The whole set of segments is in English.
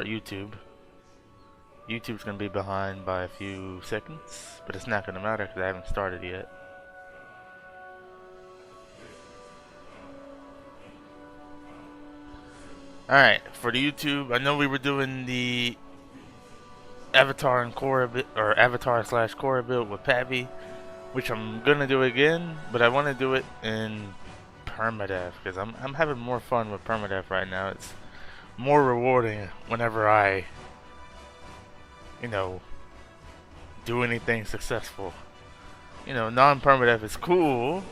YouTube. YouTube's gonna be behind by a few seconds, but it's not gonna matter because I haven't started yet. Alright, for the YouTube, I know we were doing the Avatar and Korra or Avatar slash Korra build with Pappy, which I'm gonna do again, but I want to do it in Permadeath because I'm having more fun with Permadeath right now. It's more rewarding whenever I, you know, do anything successful. You know, non-permadeath is cool,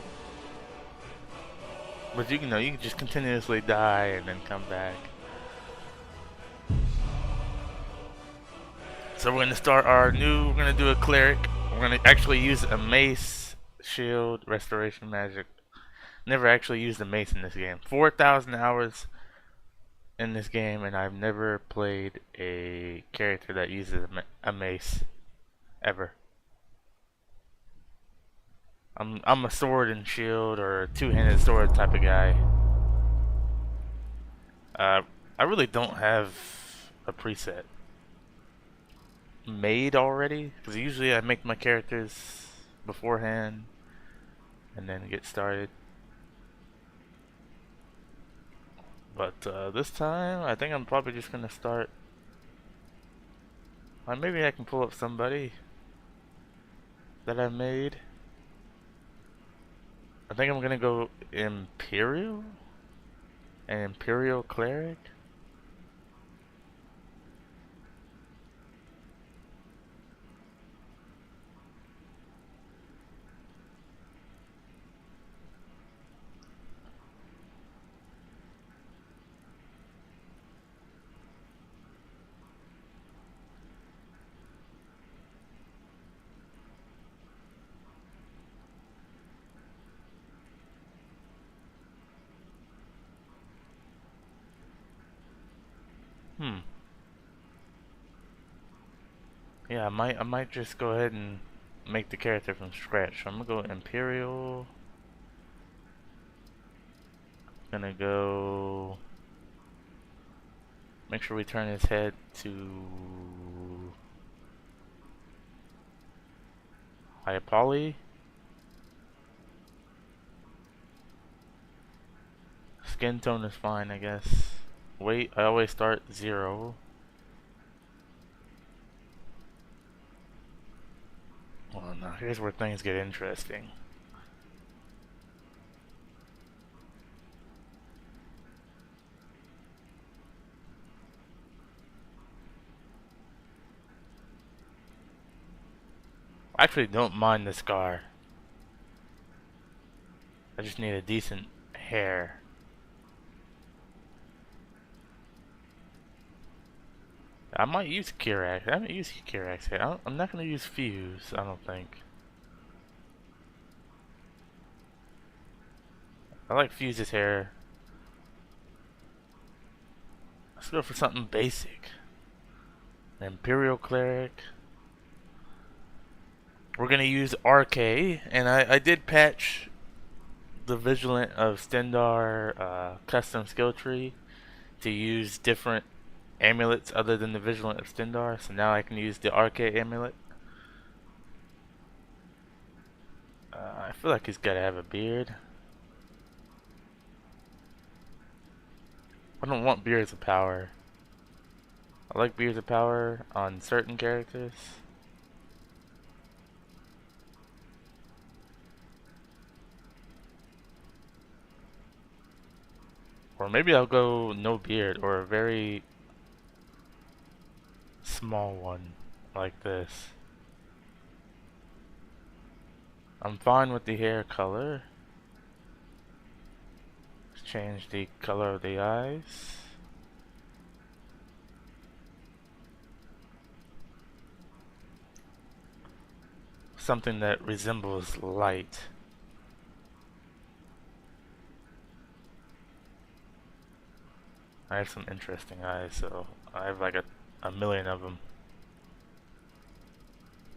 but you know, you can just continuously die and then come back. So we're we're gonna do a cleric. We're gonna actually use a mace, shield, restoration magic. Never actually used a mace in this game. 4,000 hours in this game, and I've never played a character that uses a mace ever. I'm a sword and shield or a two-handed sword type of guy. I really don't have a preset made already because usually I make my characters beforehand and then get started. But this time I think I'm probably just gonna start. Maybe I can pull up somebody that I made. I think I'm gonna go Imperial, an Imperial Cleric. Hmm. Yeah, I might just go ahead and make the character from scratch. So I'm gonna go Imperial. Gonna go. Make sure we turn his head to high poly. Skin tone is fine, I guess. Weight, I always start 0. Well, now here's where things get interesting. I actually don't mind the scar. I just need a decent hair. I might use Kirax. I haven't used Kirax yet. I'm not gonna use Fuse, I don't think. I like Fuse's hair. Let's go for something basic. Imperial Cleric. We're gonna use RK, and I did patch the Vigilant of Stendar custom skill tree to use different amulets other than the Vigilant of Stendar, so now I can use the RK amulet. I feel like he's gotta have a beard. I don't want Beards of Power. I like Beards of Power on certain characters. Or maybe I'll go no beard or a very small one like this. I'm fine with the hair color. Let's change the color of the eyes. Something that resembles light. I have some interesting eyes, so I have like a million of them.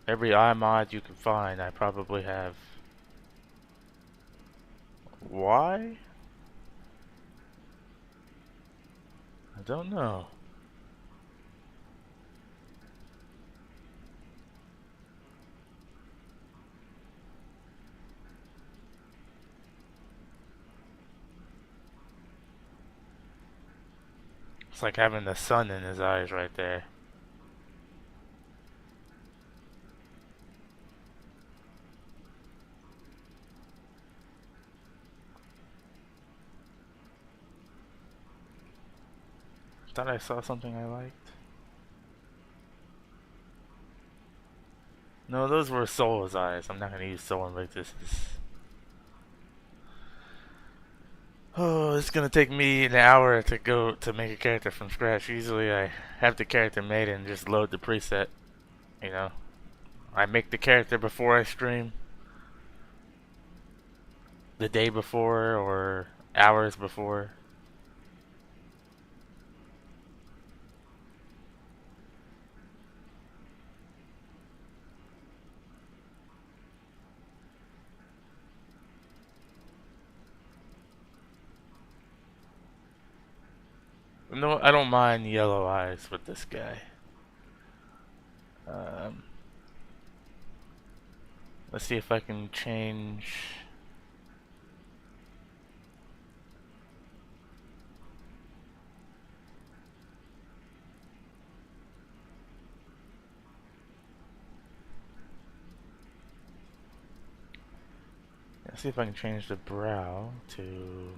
Every eye mod you can find, I probably have. Why? I don't know. It's like having the sun in his eyes right there. Thought I saw something I liked. No, those were Soul's eyes. I'm not gonna use Soul and make this. Oh, it's gonna take me an hour to go to make a character from scratch. Usually I have the character made and just load the preset, you know. I make the character before I stream, the day before or hours before. No, I don't mind yellow eyes with this guy. Um, let's see if I can change. Let's see if I can change the brow to.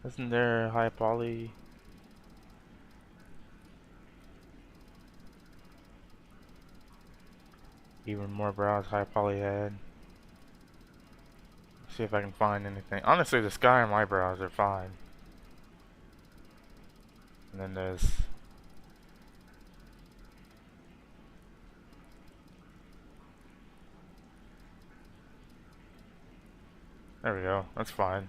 Isn't there high poly? Even more brows, high poly head. See if I can find anything. Honestly, the Skyrim eyebrows are fine. And then there's. There we go. That's fine.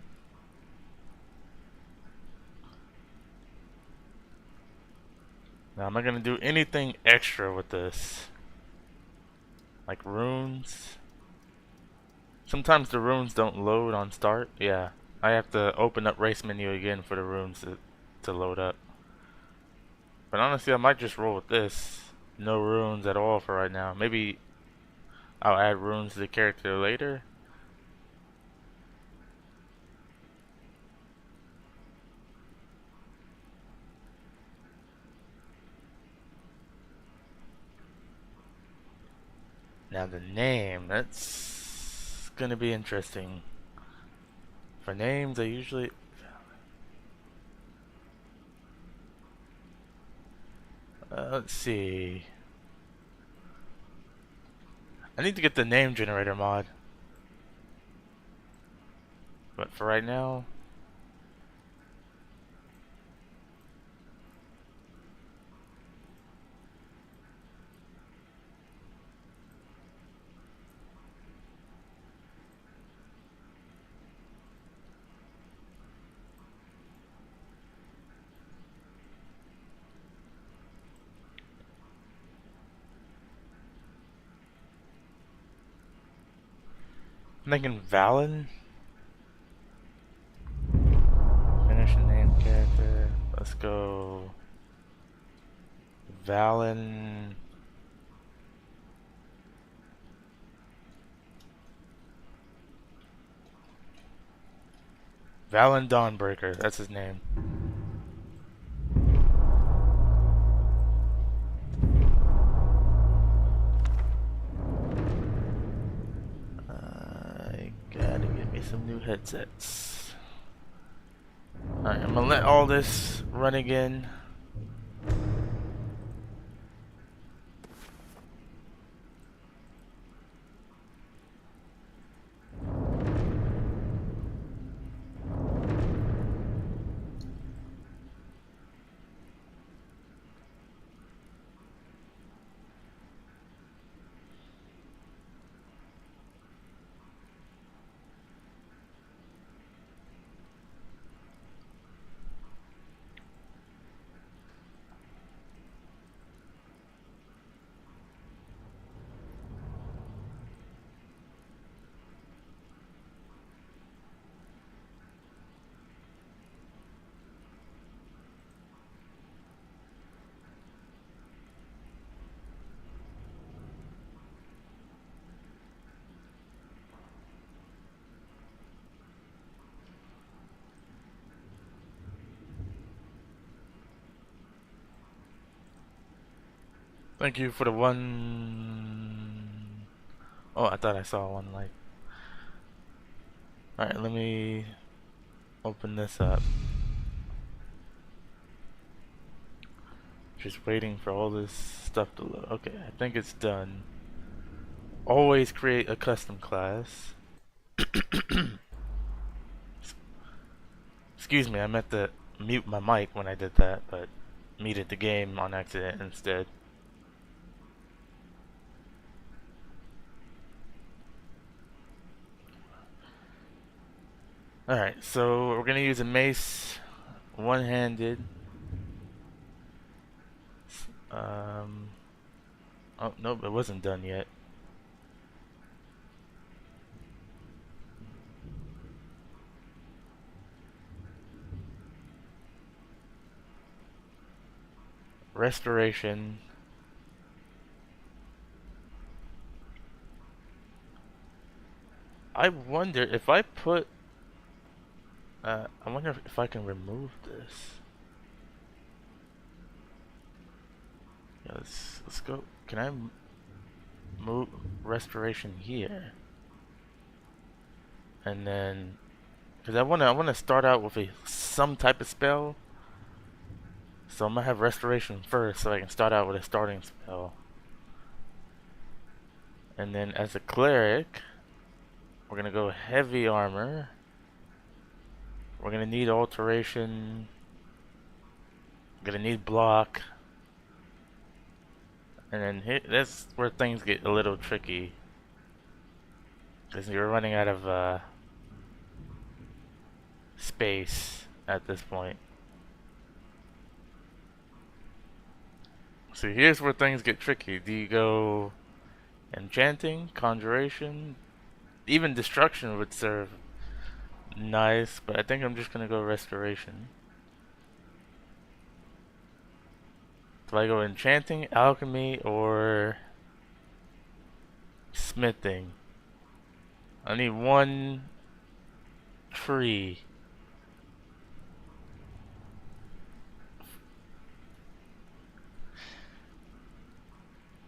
Now, am I gonna do anything extra with this? Like runes? Sometimes the runes don't load on start. Yeah. I have to open up race menu again for the runes to load up. But honestly, I might just roll with this. No runes at all for right now. Maybe I'll add runes to the character later. Now the name, that's gonna be interesting. For names, I usually... let's see. I need to get the name generator mod. But for right now... I'm thinking Valen? Finish a name character. Let's go... Valen... Valen Dawnbreaker, that's his name. I gotta get me some new headsets. Alright, I'm gonna let all this run again. Thank you for the one. Oh, I thought I saw one like. Alright, let me open this up. Just waiting for all this stuff to load. Okay, I think it's done. Always create a custom class. Excuse me, I meant to mute my mic when I did that, but muted the game on accident instead. Alright, so we're gonna use a mace, one-handed. Oh, nope, it wasn't done yet. Restoration. I wonder if I put... I wonder if I can remove this. Yeah, let's go. Can I move restoration here? And then... Because I wanna start out with some type of spell. So I'm gonna have restoration first so I can start out with a starting spell. And then as a cleric, we're gonna go heavy armor. We're gonna need alteration. We're gonna need block. And then that's where things get a little tricky. Because you're running out of space at this point. So here's where things get tricky. Do you go enchanting, conjuration? Even destruction would serve nice, but I think I'm just gonna go restoration. Do I go enchanting, alchemy, or smithing? I need one tree.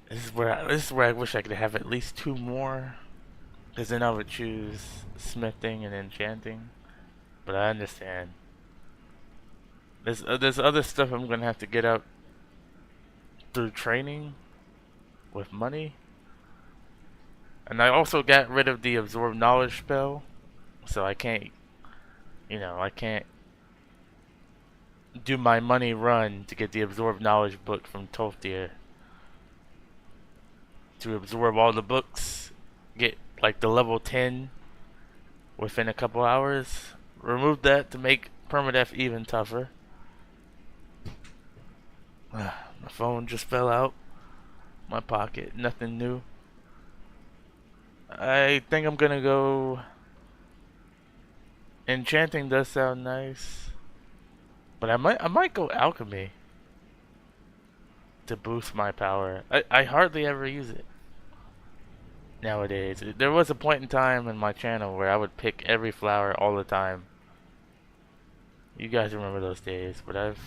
This is where I wish I could have at least two more, because then I would choose smithing and enchanting. But I understand. There's other stuff I'm gonna have to get up through training with money. And I also got rid of the absorb knowledge spell, so I can't, I can't do my money run to get the absorb knowledge book from Tolfdir. To absorb all the books, get like the level 10 within a couple hours. Remove that to make Permadeath even tougher. My phone just fell out my pocket, nothing new. I think I'm gonna go enchanting. Does sound nice, but I might go alchemy to boost my power. I hardly ever use it nowadays. There was a point in time in my channel where I would pick every flower all the time. You guys remember those days, but I've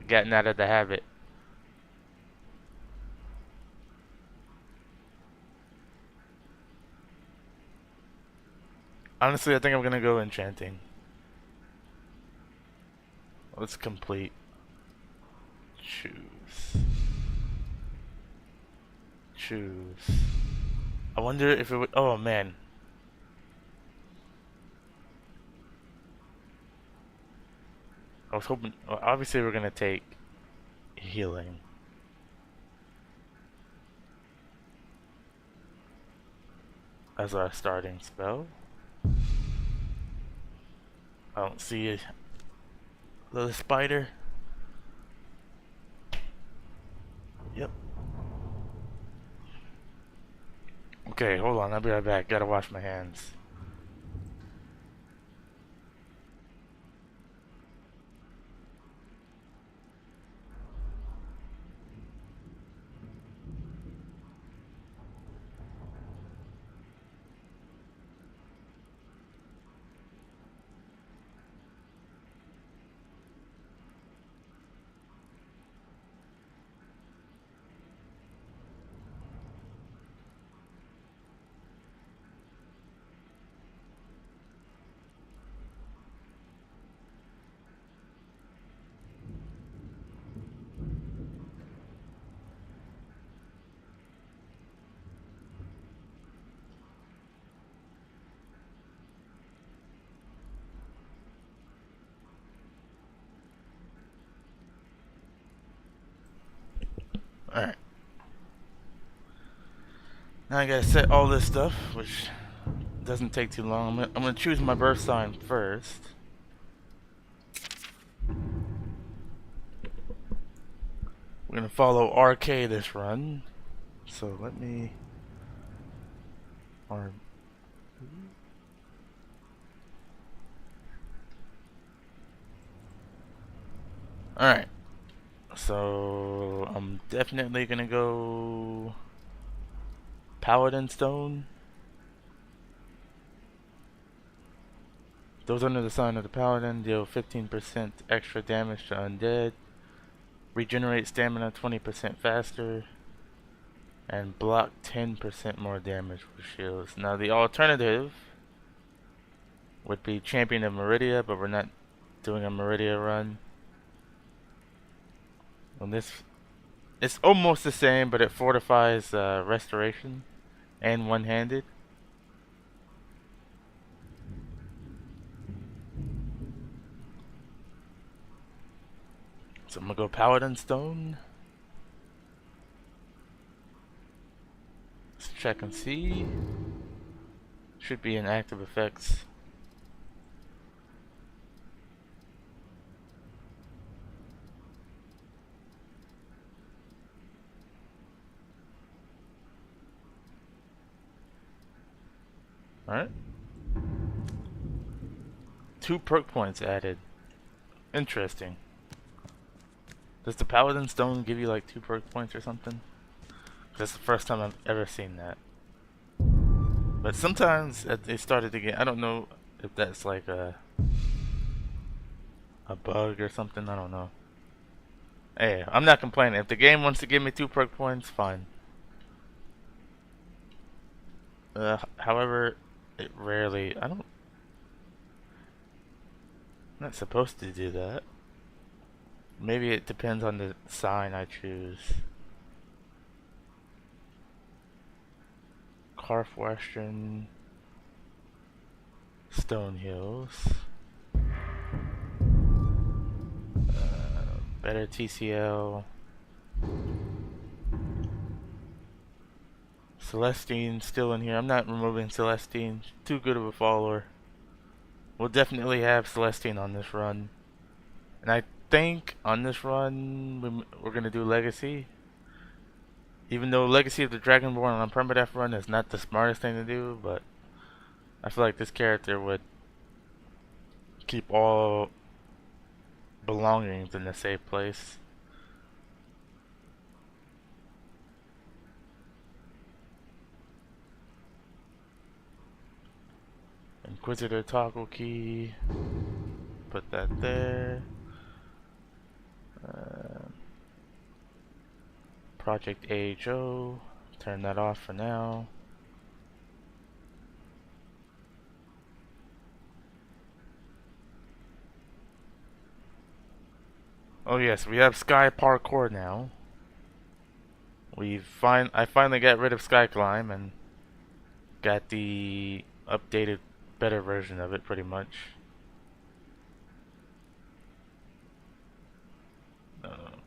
gotten out of the habit. Honestly, I think I'm gonna go enchanting. Let's complete. Choose. Choose. I wonder if it would. Oh man. I was hoping. Well, obviously, we're gonna take healing. As our starting spell. I don't see a little spider. Yep. Okay, hold on. I'll be right back. Gotta wash my hands. Alright. Now I gotta set all this stuff, which doesn't take too long. I'm gonna choose my birth sign first. We're gonna follow RK this run. So let me... Alright. So I'm definitely gonna go Paladin Stone. Those under the sign of the Paladin deal 15% extra damage to undead, regenerate stamina 20% faster, and block 10% more damage with shields. Now the alternative would be Champion of Meridia, but we're not doing a Meridia run. On this, it's almost the same, but it fortifies restoration and one-handed. So I'm gonna go Paladin Stone. Let's check and see. Should be in active effects. Alright. 2 perk points added. Interesting. Does the Paladin Stone give you like 2 perk points or something? That's the first time I've ever seen that. But sometimes they started to get, I don't know if that's like a bug or something, I don't know. Hey, I'm not complaining. If the game wants to give me 2 perk points, fine. However, it rarely, I'm not supposed to do that. Maybe it depends on the sign I choose. Carf Western, Stone Hills, better TCL, Celestine still in here. I'm not removing Celestine. Too good of a follower. We'll definitely have Celestine on this run. And I think on this run we're gonna do Legacy. Even though Legacy of the Dragonborn on Permadeath run is not the smartest thing to do, but I feel like this character would keep all belongings in a safe place. Inquisitor toggle key. Put that there. Project AHO. Turn that off for now. Oh yes, we have Sky Parkour now. I finally got rid of Sky Climb and got the updated, better version of it, pretty much.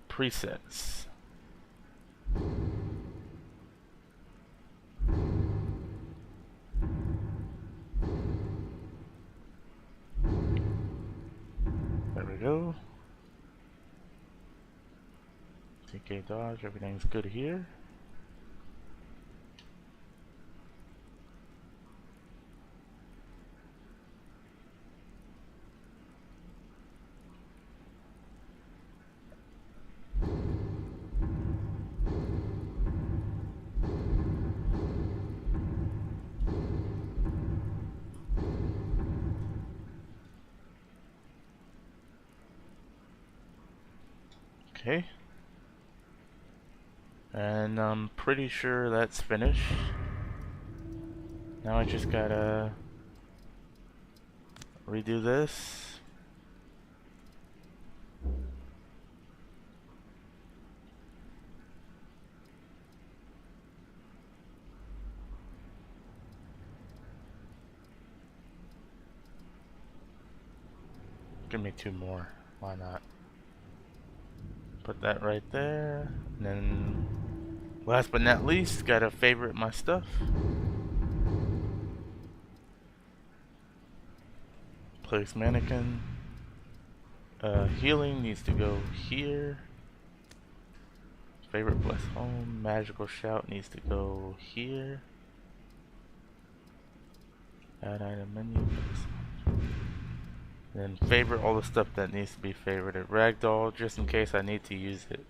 Presets. There we go. TK dodge, everything's good here. Okay. And I'm pretty sure that's finished. Now I just gotta redo this. Give me 2 more. Why not? Put that right there. And then Last but not least, gotta favorite my stuff. Place mannequin. Healing needs to go here. Favorite bless home. Magical shout needs to go here. Add item menu. Then favorite all the stuff that needs to be favorited. Ragdoll, just in case I need to use it.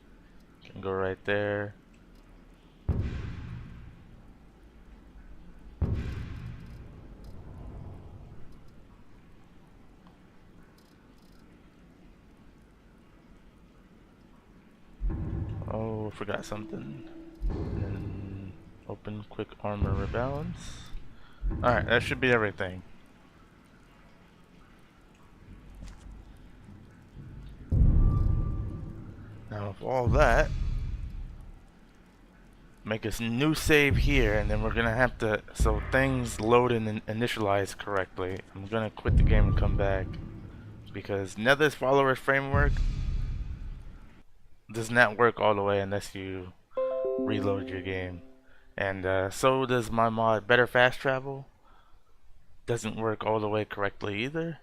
Can go right there. Oh, forgot something. And then open quick armor rebalance. Alright, that should be everything. Now with all that, make a new save here, and then we're gonna have to, so things load and initialize correctly. I'm gonna quit the game and come back, because Nether's follower framework does not work all the way unless you reload your game. And so does my mod Better Fast Travel. Doesn't work all the way correctly either.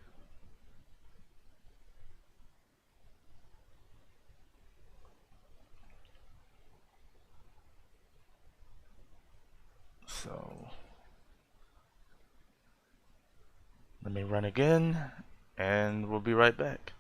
So let me run again, and we'll be right back.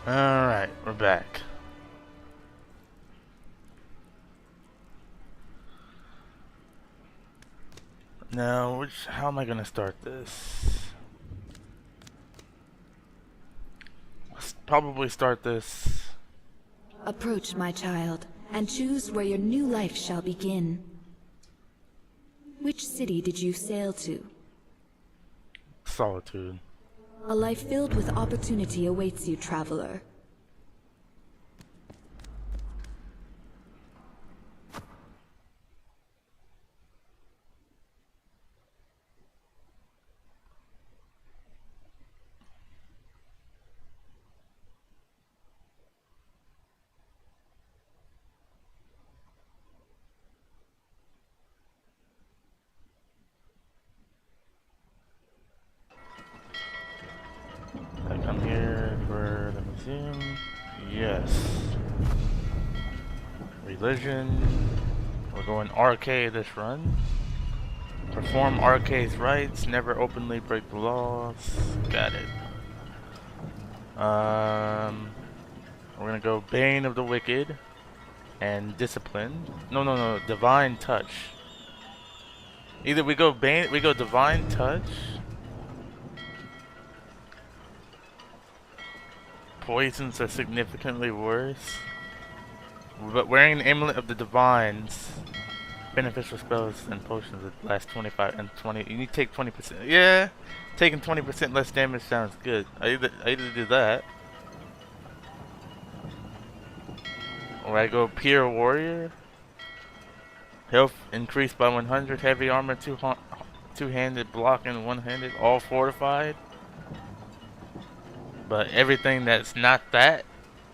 Alright, we're back. Now, how am I gonna start this? Let's probably start this. Approach, my child, and choose where your new life shall begin. Which city did you sail to? Solitude. A life filled with opportunity awaits you, traveler. I come here for the museum. Yes. Religion. We're going RK this run. Perform RK's rights. Never openly break the laws. Got it. We're gonna go Bane of the Wicked and Discipline. No. Divine Touch. Either we go Bane, we go Divine Touch. Poisons are significantly worse. But wearing an amulet of the divines, beneficial spells and potions that last 25 and 20. You need to take 20%. Yeah, taking 20% less damage sounds good. I either do that, or I go Pure Warrior. Health increased by 100. Heavy armor, two-handed block and one-handed, all fortified. But everything that's not that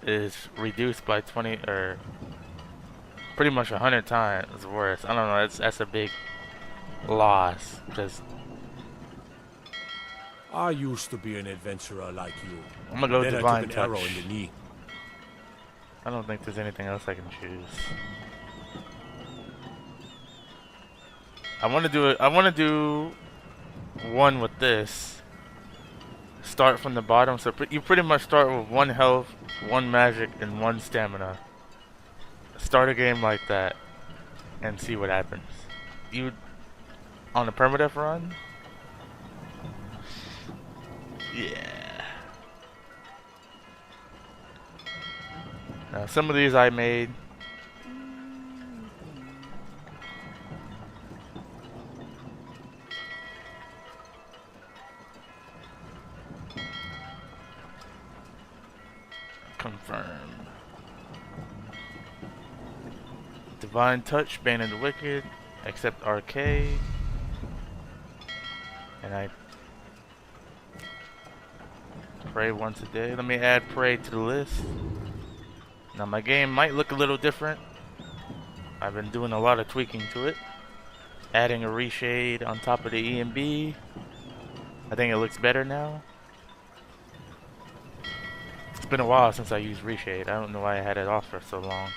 is reduced by 20 or pretty much 100 times worse. I don't know. That's a big loss because I used to be an adventurer like you. I'm gonna go then Divine I took an Touch. arrow in the knee. I don't think there's anything else I can choose. I want to do it. I want to do one with this. Start from the bottom, so you pretty much start with 1 health, 1 magic, and 1 stamina. Start a game like that, and see what happens. You on a permadeath run? Yeah. Now some of these I made. Confirm. Divine Touch, Bane of the Wicked, accept RK, and I pray once a day. Let me add pray to the list. Now my game might look a little different. I've been doing a lot of tweaking to it. Adding a reshade on top of the EMB. I think it looks better now. It's been a while since I used reshade. I don't know why I had it off for so long.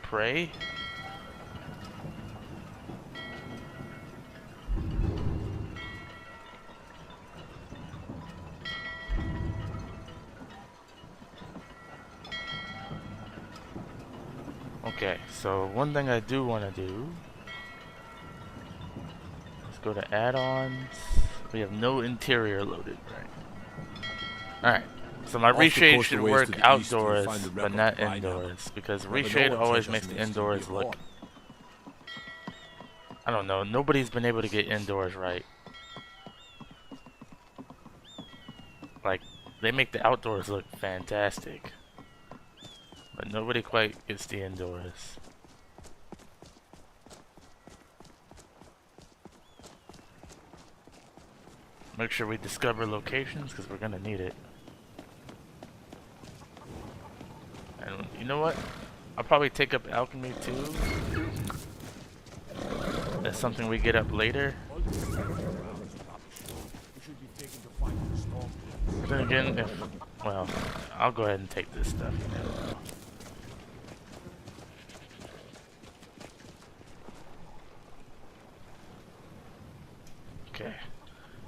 Pray. Okay, so one thing I do want to do is go to add-ons. We have no interior loaded, right? Alright, so my reshade should work outdoors, but not indoors, because reshade always makes the indoors look... I don't know, nobody's been able to get indoors right. Like, they make the outdoors look fantastic, but nobody quite gets the indoors. Make sure we discover locations, because we're gonna need it. And you know what? I'll probably take up alchemy too. That's something we get up later. But then again, if... well, I'll go ahead and take this stuff.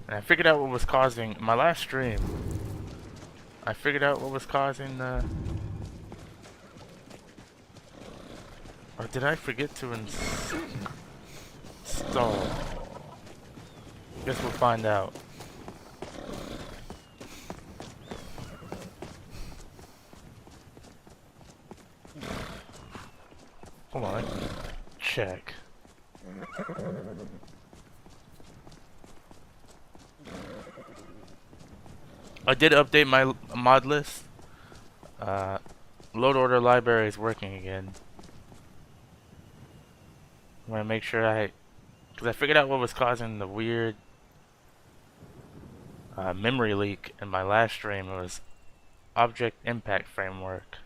And I figured out what was causing my last stream. I figured out what was causing the. Or did I forget to install? Guess we'll find out. Hold on. Check. I did update my mod list. Load order library is working again. I'm gonna make sure because I figured out what was causing the weird memory leak in my last stream. It was Object Impact Framework.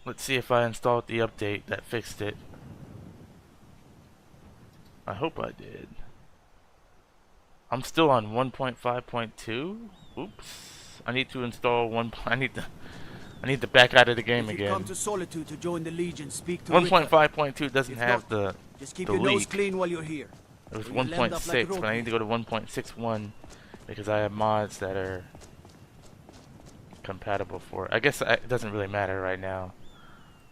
Let's see if I installed the update that fixed it. I hope I did. I'm still on 1.5.2. Oops. I need to install one. I need to back out of the game again. Come to Solitude to join the Legion. Speak to 1.5.2 doesn't If have not, the just keep the your nose leak. clean while you're here. It was Or you'll end up 1.6, like but I need to go to 1.61 because I have mods that are compatible for it. I guess it doesn't really matter right now.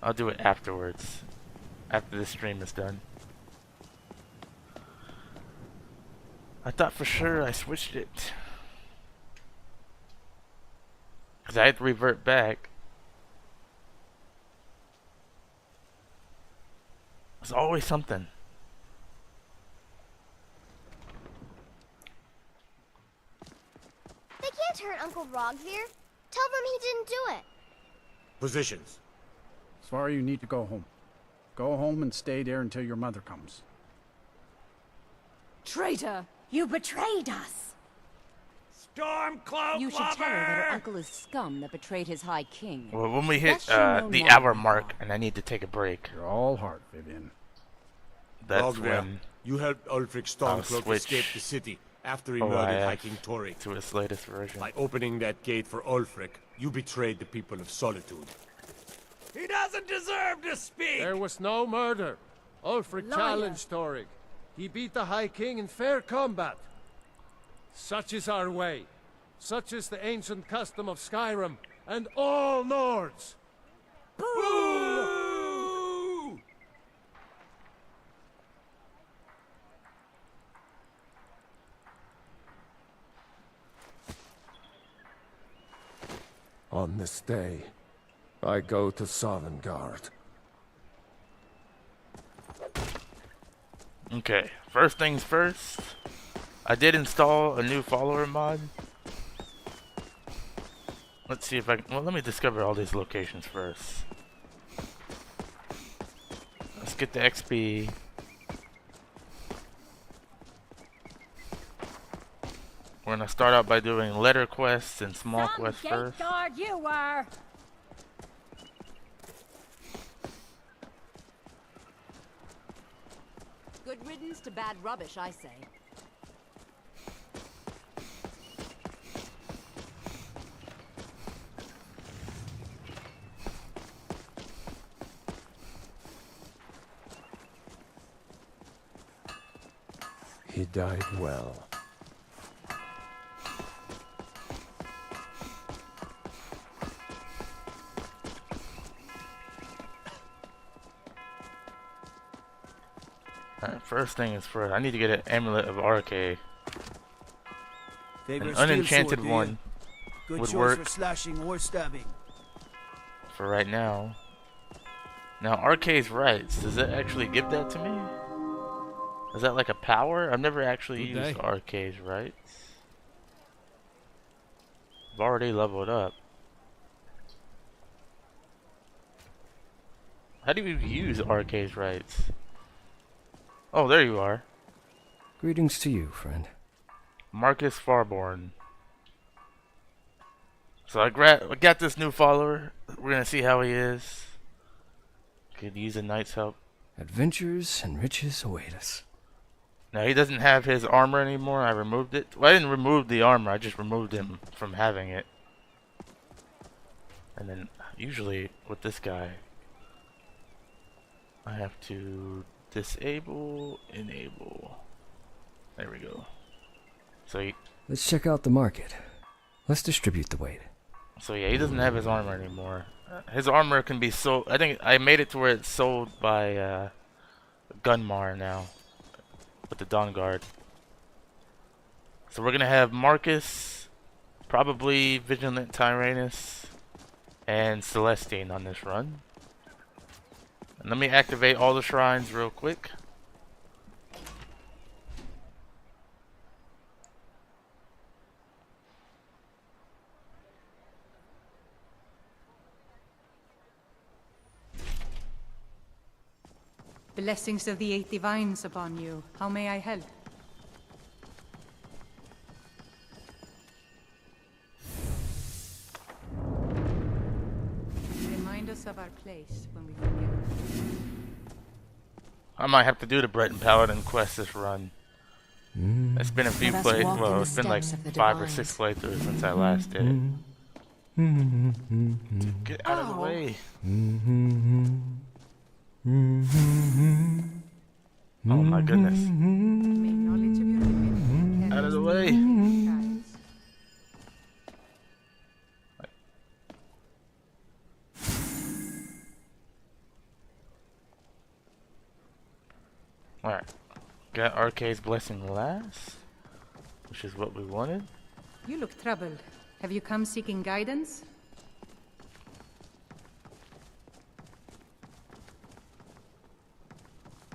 I'll do it afterwards, after the stream is done. I thought for sure I switched it because I had to revert back. There's always something. They can't hurt Uncle Rogvir. Tell them he didn't do it. Positions. Sorry, you need to go home. Go home and stay there until your mother comes. Traitor! You betrayed us! Stormcloak You should tell her that her uncle is scum that betrayed his High King. Well, when we hit That she'll know the more hour than mark God. and I need to take a break, You're all heart, Vivian. that's when You helped Ulfric I'll Stormcloak switch escape the city after he OIF murdered High King Tori. to its latest version. By opening that gate for Ulfric, you betrayed the people of Solitude. He doesn't deserve to speak! There was no murder. Ulfric Liar. challenged Toric. He beat the High King in fair combat. Such is our way. Such is the ancient custom of Skyrim and all Nords. Boo! On this day, I go to Sovngarde. Okay, first things first. I did install a new follower mod. Let's see if I can. Well, let me discover all these locations first. Let's get the XP. We're gonna start out by doing letter quests and small quests first. guard you were! Good riddance to bad rubbish, I say. He died well. Alright, first thing is first. I need to get an amulet of RK. An Favorite steel unenchanted sword, do you? one Good would choice work for slashing or stabbing. for right now. Now, RK's rights, does it actually give that to me? Is that like a power? I've never actually Good used day. RK's rights. I've already leveled up. How do you use RK's rights? Oh, there you are. Greetings to you, friend. Marcus Farborn. So I got this new follower. We're gonna see how he is. Could use a knight's help. Adventures and riches await us. Now he doesn't have his armor anymore. I removed it. Well, I didn't remove the armor. I just removed him from having it. And then usually with this guy, I have to disable, enable. There we go. So he, Let's check out the market. Let's distribute the weight. so yeah, he doesn't have his armor anymore. His armor can be sold. I think I made it to where it's sold by Gunmar now with the Dawn Guard. So we're gonna have Marcus, probably Vigilant Tyrannus, and Celestine on this run. And let me activate all the shrines real quick. Blessings of the Eight Divines upon you. How may I help? Remind us of our place when we forget. I might have to do the Breton Paladin quest this run. It's been a few Let us play. walk in Well, the it's been like steps of the 5 or divines. 6 playthroughs since I last did it. Get out of the way. Oh my goodness. May knowledge of your limit Out of the way. guides. Alright. Got Arcade's Blessing last, which is what we wanted. You look troubled. Have you come seeking guidance?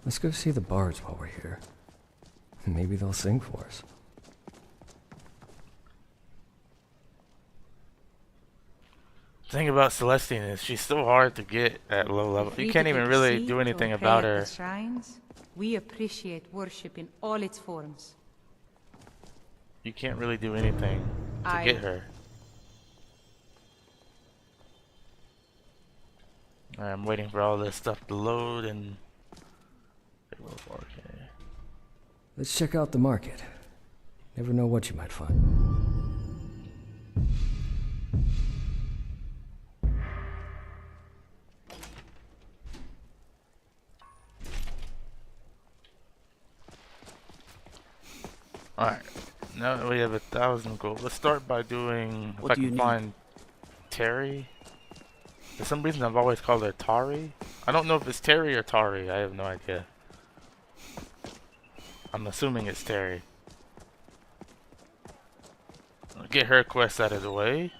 Let's go see the bards while we're here. Maybe they'll sing for us. The thing about Celestine is she's so hard to get at low level. You can't even really do anything about her. Shrines. We appreciate worship in all its forms. You can't really do anything to get her. I'm waiting for all this stuff to load and... Okay. Let's check out the market. Never know what you might find. Alright, now that we have 1,000 gold, let's start by doing, if What I do you can need? find Terry. For some reason I've always called her Tari. I don't know if it's Terry or Tari, I have no idea. I'm assuming it's Terry. I'll get her quest out of the way.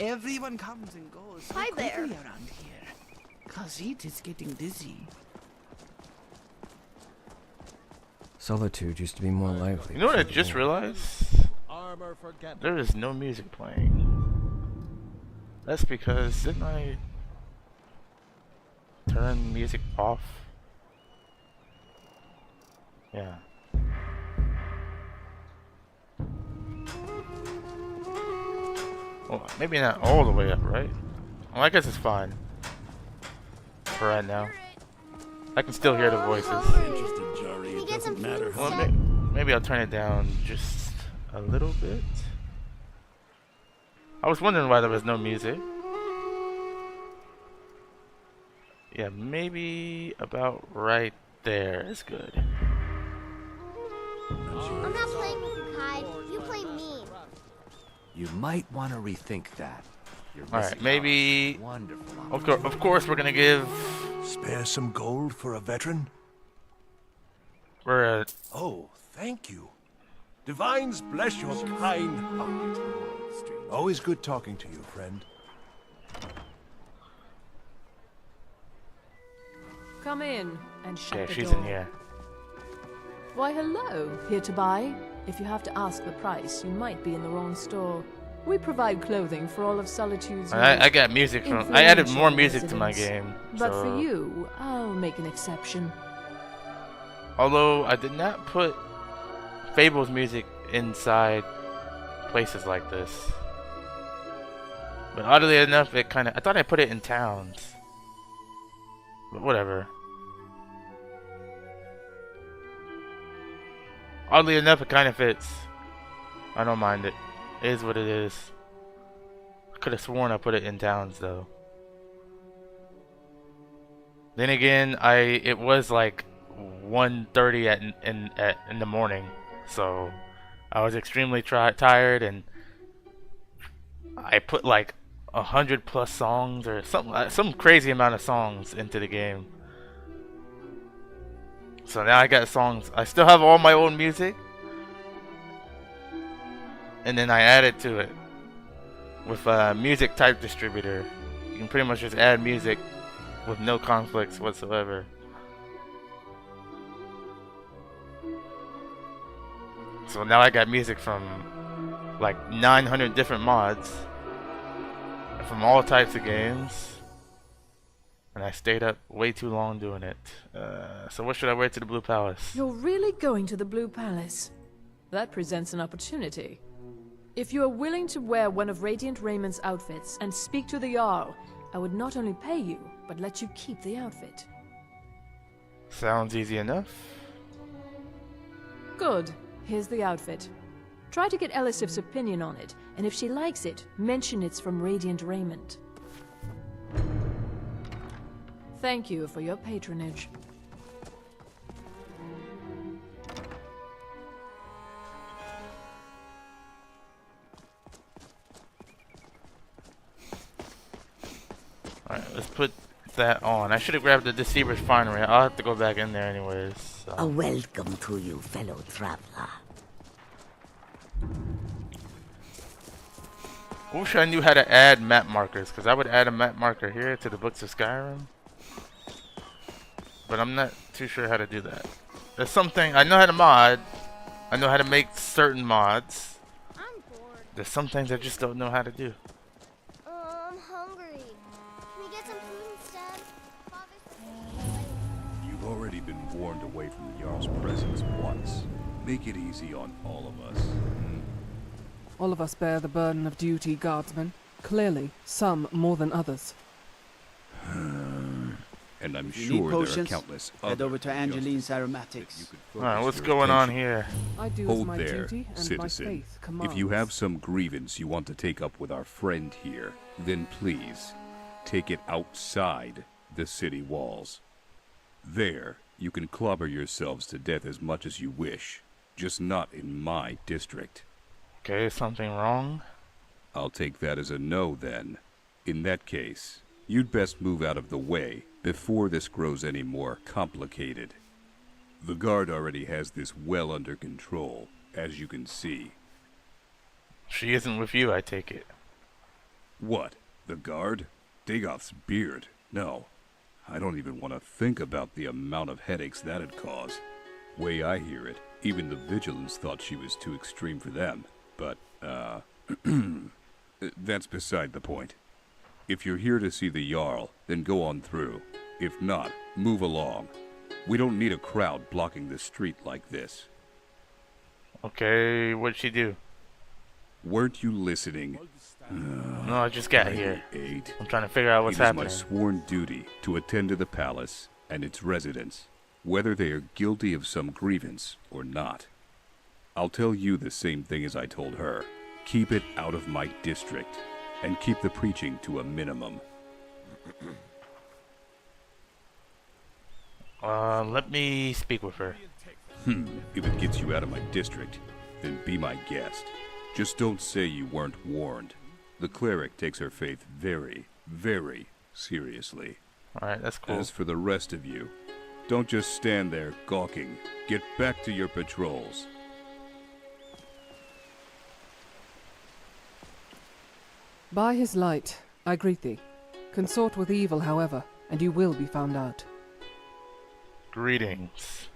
Everyone comes and goes so Hi quickly there. around here. Khajiit is getting busy. Solitude used to be more lively. You know what I before the just war. realized? Armor for Gandalf. There is no music playing. That's because, didn't I turn music off? Yeah. Well, maybe not all the way up, right? Well, I guess it's fine. For right now. I can still hear the voices. Interested, Jari. Can you It get some doesn't matter food how Well, instead? maybe I'll turn it down just a little bit. I was wondering why there was no music. Yeah, maybe about right there is good. I'm not playing with you, Kai. You play me. You might want to rethink that. You're Alright, missing maybe... out on wonderful Of course we're gonna give... Spare some gold for a veteran? We're Oh, thank you. Divines bless your kind heart. Always good talking to you, friend. Come in and shut yeah, the she's door. in here. Why, hello. Here to buy? If you have to ask the price, you might be in the wrong store. We provide clothing for all of Solitude's I got music from... I added more music to my game. But so, for you, I'll make an exception. although I did not put Fable's music inside places like this. But oddly enough, it kind of... I thought I put it in towns. But whatever. Oddly enough, it kind of fits. I don't mind it. It is what it is. I could have sworn I put it in towns though. Then again, it was like 1:30 in the morning, so I was extremely tired, and I put like 100+ songs or some crazy amount of songs into the game. So now I got songs. I still have all my old music, and then I added to it with a music type distributor. You can pretty much just add music with no conflicts whatsoever. So now I got music from like 900 different mods from all types of games. And I stayed up way too long doing it. So what should I wear to the Blue Palace? You're really going to the Blue Palace? That presents an opportunity. If you are willing to wear one of Radiant Raymond's outfits and speak to the Jarl, I would not only pay you, but let you keep the outfit. Sounds easy enough. Good. Here's the outfit. Try to get Elisif's opinion on it, and if she likes it, mention it's from Radiant Raymond. Thank you for your patronage. Alright, let's put that on. I should have grabbed the Deceiver's Finery. I'll have to go back in there anyways. So. A welcome to you, fellow traveler. I wish I knew how to add map markers, because I would add a map marker here to the Books of Skyrim. But I'm not too sure how to do that. There's something, I know how to mod. I know how to make certain mods. I'm bored. There's some things I just don't know how to do. I'm hungry. Can we get some food instead? You've already been warned away from the Jarl's presence once. Make it easy on all of us. All of us bear the burden of duty, guardsmen. Clearly, some more than others. And I'm You sure need there are potions? countless Head over to other Angeline's justices that Aromatics. you could focus Alright, what's your going on attention. here? I do as Hold my there, duty and citizen. my faith commands. If you have some grievance you want to take up with our friend here, then please, take it outside the city walls. There, you can clobber yourselves to death as much as you wish, just not in my district. Okay, is something wrong? I'll take that as a no then. In that case, you'd best move out of the way before this grows any more complicated. The guard already has this well under control, as you can see. She isn't with you, I take it. What? The guard? Dagoth's beard? No. I don't even want to think about the amount of headaches that'd cause. Way I hear it, even the Vigilants thought she was too extreme for them. But, that's beside the point. If you're here to see the Jarl, then go on through. If not, move along. We don't need a crowd blocking the street like this. Okay, what'd she do? Weren't you listening? No, I just got here. Eight. I'm trying to figure out what's happening. It is my sworn duty to attend to the palace and its residents, whether they are guilty of some grievance or not. I'll tell you the same thing as I told her. Keep it out of my district, and keep the preaching to a minimum. Let me speak with her. If it gets you out of my district, then be my guest. Just don't say you weren't warned. The cleric takes her faith very, very seriously. Alright, that's cool. As for the rest of you, don't just stand there gawking. Get back to your patrols. By his light, I greet thee. Consort with evil, however, and you will be found out. Greetings.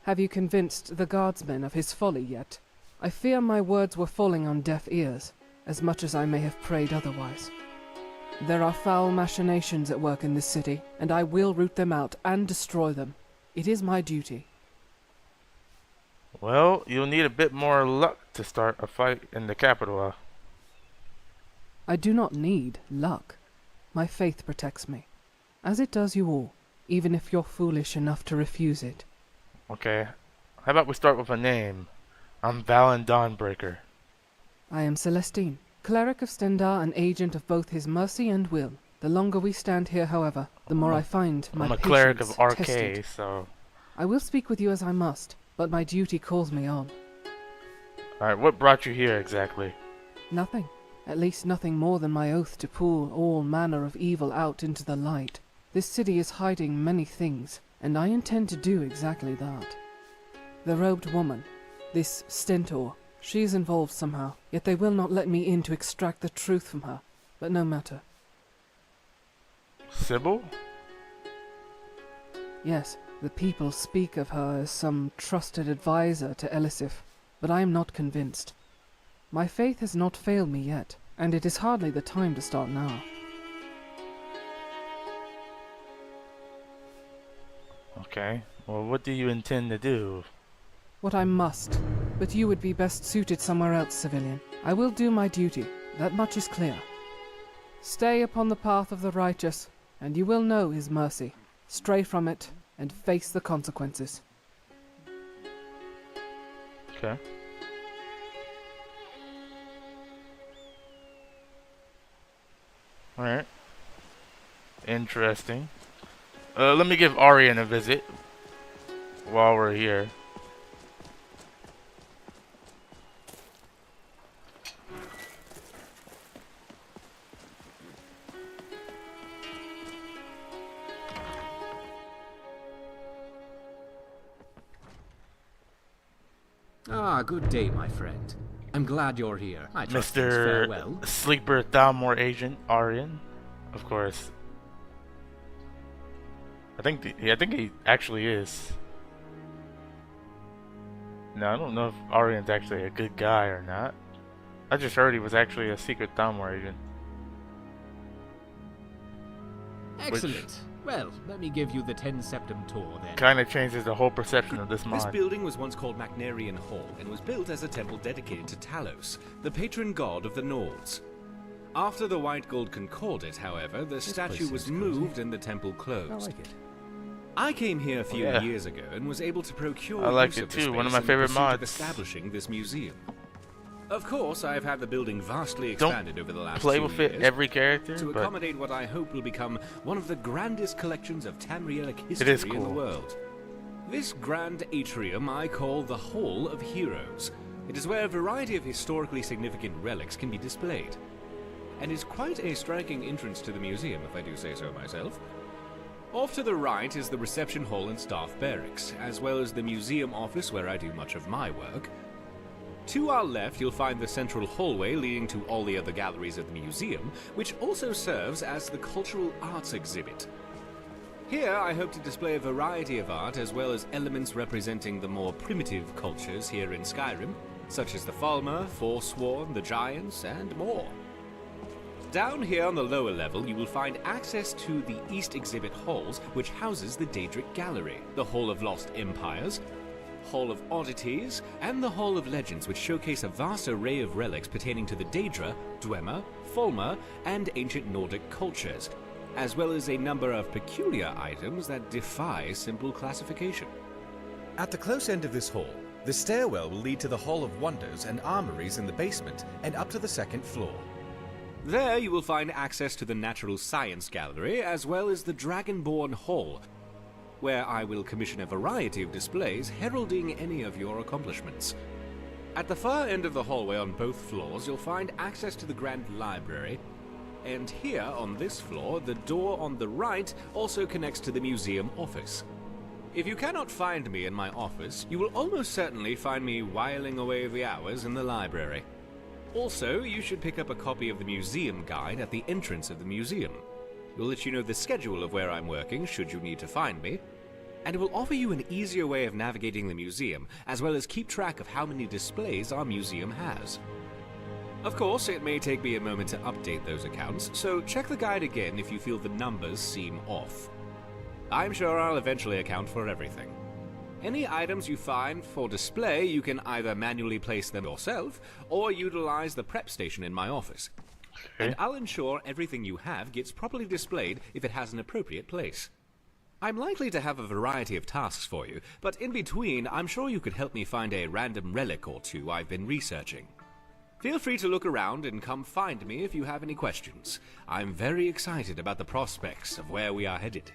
Have you convinced the guardsmen of his folly yet? I fear my words were falling on deaf ears, as much as I may have prayed otherwise. There are foul machinations at work in this city, and I will root them out and destroy them. It is my duty. Well, you'll need a bit more luck to start a fight in the capital. I do not need luck. My faith protects me, as it does you all, even if you're foolish enough to refuse it. Okay, how about we start with a name? I'm Valen Dawnbreaker. I am Celestine, cleric of Stendar and agent of both his mercy and will. The longer we stand here, however, the more I find my I'm a cleric of patience RK, tested. so I will speak with you as I must, but my duty calls me on. Alright, what brought you here exactly? Nothing. At least nothing more than my oath to pull all manner of evil out into the light. This city is hiding many things, and I intend to do exactly that. The robed woman, this Stentor, she is involved somehow, yet they will not let me in to extract the truth from her. But no matter. Sybil? Yes, the people speak of her as some trusted advisor to Elisif, but I am not convinced. My faith has not failed me yet, and it is hardly the time to start now. Okay, well what do you intend to do? What I must, but you would be best suited somewhere else, civilian. I will do my duty, that much is clear. Stay upon the path of the righteous, and you will know his mercy. Stray from it, and face the consequences. Okay. Alright. Interesting. Let me give Arian a visit while we're here. Ah, good day, my friend. I'm glad you're here. I trust things fare well. Mr. Sleeper Thalmor Agent Arian, of course. I think he actually is. No, I don't know if Arian's actually a good guy or not. I just heard he was actually a secret Thalmor agent. Excellent. Well, let me give you the 10 Septum tour then. Kind of changes the whole perception of this mod. This building was once called Macnarian Hall and was built as a temple dedicated to Talos, the patron god of the Nords. After the White Gold Concordat, however, the statue was moved and the temple closed. I like it. I came here a few years ago and was able to procure I like use it of the too, space one of my in the favorite pursuit of mods. establishing this museum. Of course, I've had the building vastly Don't expanded over the last play 2 with years it every character, to but accommodate what I hope will become one of the grandest collections of Tamrielic is history in the cool. world. This grand atrium I call the Hall of Heroes. It is where a variety of historically significant relics can be displayed, and is quite a striking entrance to the museum, if I do say so myself. Off to the right is the reception hall and staff barracks, as well as the museum office where I do much of my work. To our left, you'll find the central hallway leading to all the other galleries of the museum, which also serves as the cultural arts exhibit. Here, I hope to display a variety of art as well as elements representing the more primitive cultures here in Skyrim, such as the Falmer, Forsworn, the Giants, and more. Down here on the lower level, you will find access to the East Exhibit Halls, which houses the Daedric Gallery, the Hall of Lost Empires, Hall of Oddities, and the Hall of Legends, which showcase a vast array of relics pertaining to the Daedra, Dwemer, Falmer, and ancient Nordic cultures, as well as a number of peculiar items that defy simple classification. At the close end of this hall, the stairwell will lead to the Hall of Wonders and armories in the basement and up to the second floor. There you will find access to the Natural Science Gallery, as well as the Dragonborn Hall, where I will commission a variety of displays heralding any of your accomplishments. At the far end of the hallway on both floors, you'll find access to the Grand Library, and here on this floor, the door on the right also connects to the museum office. If you cannot find me in my office, you will almost certainly find me whiling away the hours in the library. Also, you should pick up a copy of the museum guide at the entrance of the museum. It will let you know the schedule of where I'm working should you need to find me, and it will offer you an easier way of navigating the museum, as well as keep track of how many displays our museum has. Of course, it may take me a moment to update those accounts, so check the guide again if you feel the numbers seem off. I'm sure I'll eventually account for everything. Any items you find for display, you can either manually place them yourself, or utilize the prep station in my office. Okay. And I'll ensure everything you have gets properly displayed if it has an appropriate place. I'm likely to have a variety of tasks for you, but in between, I'm sure you could help me find a random relic or two I've been researching. Feel free to look around and come find me if you have any questions. I'm very excited about the prospects of where we are headed.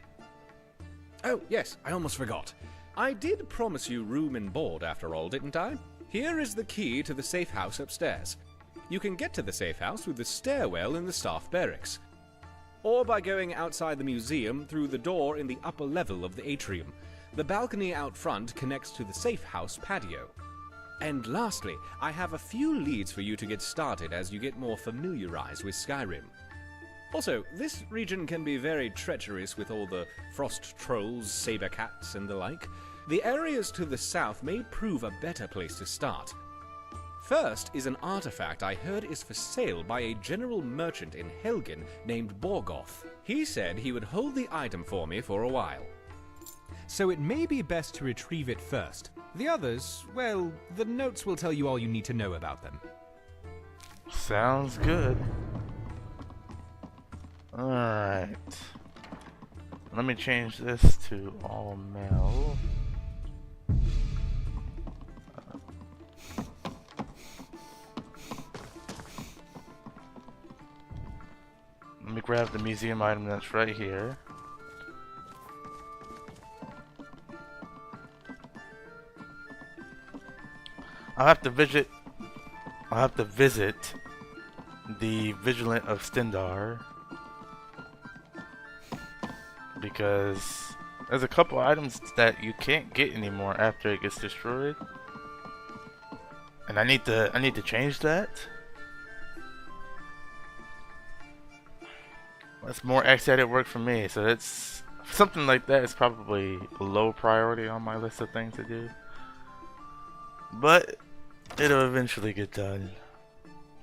Oh, yes, I almost forgot. I did promise you room and board after all, didn't I? Here is the key to the safe house upstairs. You can get to the safe house through the stairwell in the staff barracks, or by going outside the museum through the door in the upper level of the atrium. The balcony out front connects to the safe house patio. And lastly, I have a few leads for you to get started as you get more familiarized with Skyrim. Also, this region can be very treacherous with all the frost trolls, saber cats, and the like. The areas to the south may prove a better place to start. First is an artifact I heard is for sale by a general merchant in Helgen named Borgoth. He said he would hold the item for me for a while. So it may be best to retrieve it first. The others, well, the notes will tell you all you need to know about them. Sounds good. Alright. Let me change this to all male. Let me grab the museum item that's right here. I'll have to visit the Vigilant of Stendar, because there's a couple items that you can't get anymore after it gets destroyed, and I need to change that. That's more excited work for me, so it's something like that is probably a low priority on my list of things to do, but it'll eventually get done,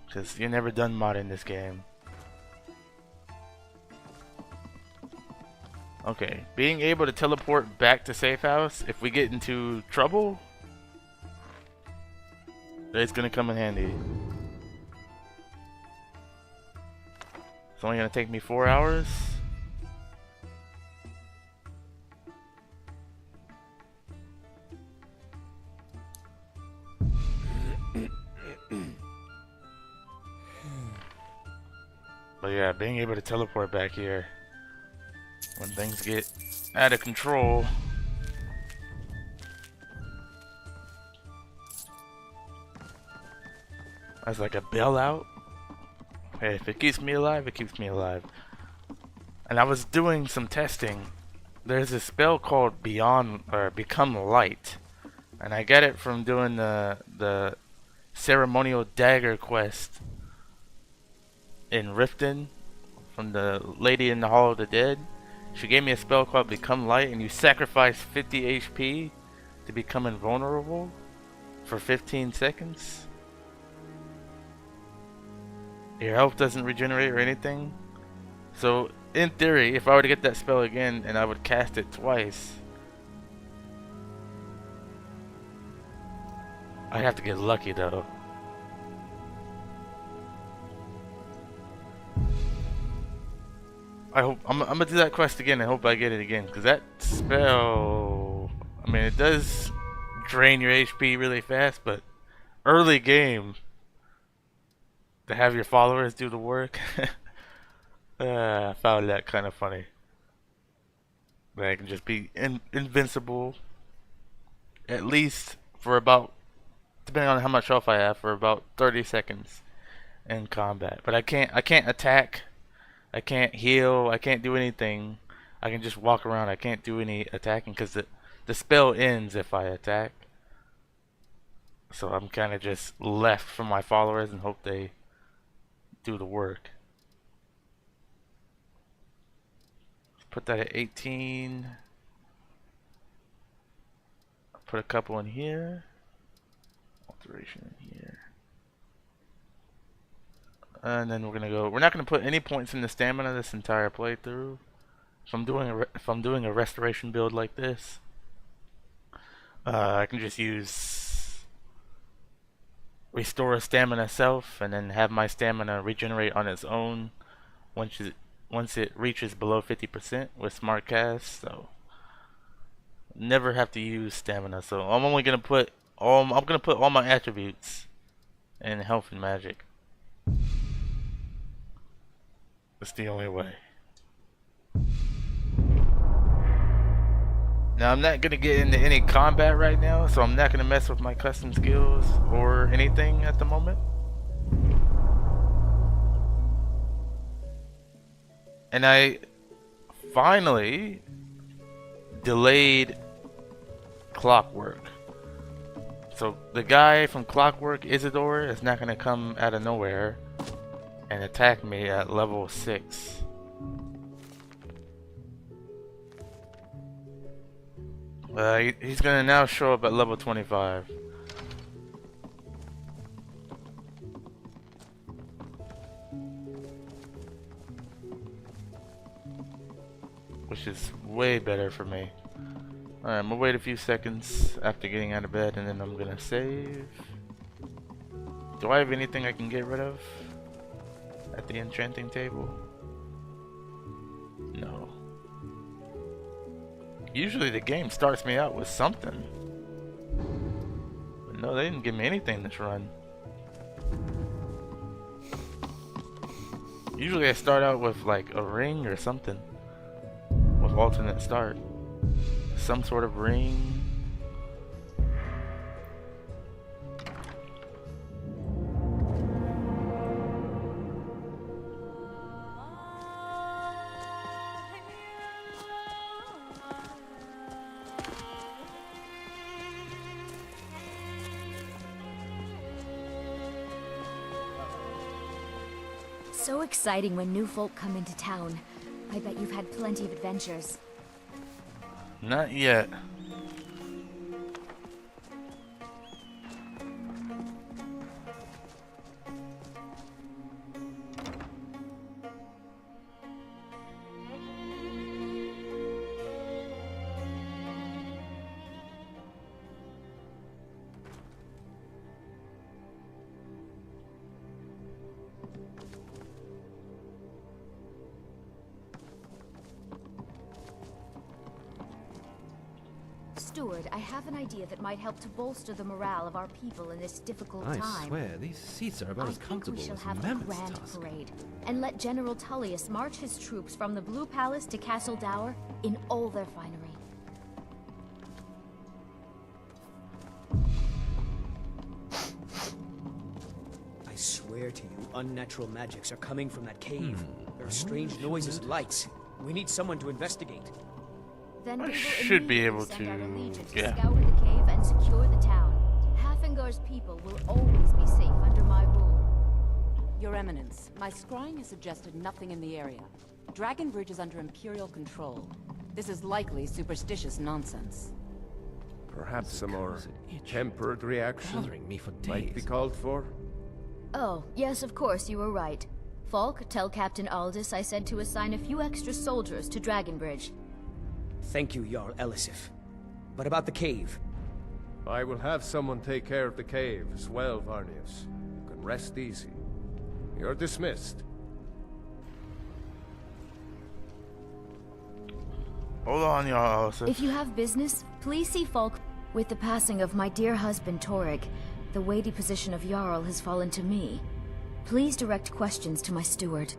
because you're never done modding this game. Okay, being able to teleport back to safe house if we get into trouble, it's gonna come in handy. It's only gonna take me 4 hours. But yeah, being able to teleport back here when things get out of control. That's like a bailout. Hey, if it keeps me alive, it keeps me alive. And I was doing some testing. There's a spell called Become Light, and I got it from doing the ceremonial dagger quest in Riften from the lady in the Hall of the Dead. She gave me a spell called Become Light, and you sacrifice 50 HP to become invulnerable for 15 seconds. Your health doesn't regenerate or anything. So in theory, if I were to get that spell again and I would cast it twice, I'd have to get lucky though. I'm gonna do that quest again and hope I get it again, because that spell, I mean, it does drain your HP really fast, but early game to have your followers do the work. I found that kind of funny. That I can just be invincible, at least for about, depending on how much health I have, for about 30 seconds in combat. But I can't attack, I can't heal, I can't do anything. I can just walk around. I can't do any attacking because the spell ends if I attack. So I'm kind of just left for my followers and hope they do the work. Let's put that at 18. I'll put a couple in here. Alteration in here. And then we're gonna go. We're not gonna put any points in the stamina this entire playthrough. If I'm doing a restoration build like this, I can just use restore a stamina self, and then have my stamina regenerate on its own once it reaches below 50% with smart cast. So never have to use stamina. So I'm only gonna put all my attributes in health and magic. That's the only way. Now Now I'm not gonna get into any combat right now, so I'm not gonna mess with my custom skills or anything at the moment. And I finally delayed Clockwork. So the guy from Clockwork, Isidore, is not gonna come out of nowhere and attack me at level 6. He's gonna now show up at level 25. Which is way better for me. Alright, I'm gonna wait a few seconds after getting out of bed and then I'm gonna save. Do I have anything I can get rid of at the enchanting table? No. Usually the game starts me out with something. But no, they didn't give me anything this run. Usually I start out with like a ring or something. With alternate start. Some sort of ring. So exciting when new folk come into town. I bet you've had plenty of adventures. Not yet. Steward, I have an idea that might help to bolster the morale of our people in this difficult time. I swear, these seats are about as comfortable I think we as shall have a a mammoth's grand tusk. parade, and let General Tullius march his troops from the Blue Palace to Castle Dower in all their finery. I swear to you, unnatural magics are coming from that cave. There are strange noises and lights. We need someone to investigate. Then we will should be able immediately send out a to, legion to yeah. scour the cave and secure the town. Hafengar's people will always be safe under my rule. Your Eminence, my scrying has suggested nothing in the area. Dragon Bridge is under Imperial control. This is likely superstitious nonsense. Perhaps a more tempered reaction Bothering me for might be days. called for. Oh, yes, of course, you were right. Falk, tell Captain Aldous I said to assign a few extra soldiers to Dragon Bridge. Thank you, Jarl Elisif. But about the cave? I will have someone take care of the cave as well, Varnius. You can rest easy. You're dismissed. Hold on, y'all. If you have business, please see Falk. With the passing of my dear husband Torrig, the weighty position of Jarl has fallen to me. Please direct questions to my steward.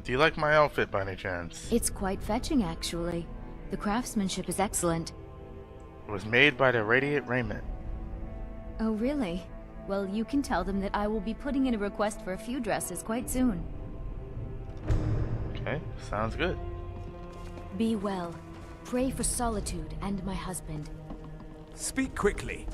Do you like my outfit by any chance? It's quite fetching, actually. The craftsmanship is excellent. It was made by the Radiant Raiment. Oh, really? Well, you can tell them that I will be putting in a request for a few dresses quite soon. Okay, sounds good. Be well. Pray for Solitude and my husband. Speak quickly.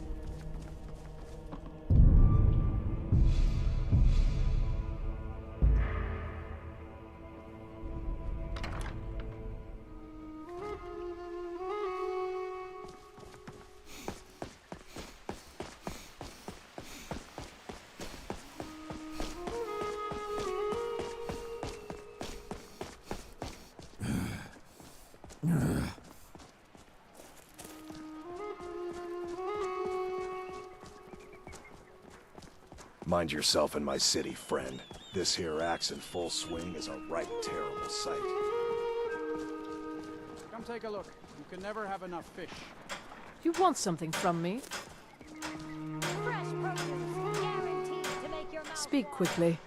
Mind yourself in my city, friend. This here axe in full swing is a right terrible sight. Come take a look. You can never have enough fish. You want something from me? Fresh produce, guaranteed to make your mouth Speak quickly.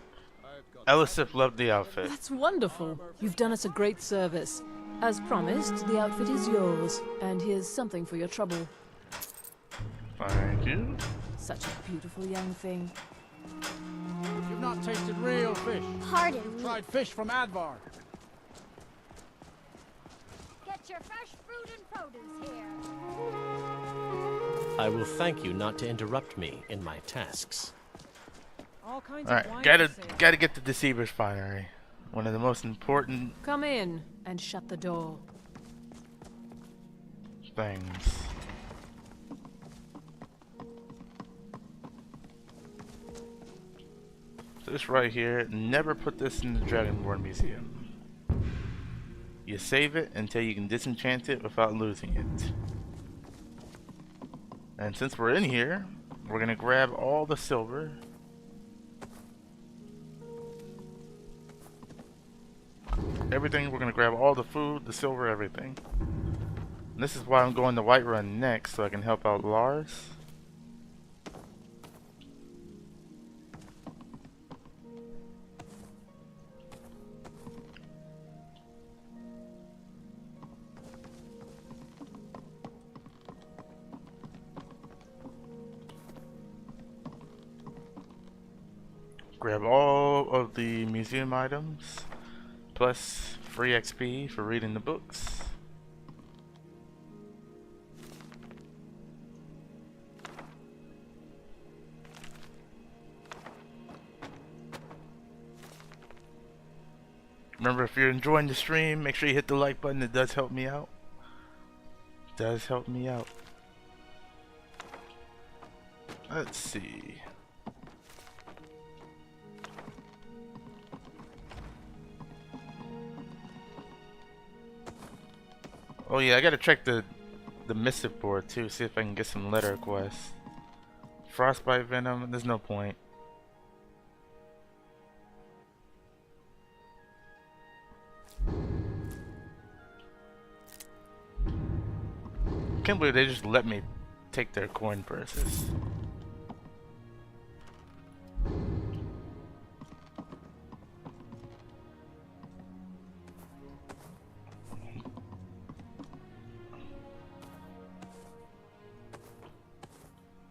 I've Elisif loved the outfit. That's wonderful. You've done us a great service. As promised, the outfit is yours, and here's something for your trouble. Thank you. Such a beautiful young thing. You've not tasted real fish. Pardon You've me. tried fish from Advar. Get your fresh fruit and produce here. I will thank you not to interrupt me in my tasks. All kinds Alright, of wine gotta for sale. get the Deceiver's Finery. One of the most important Come in and shut the door. things. This right here, never put this in the Dragonborn Museum. You save it until you can disenchant it without losing it. And since we're in here, we're gonna grab all the silver. Everything, we're gonna grab all the food, the silver, everything. And this is why I'm going to Whiterun next, so I can help out Lars. Grab all of the museum items, plus free XP for reading the books. Remember, if you're enjoying the stream, make sure you hit the like button. It does help me out. It does help me out. Let's see. Oh yeah, I gotta check the missive board too, see if I can get some letter requests. Frostbite venom, there's no point. Can't believe they just let me take their coin purses.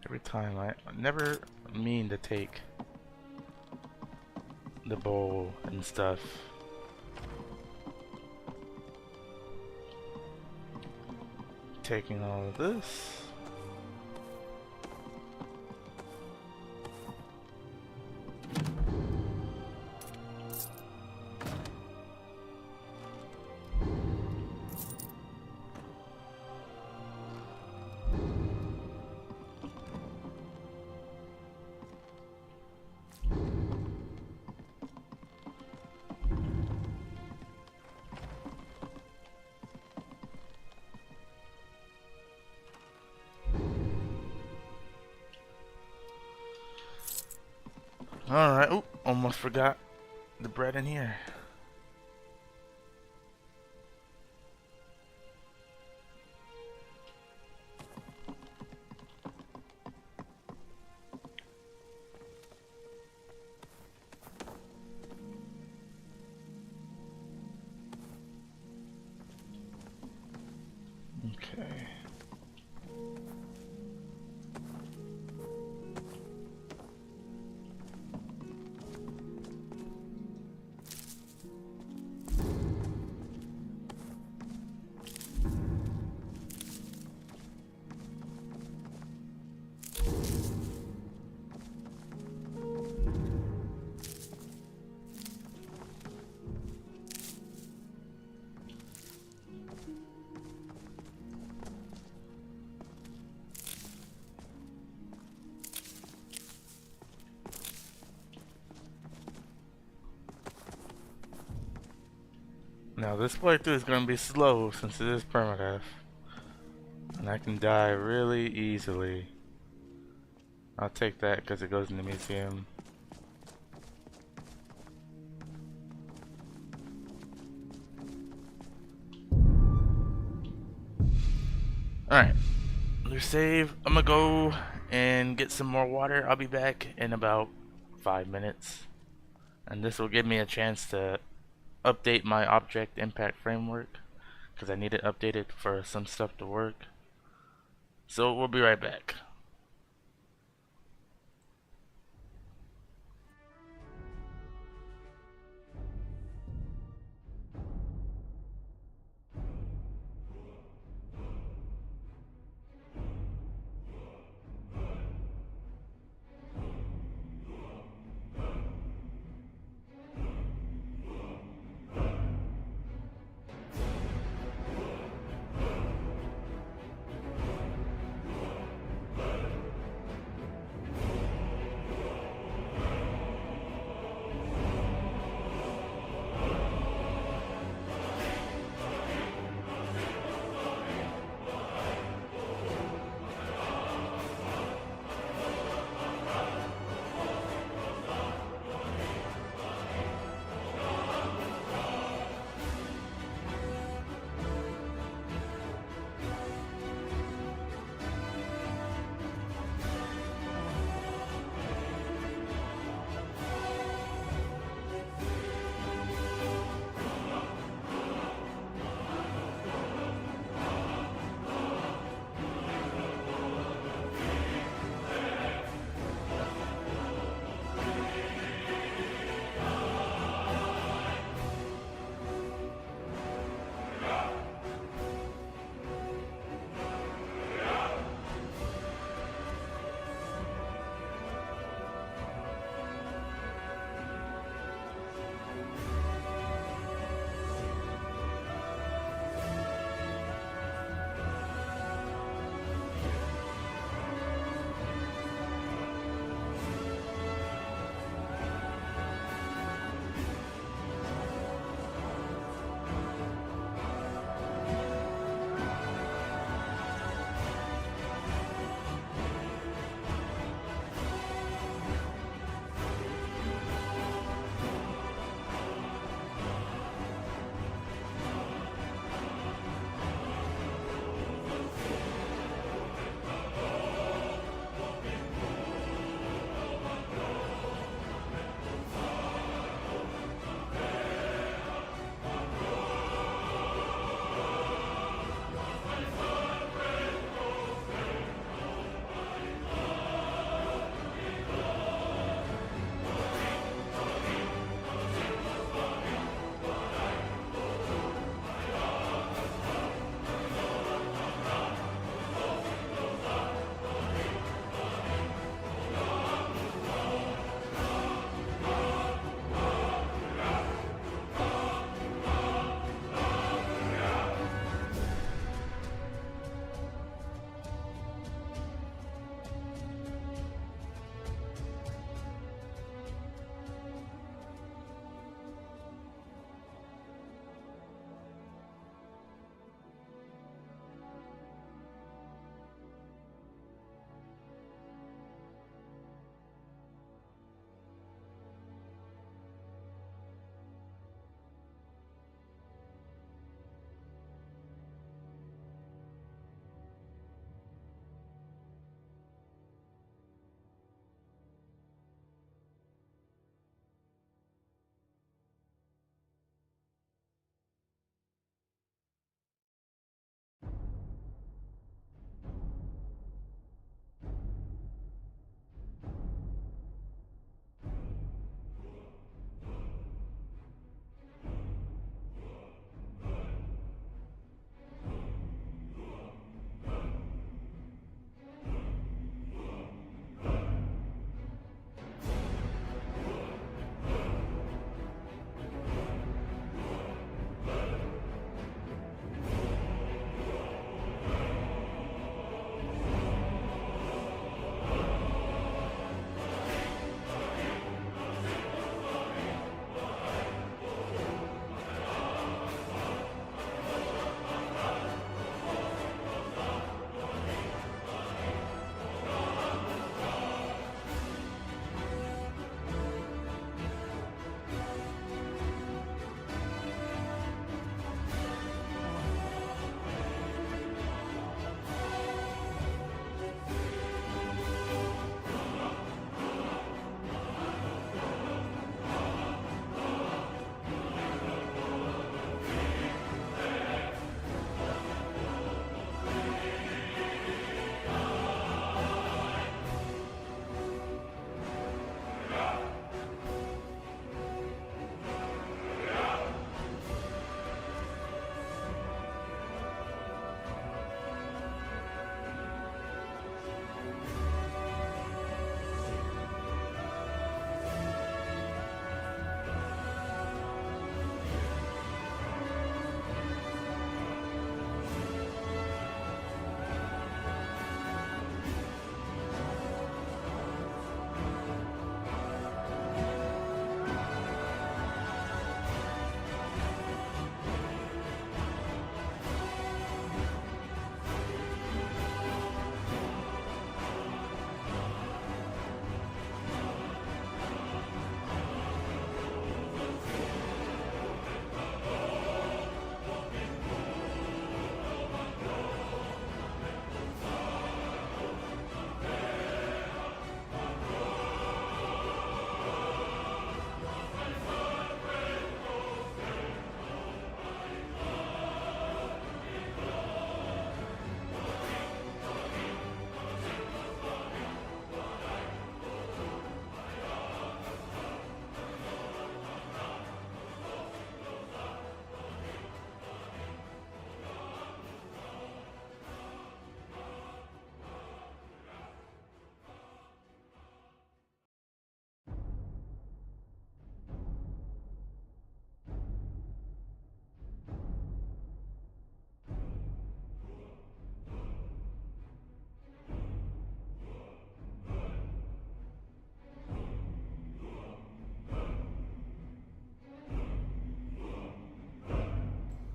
Every time I never mean to take the bowl and stuff. Taking all of this. Alright, oh, almost forgot the bread in here. Okay. Now this playthrough is going to be slow since it is permadeath. And I can die really easily. I'll take that because it goes in the museum. Alright. Let's save. I'm going to go and get some more water. I'll be back in about 5 minutes. and this will give me a chance to update my object impact framework, because I need it updated for some stuff to work. So we'll be right back.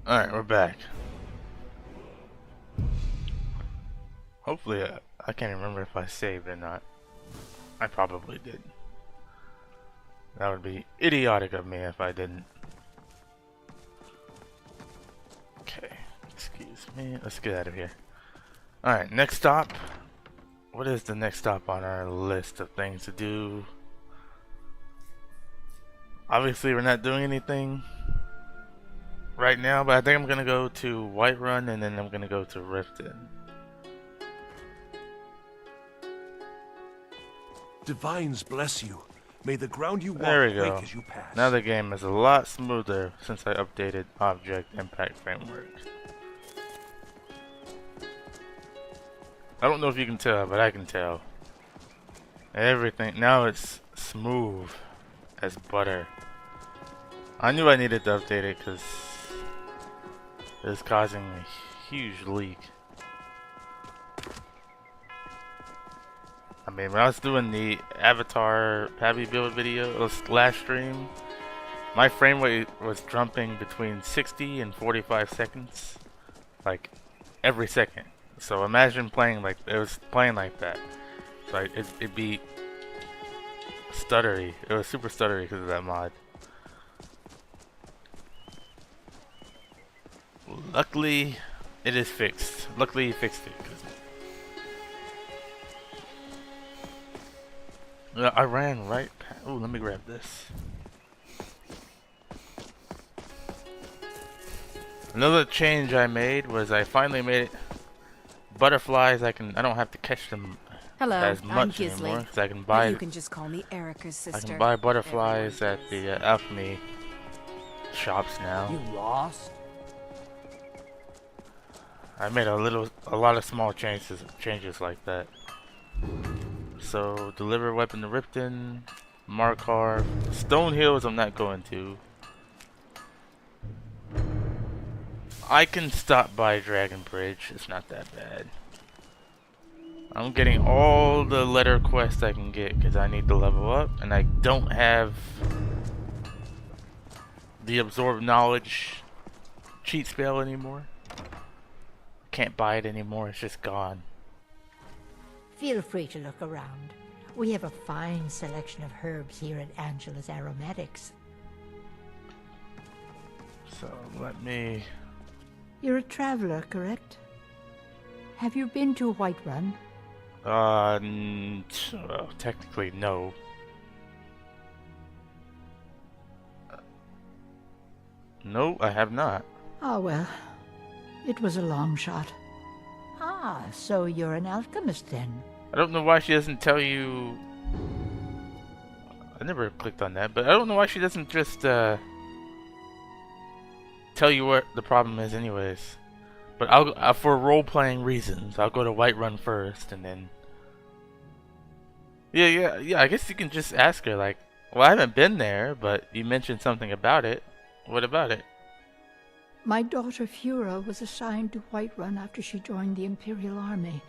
Alright, we're back. Hopefully, I can't remember if I saved or not. I probably did. That would be idiotic of me if I didn't. Okay, excuse me. Let's get out of here. Alright, next stop. What is the next stop on our list of things to do? Obviously, we're not doing anything right now, but I think I'm gonna go to Whiterun and then I'm gonna go to Riften. Divines bless you. May the ground you walk There we break go. as you pass. Now the game is a lot smoother since I updated Object Impact Framework. I don't know if you can tell, but I can tell. Everything now it's smooth as butter. I knew I needed to update it because it's causing a huge leak. I mean, when I was doing the Avatar Pabby build video last stream, my frame rate was jumping between 60 and 45 seconds, like every second. So imagine playing like it was playing like that. So it'd be stuttery. It was super stuttery because of that mod. Luckily, it is fixed. Luckily, he fixed it. I ran right past. Oh, let me grab this. Another change I made was I finally made it. Butterflies, I don't have to catch them as much anymore because I can buy. You can just call me Erica's sister. I can buy butterflies at the alchemy shops now. You lost? I made a lot of small changes like that. So deliver weapon to Riften, Markarth, Stone Hills. I'm not going to. I can stop by Dragon Bridge. It's not that bad. I'm getting all the letter quests I can get because I need to level up, and I don't have the Absorb Knowledge cheat spell anymore. Can't buy it anymore. It's just gone. Feel free to look around. We have a fine selection of herbs here at Angela's Aromatics. So let me... You're a traveler, correct? Have you been to Whiterun? Well, technically no. No, I have not. Ah, well. It was a long shot. Ah, so you're an alchemist then? I don't know why she doesn't tell you... I never clicked on that, but I don't know why she doesn't just tell you what the problem is anyways. But I'll for role-playing reasons, I'll go to Whiterun first and then... Yeah, I guess you can just ask her like, well, I haven't been there, but you mentioned something about it. What about it? My daughter Fura was assigned to Whiterun after she joined the Imperial Army.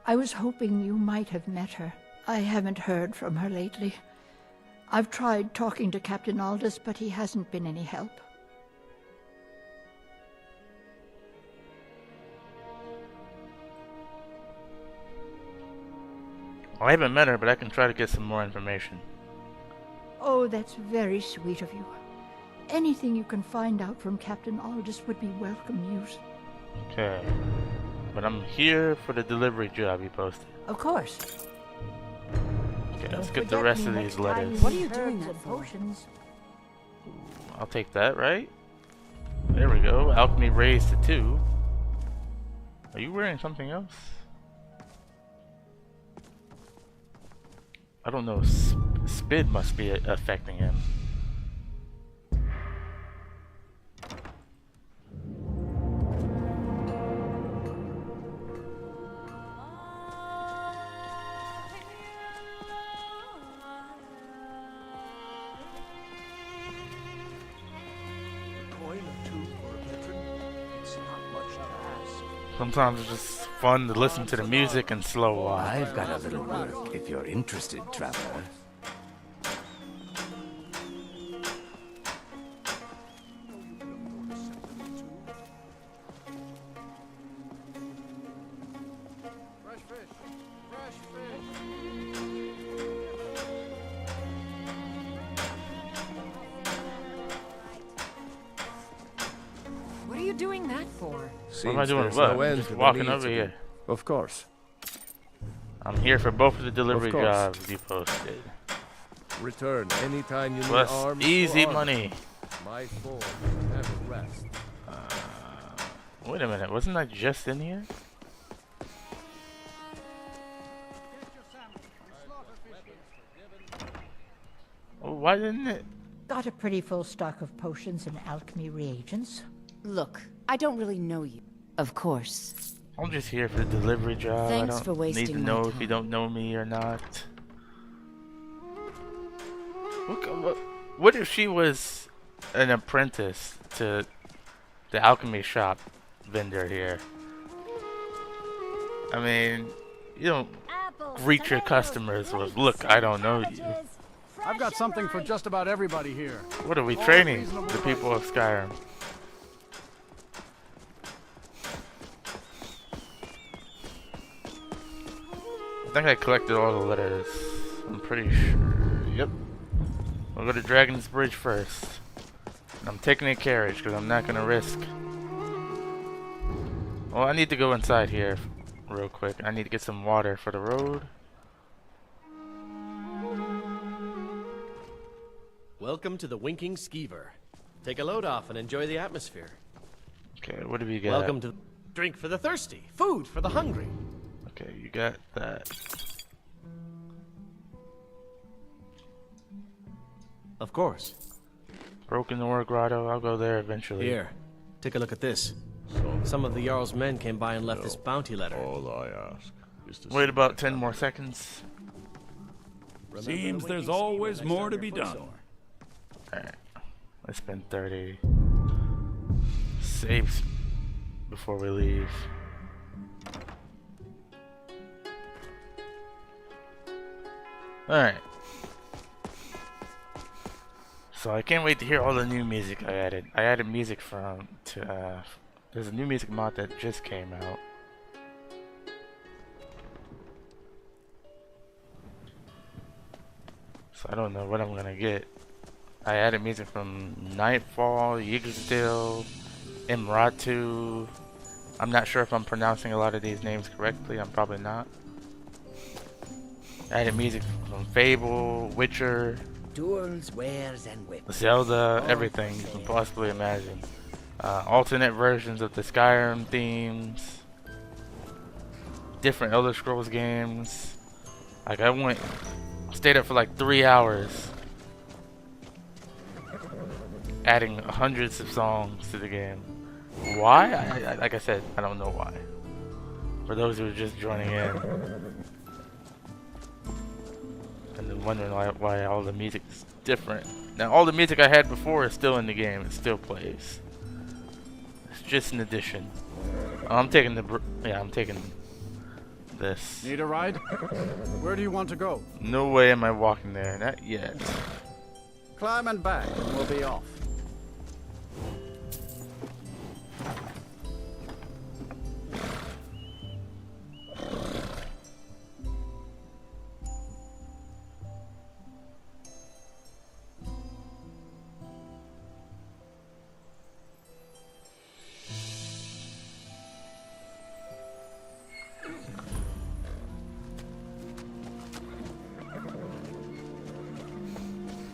I was hoping you might have met her. I haven't heard from her lately. I've tried talking to Captain Aldous, but he hasn't been any help. I haven't met her, but I can try to get some more information. Oh, that's very sweet of you. Anything you can find out from Captain Aldous would be welcome news. Okay. But I'm here for the delivery job you posted. Of course. Okay, let's get the rest of these letters. What are you doing that for? I'll take that, right? There we go. Alchemy raised to 2. Are you wearing something else? I don't know. Spid must be affecting him. Sometimes it's just fun to listen to the music and slow walk. I've got a little work if you're interested, traveler. doing that for? What am I doing? What? I'm just walking over here. Of course. I'm here for both of the delivery course. jobs you posted. Return anytime you need Plus arms. easy or money. My form have rest. Wait a minute, wasn't I just in here? Oh, why didn't it? Got a pretty full stock of potions and alchemy reagents. Look, I don't really know you. Of course. I'm just here for the delivery job. Thanks I don't for wasting need to my know time. if you don't know me or not. What if she was an apprentice to the alchemy shop vendor here? I mean, you don't greet your customers with, "Look, I don't know you." I've got something for just about everybody here. What are we All training? reasonable The people of Skyrim. I think I collected all the letters. I'm pretty sure. Yep. We'll go to Dragon's Bridge first. And I'm taking a carriage because I'm not going to risk. Well, I need to go inside here real quick. I need to get some water for the road. Welcome to the Winking Skeever. Take a load off and enjoy the atmosphere. Okay, what do we get? Welcome to drink for the thirsty, food for the hungry. Okay, you got that. Of course. Broken Ore Grotto, I'll go there eventually. Here, take a look at this. Some of the Jarl's men came by and left this bounty letter. All I ask is to Wait about 10 more seconds. Seems there's always more to be done. Alright. I spent 30. Saves before we leave. Alright. So I can't wait to hear all the new music I added. I added music there's a new music mod that just came out. So I don't know what I'm gonna get. I added music from Nightfall, Yggdrasil, Imratu. I'm not sure if I'm pronouncing a lot of these names correctly. I'm probably not. I added music from Fable, Witcher, Tools, wares, and whips. Zelda, everything you can possibly imagine. Alternate versions of the Skyrim themes, different Elder Scrolls games. Like I stayed up for like 3 hours, adding hundreds of songs to the game. Why? Like I said, I don't know why. For those who are just joining in and then wondering why all the music's different. Now all the music I had before is still in the game. It still plays. It's just an addition. I'm taking I'm taking this. Need a ride? Where do you want to go? No way am I walking there. Not yet. Climb and back, and we'll be off.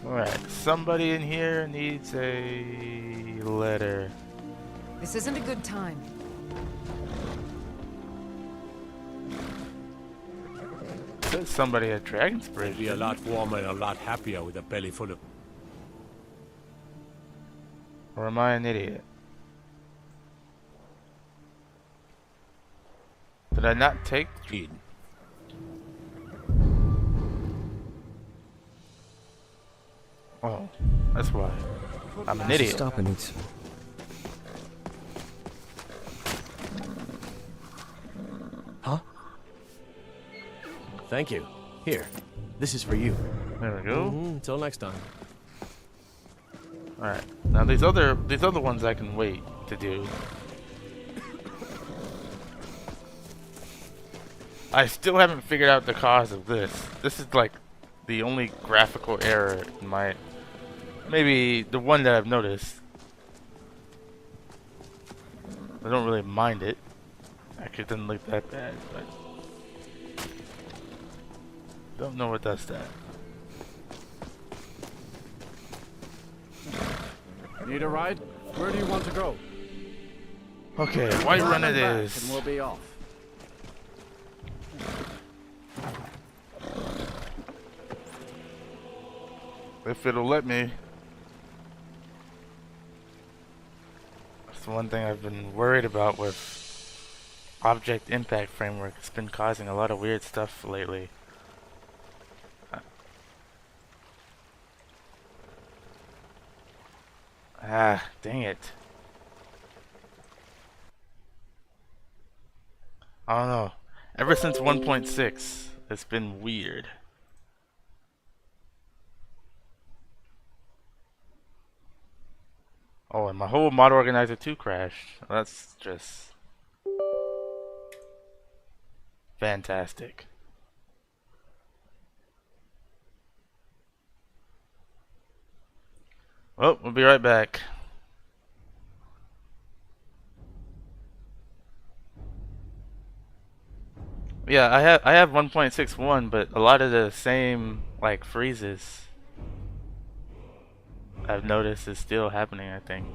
Alright, somebody in here needs a letter. This isn't a good time. There's somebody at Dragon's Bridge. Be a lot warmer and a lot happier with a belly full of... Or am I an idiot? Did I not take Eden? Oh, that's why. I'm an idiot. Stop and eat some. Huh? Thank you. Here, this is for you. There we go. Until next time. Alright. Now these other ones I can wait to do. I still haven't figured out the cause of this. This is like the only graphical error in my... Maybe the one that I've noticed. I don't really mind it. Actually, it doesn't look that bad, but don't know what does that. Need a ride? Where do you want to go? Okay, White Run it back is. And we'll be off. If it'll let me. That's the one thing I've been worried about with Object Impact Framework. It's been causing a lot of weird stuff lately. Ah, dang it. I don't know. Ever since 1.6, it's been weird. Oh, and my whole mod organizer 2 crashed. That's just fantastic. Well, we'll be right back. Yeah, I have 1.61, but a lot of the same like freezes I've noticed is still happening, I think.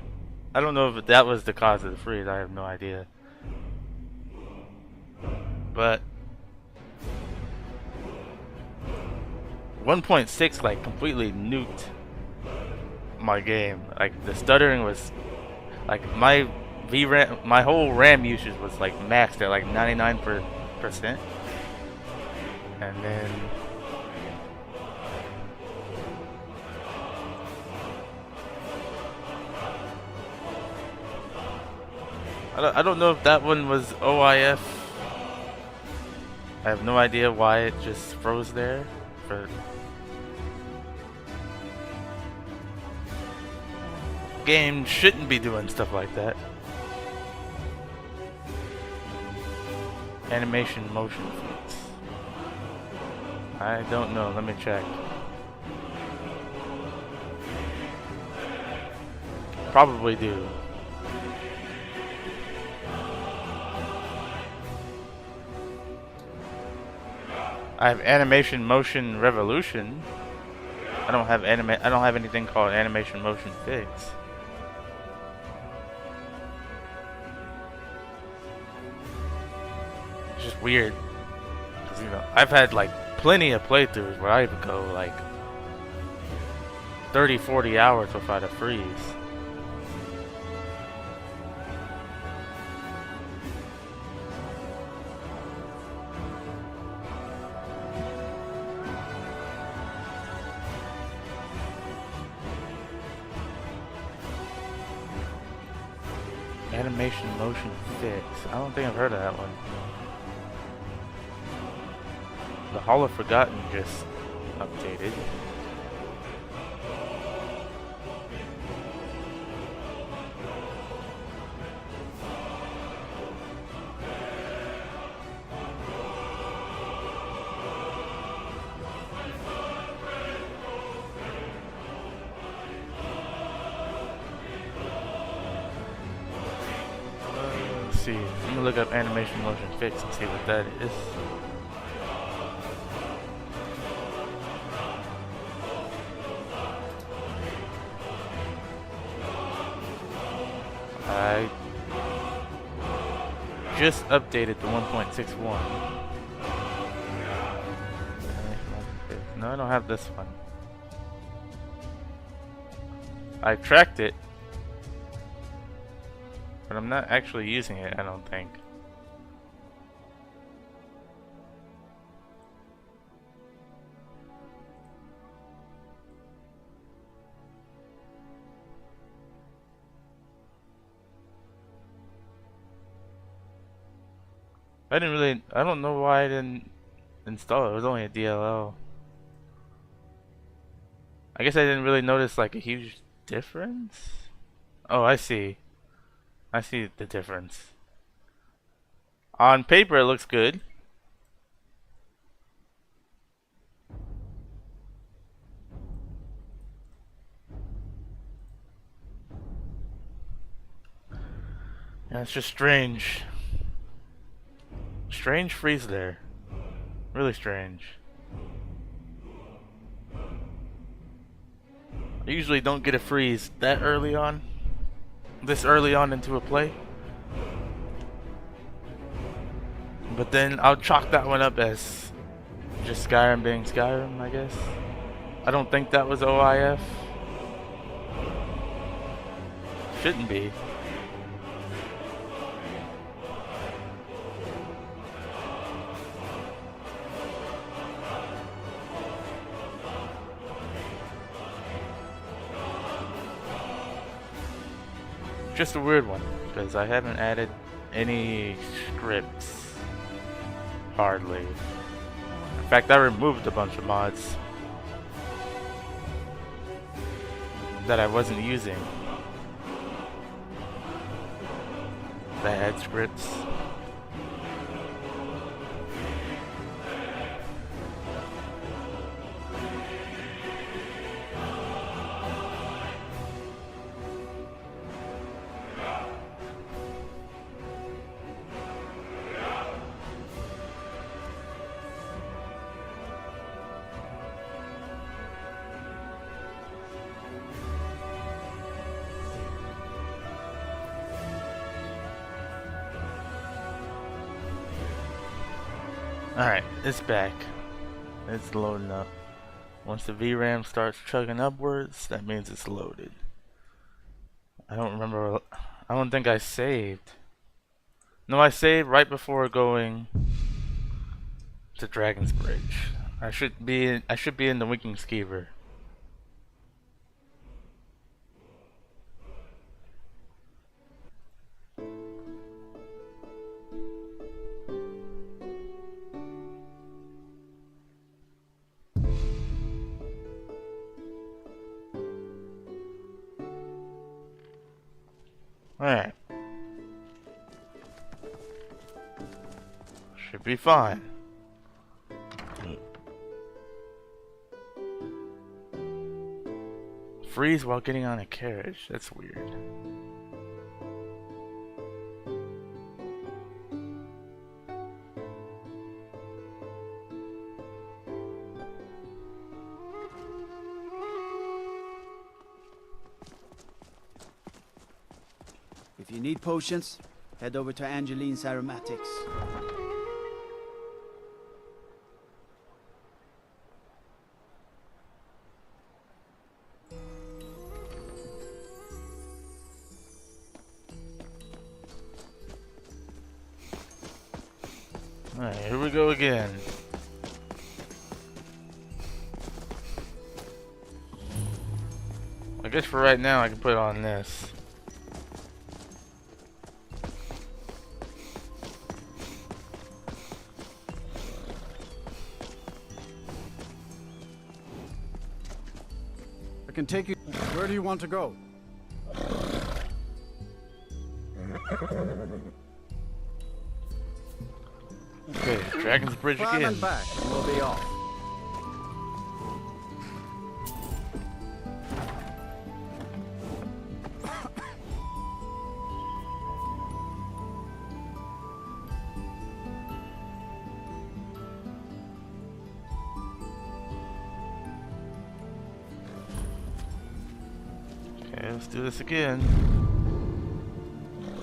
I don't know if that was the cause of the freeze, I have no idea. But 1.6 like completely nuked my game. Like the stuttering was like my VRAM, my whole RAM usage was like maxed at like 99%. And then I don't know if that one was OIF. I have no idea why it just froze there. Game shouldn't be doing stuff like that. Animation motion fix. I don't know, let me check. Probably do. I have animation motion revolution. I don't have anything called animation motion fix. It's just weird. 'Cause, you know, I've had like plenty of playthroughs where I would go like 30-40 hours without a freeze. Animation motion fix. I don't think I've heard of that one. The Hall of Forgotten just updated. See, I'm gonna look up animation motion fix and see what that is. I just updated to 1.61. No, I don't have this one. I tracked it, but I'm not actually using it, I don't think. I don't know why I didn't install it. It was only a DLL. I guess I didn't really notice like a huge difference. Oh, I see. I see the difference. On paper, it looks good. Man, it's just strange. Strange freeze there. Really strange. I usually don't get a freeze that early on. This early on into a play. But then I'll chalk that one up as just Skyrim being Skyrim, I guess. I don't think that was OIF. Shouldn't be. Just a weird one, because I haven't added any scripts. Hardly. In fact, I removed a bunch of mods that I wasn't using. Bad scripts. Alright, it's back. It's loading up. Once the VRAM starts chugging upwards, that means it's loaded. I don't remember. I don't think I saved. No, I saved right before going to Dragon's Bridge. I should be in the Winking Skeever. Alright. Should be fine. Freeze while getting on a carriage. That's weird. If you need potions, head over to Angeline's Aromatics. Alright, here we go again. I guess for right now I can put on this. I can take you. Where do you want to go? Okay, Dragon's Bridge Climb again. and back, and we'll be off. Okay, let's do this again.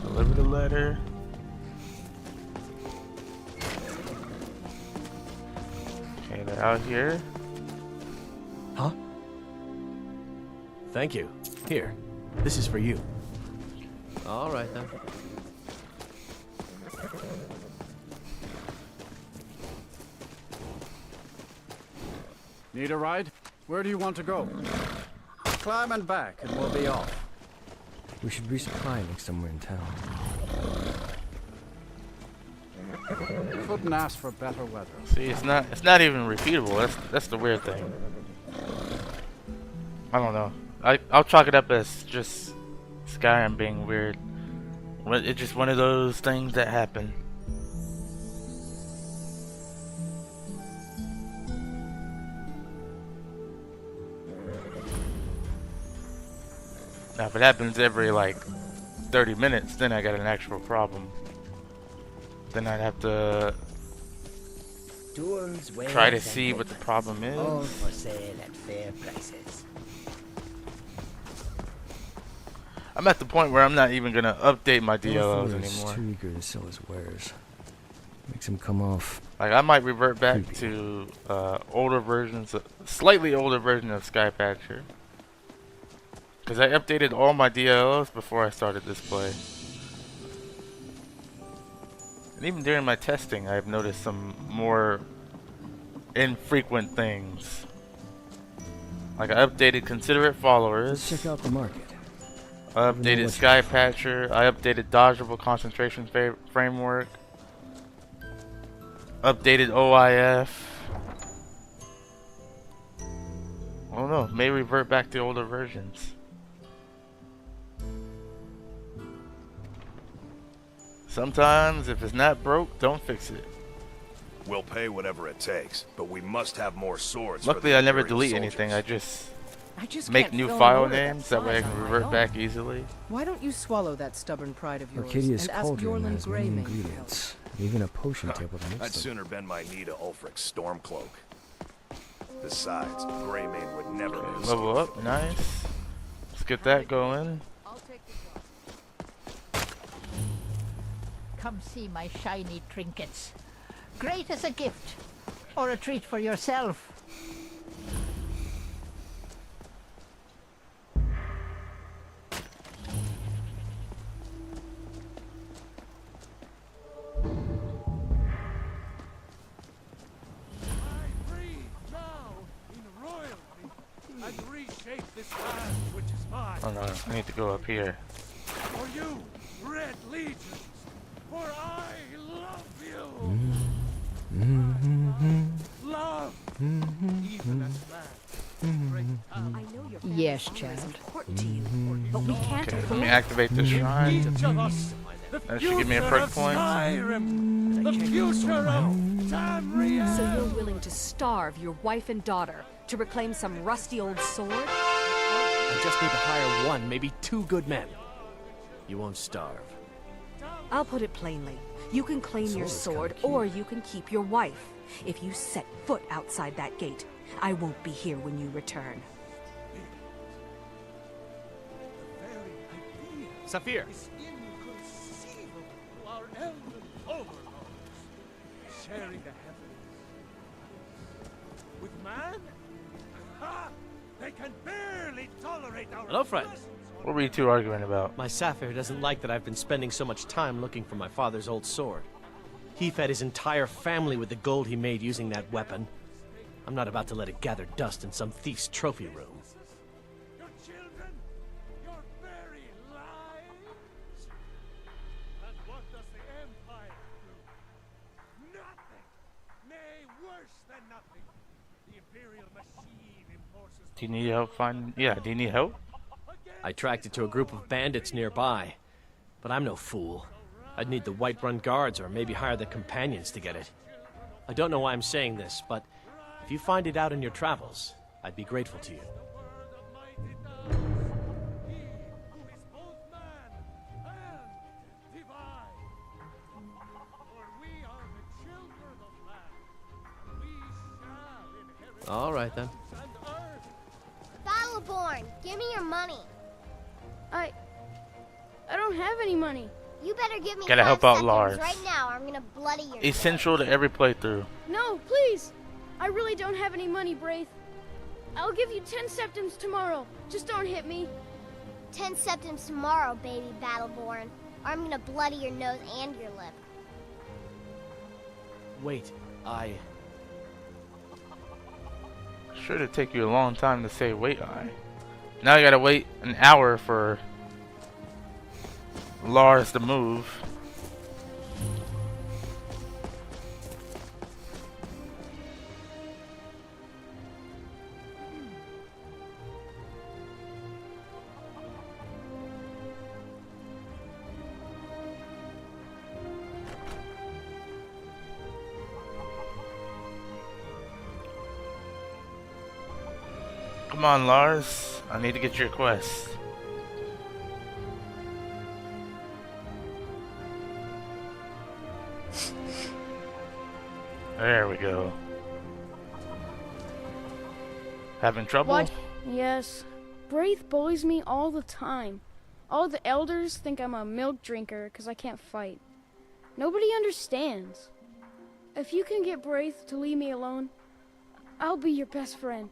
Deliver the letter. Okay, they're out here. Huh? Thank you. Here, this is for you. All right then. Need a ride? Where do you want to go? Climb and back, and we'll be off. We should resupply somewhere in town. Couldn't ask for better weather. See, it's not even repeatable. That's the weird thing. I don't know. I'll chalk it up as just Skyrim being weird. It's just one of those things that happen. Now, if it happens every like 30 minutes, then I got an actual problem. Then I'd have to Tools, try to wares, see and what the problem is. all for sale at fair prices. I'm at the point where I'm not even gonna update my DLLs Arthur is anymore. too eager to sell his wares. Makes him come off. Like, I might revert back to older versions, slightly older version of Skyfather. Because I updated all my DLLs before I started this play. And even during my testing, I've noticed some more infrequent things. Like, I updated Considerate Followers. Let's check out the market. I updated Skypatcher. I updated Dodgeable Concentration Framework. Updated OIF. I don't know. May revert back to older versions. Sometimes, if it's not broke, don't fix it. We'll pay whatever it takes, but we must have more swords. Luckily, I never delete anything. I just make new file names. That way I can revert back easily. Why don't you swallow that stubborn pride of yours Arcadia's and ask cauldron Yorlin has many Greymane to help? ingredients, and even a potion table to mix I'd them. sooner bend my knee to Ulfric's Stormcloak. Besides, Greymane would never miss. Level up, nice. Let's get that going. Come see my shiny trinkets. Great as a gift, or a treat for yourself. Oh no, I need to go up here. For you, Red Legions, for I love you. Love, even as man. I know your Yes, family child. is important to you, but we can't Okay, let afford me activate the shrine. Each of us, the That should give me a future perk of point. Skyrim, the future of Tamriel. So you're willing to starve your wife and daughter to reclaim some rusty old sword? I just need to hire one, maybe two good men. You won't starve. I'll put it plainly. You can claim your sword, or you can keep your wife. If you set foot outside that gate, I won't be here when you return. Saphir. Inconceivable to our elven overlords, sharing the heavens. With man, ha! They can barely tolerate our Hello, friend. What were you two arguing about? My Saphir doesn't like that I've been spending so much time looking for my father's old sword. He fed his entire family with the gold he made using that weapon. I'm not about to let it gather dust in some thief's trophy room. Your children, your very lives. And what does the Empire do? Nothing. Nay, worse than nothing. The Imperial machine enforces. Do you need help finding? Yeah, do you need help? I tracked it to a group of bandits nearby, but I'm no fool. I'd need the Whiterun guards or maybe hire the companions to get it. I don't know why I'm saying this, but if you find it out in your travels, I'd be grateful to you. All right then. Battleborn, give me your money. I don't have any money. You better give me Gotta 5 help out seconds Lars. right now, or I'm gonna bloody your Essential to every playthrough. No, please. I really don't have any money, Braith. I'll give you 10 septims tomorrow. Just don't hit me. 10 septims tomorrow, baby Battleborn, or I'm gonna bloody your nose and your lip. Wait, Sure to take you a long time to say wait I. Now I gotta wait an hour for Lars to move. Come on, Lars. I need to get your quest. There we go. Having trouble? What? Yes. Braith bullies me all the time. All the elders think I'm a milk drinker because I can't fight. Nobody understands. If you can get Braith to leave me alone, I'll be your best friend.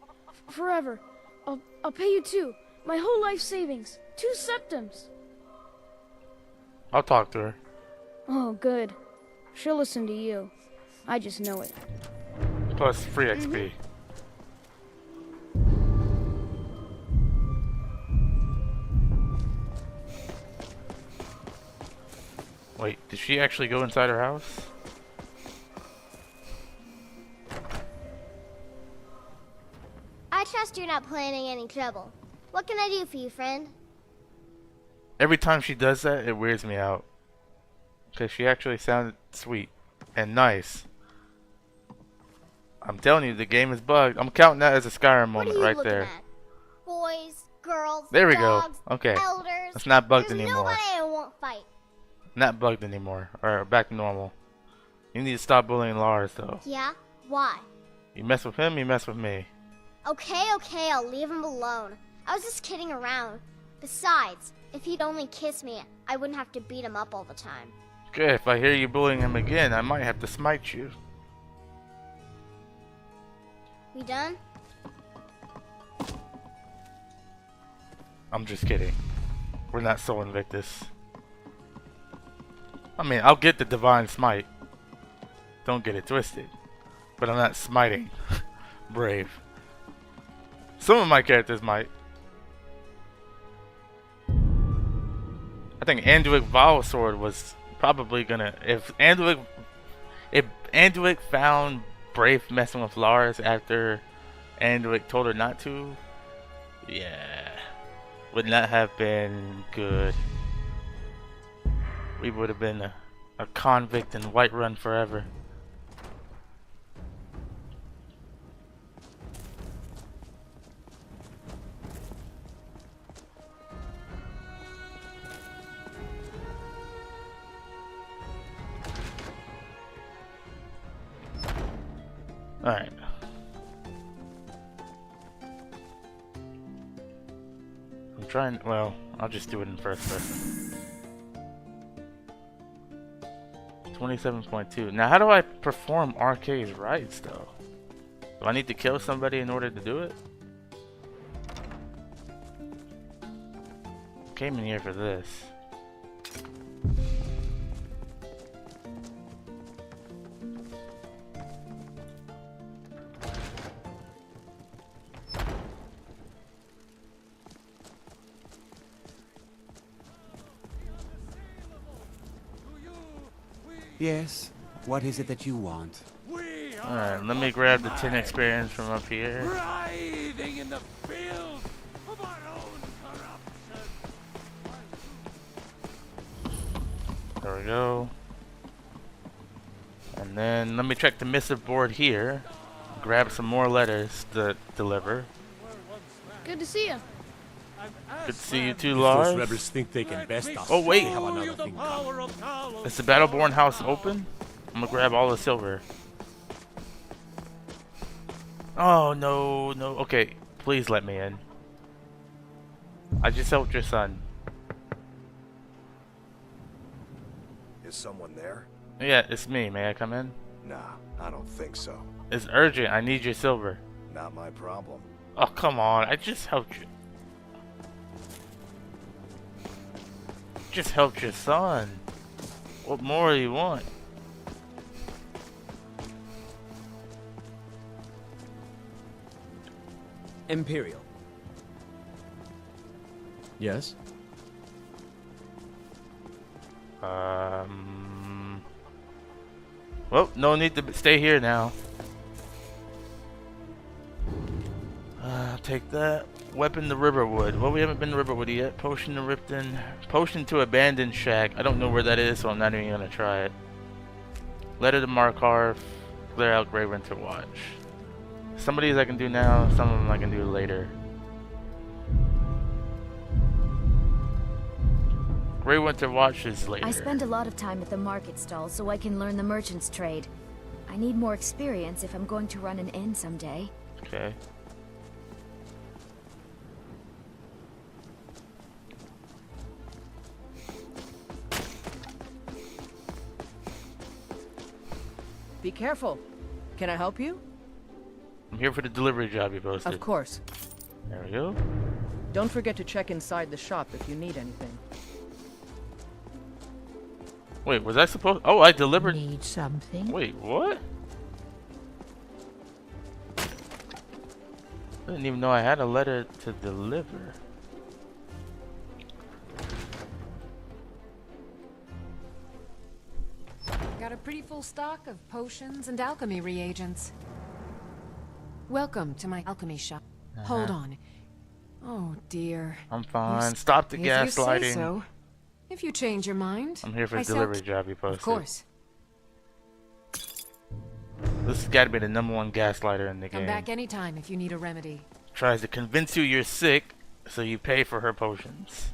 Forever. I'll pay you 2. My whole life savings. 2 septims. I'll talk to her. Oh, good. She'll listen to you. I just know it. Plus free XP. Wait, did she actually go inside her house? I trust you're not planning any trouble. What can I do for you, friend? Every time she does that, it weirds me out. Because she actually sounded sweet and nice. I'm telling you, the game is bugged. I'm counting that as a Skyrim moment right there. At? Boys, girls, there we dogs, go. Okay. Elders. It's not bugged There's anymore. Nobody I won't fight. Not bugged anymore. Or back to normal. You need to stop bullying Lars, though. Yeah? Why? You mess with him, you mess with me. Okay, I'll leave him alone. I was just kidding around. Besides, if he'd only kiss me, I wouldn't have to beat him up all the time. Good, if I hear you bullying him again, I might have to smite you. We done? I'm just kidding. We're not so Invictus. I mean, I'll get the Divine Smite. Don't get it twisted. But I'm not smiting. Brave. Some of my characters might. I think Anduin Valsword was probably gonna... If Anduin found Brave messing with Lars after Anduin told her not to, yeah, would not have been good. We would have been a convict in Whiterun forever. Alright. I'm trying, well, I'll just do it in first person. 27.2. Now, how do I perform Arcade's rights, though? Do I need to kill somebody in order to do it? Came in here for this. Yes. What is it that you want? Alright, let me grab the 10 experience from up here. Writhing in the field of our own corruption. There we go. And then let me check the missive board here. Grab some more letters to deliver. Good to see you. Good to see you too, Lars. Those rebels think they can best us. Oh wait, They have another thing coming. is the Battleborn house open? I'm gonna grab all the silver. Oh no, no. Okay, please let me in. I just helped your son. Is someone there? Yeah, it's me. May I come in? Nah, I don't think so. It's urgent. I need your silver. Not my problem. Oh, come on. I just helped you. Just helped your son. What more do you want? Imperial. Yes? Well, no need to stay here now. Take that. Weapon to Riverwood. Well, we haven't been to Riverwood yet. Potion to Ripton. Potion to Abandoned Shack. I don't know where that is, so I'm not even gonna try it. Letter to Markarth. Clear out Grey Winter Watch. Some of these I can do now, some of them I can do later. Grey Winter Watch is later. I spend a lot of time at the market stall so I can learn the merchant's trade. I need more experience if I'm going to run an inn someday. Okay. Be careful. Can I help you? I'm here for the delivery job you posted. Of course. There we go. Don't forget to check inside the shop if you need anything. Wait, was I supposed? Oh, I delivered. Need something? Wait, what? I didn't even know I had a letter to deliver. Got a pretty full stock of potions and alchemy reagents. Welcome to my alchemy shop. Hold on. Oh dear. I'm fine. Stop the If you say gaslighting. so. If you change your mind. I'm here for I the sell- delivery job you posted. Of course. This has got to be the #1 gaslighter in the Come game. back anytime if you need a remedy. Tries to convince you you're sick, so you pay for her potions.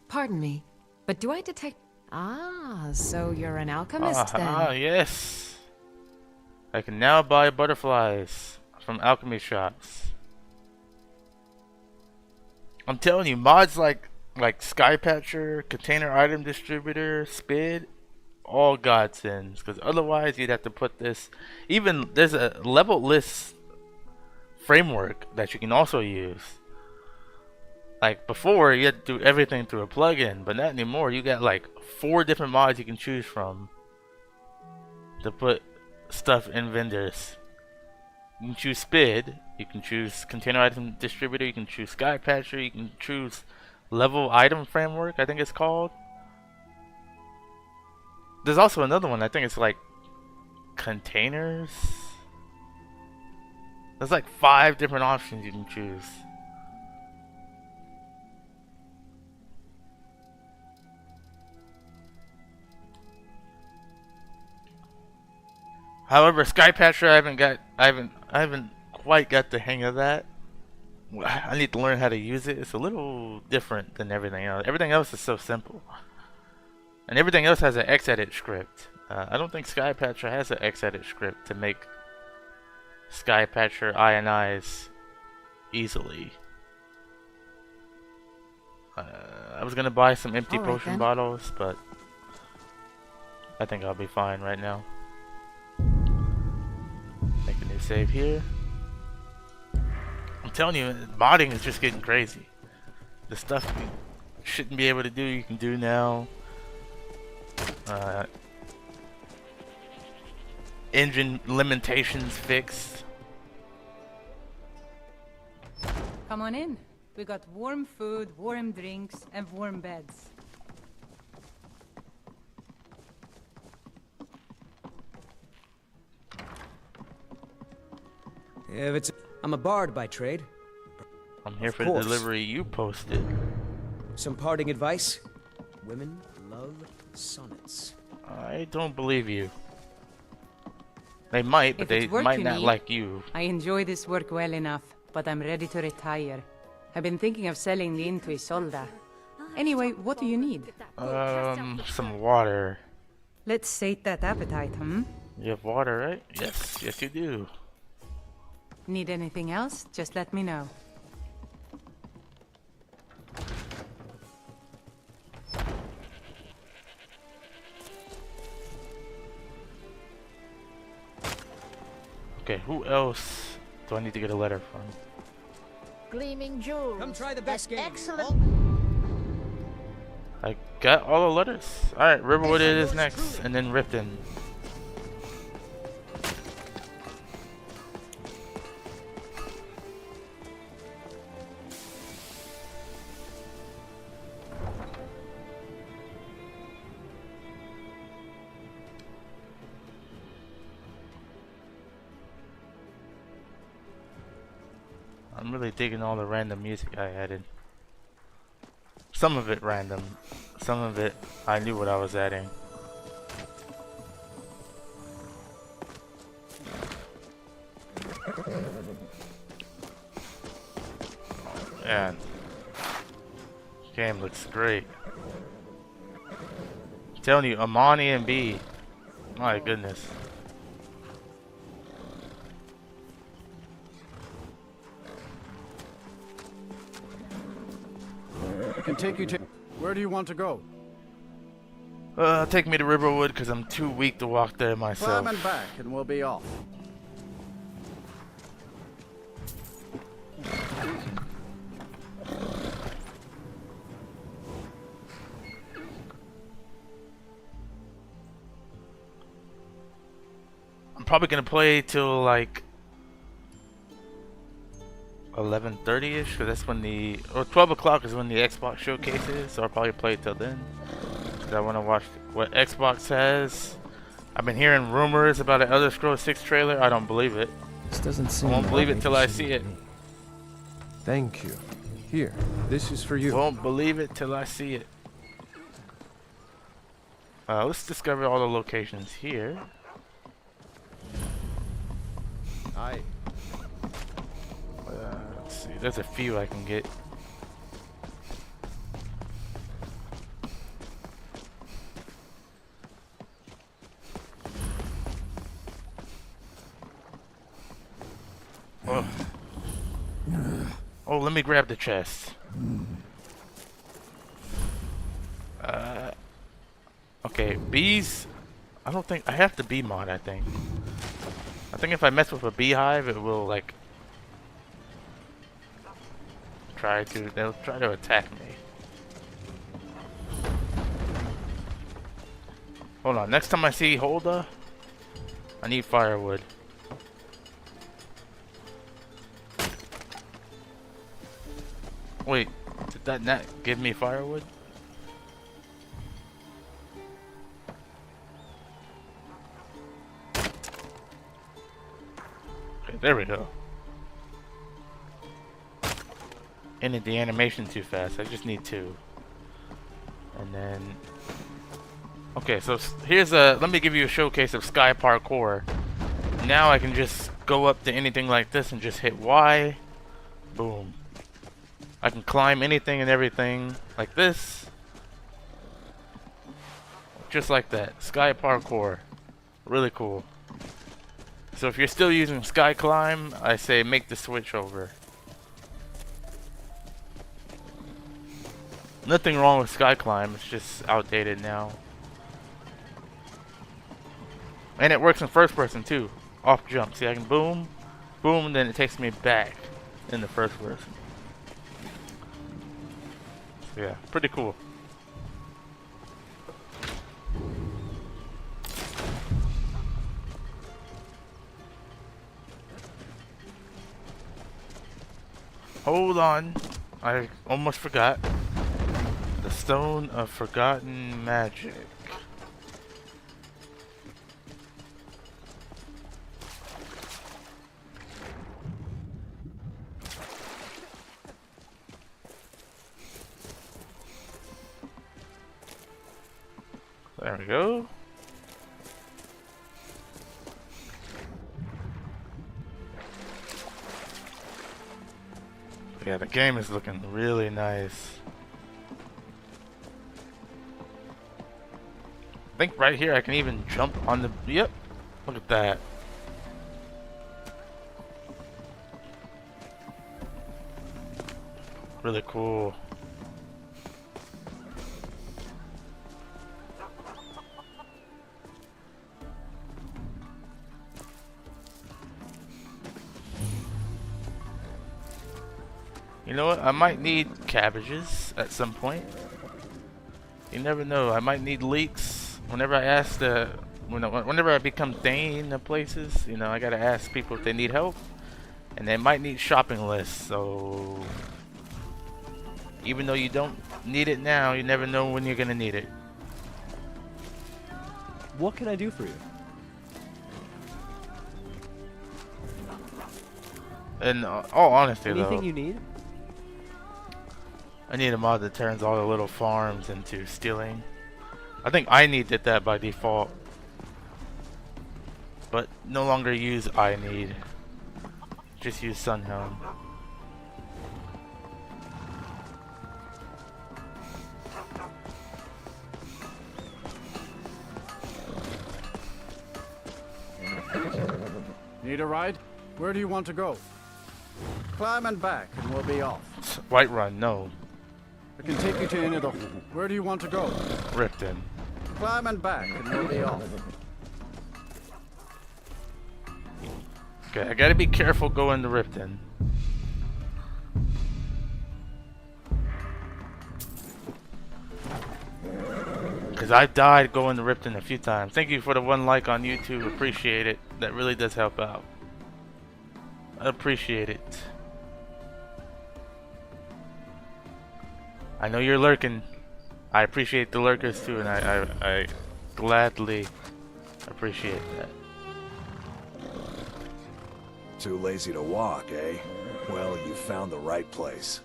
Pardon me, but do I detect... Ah, so you're an alchemist Ah, then. yes. I can now buy butterflies from alchemy shops. I'm telling you, mods like Skypatcher, Container Item Distributor, Spid, all godsends. Because otherwise, you'd have to put this. Even there's a level list framework that you can also use. Like before, you had to do everything through a plugin, but not anymore. You got like 4 different mods you can choose from to put stuff in vendors. You can choose Spid, you can choose Container Item Distributor, you can choose Skypatcher, you can choose Level Item Framework, I think it's called. There's also another one, I think it's like Containers. There's like 5 different options you can choose. However, Skypatcher, I haven't quite got the hang of that. I need to learn how to use it. It's a little different than everything else. Everything else is so simple, and everything else has an Xedit script. I don't think Skypatcher has an Xedit script to make Skypatcher ionize easily. I was gonna buy some empty potion bottles, but I think I'll be fine right now. Make a new save here. I'm telling you, modding is just getting crazy. The stuff you shouldn't be able to do, you can do now. Engine limitations fixed. Come on in. We got warm food, warm drinks, and warm beds. If it's... I'm a bard by trade. I'm here for the delivery you posted. Some parting advice? Women love sonnets. I don't believe you. They might, but If they it's work might you not need, like you. I enjoy this work well enough, but I'm ready to retire. I've been thinking of selling the inn to Isolda. Anyway, what do you need? Some water. Let's sate that appetite, hmm? You have water, right? Yes, yes you do. Need anything else? Just let me know. Okay, who else do I need to get a letter from? Gleaming jewels. Come try the best game. Excellent. I got all the letters. Alright, Riverwood it is next, and then Riften. I'm really digging all the random music I added. Some of it random, some of it I knew what I was adding. Man, game looks great. I'm telling you, Amani and B, My goodness. I can take you to... Where do you want to go? Take me to Riverwood because I'm too weak to walk there myself. Climb and back and we'll be off. I'm probably gonna play till like 11:30ish, because that's when or 12 o'clock is when the Xbox showcase is. So I'll probably play till then. Cause I want to watch what Xbox has. I've been hearing rumors about an Elder Scrolls 6 trailer. I don't believe it. This doesn't seem. I won't believe it till I see it. Thank you. Here, this is for you. Won't believe it till I see it. Let's discover all the locations here. Aye. Let's see. There's a few I can get. Oh. Oh, let me grab the chest. Okay, bees. I don't think I have the bee mod. I think if I mess with a beehive, it will like they'll try to attack me. Hold on. Next time I see Holda, I need firewood. Wait, did that not give me firewood? Okay, there we go. Ended the animation too fast. I just need 2. And then... Okay, so here's let me give you a showcase of Sky Parkour. Now I can just go up to anything like this and just hit Y. Boom. I can climb anything and everything like this. Just like that. Sky Parkour. Really cool. So if you're still using Sky Climb, I say make the switch over. Nothing wrong with Sky Climb, it's just outdated now. And it works in first person too. Off jump. See, I can boom, boom, and then it takes me back in the first person. So yeah, pretty cool. Hold on, I almost forgot. The Stone of Forgotten Magic. There we go. Yeah, the game is looking really nice. I think right here I can even jump on the... Yep, look at that. Really cool. You know what? I might need cabbages at some point. You never know. I might need leeks. Whenever I ask whenever I become Thane of places, you know, I gotta ask people if they need help, and they might need shopping lists. So even though you don't need it now, you never know when you're gonna need it. What can I do for you? In all honesty, Anything though, you need? I need a mod that turns all the little farms into stealing. I think I need did that by default, but no longer use I need. Just use Sunhelm. Need a ride? Where do you want to go? Climb and back, and we'll be off. Whiterun, no. I can take you to any of the... Where do you want to go? Riften. Climb and back, and we'll be off. Okay, I gotta be careful going to Riften. Because I've died going to Riften a few times. Thank you for the 1 like on YouTube. Appreciate it. That really does help out. I appreciate it. I know you're lurking. I appreciate the lurkers too, and I gladly appreciate that. Too lazy to walk, eh? Well, you found the right place.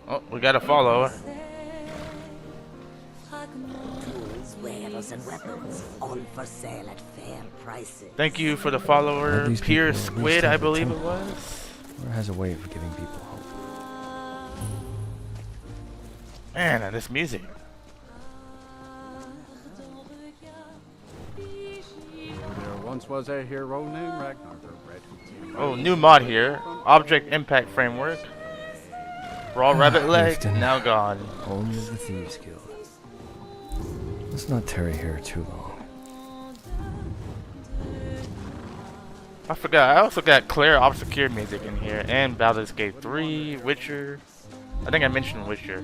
Oh, we got a follower. Tools, wares, and weapons, all for sale at fair prices. Thank you for the follower, These Pier people Squid, I reached out believe to it was. Or has a way of giving people hope. Man, and this music. There once was a hero named Ragnar the Red. Oh, new mod here. Object Impact Framework. Raw rabbit leg, Riften. now gone. Home of the Thieves Guild. Let's not tarry here too long. I forgot, I also got Claire Obscure music in here, and Baldur's Gate 3, Witcher. I think I mentioned Witcher.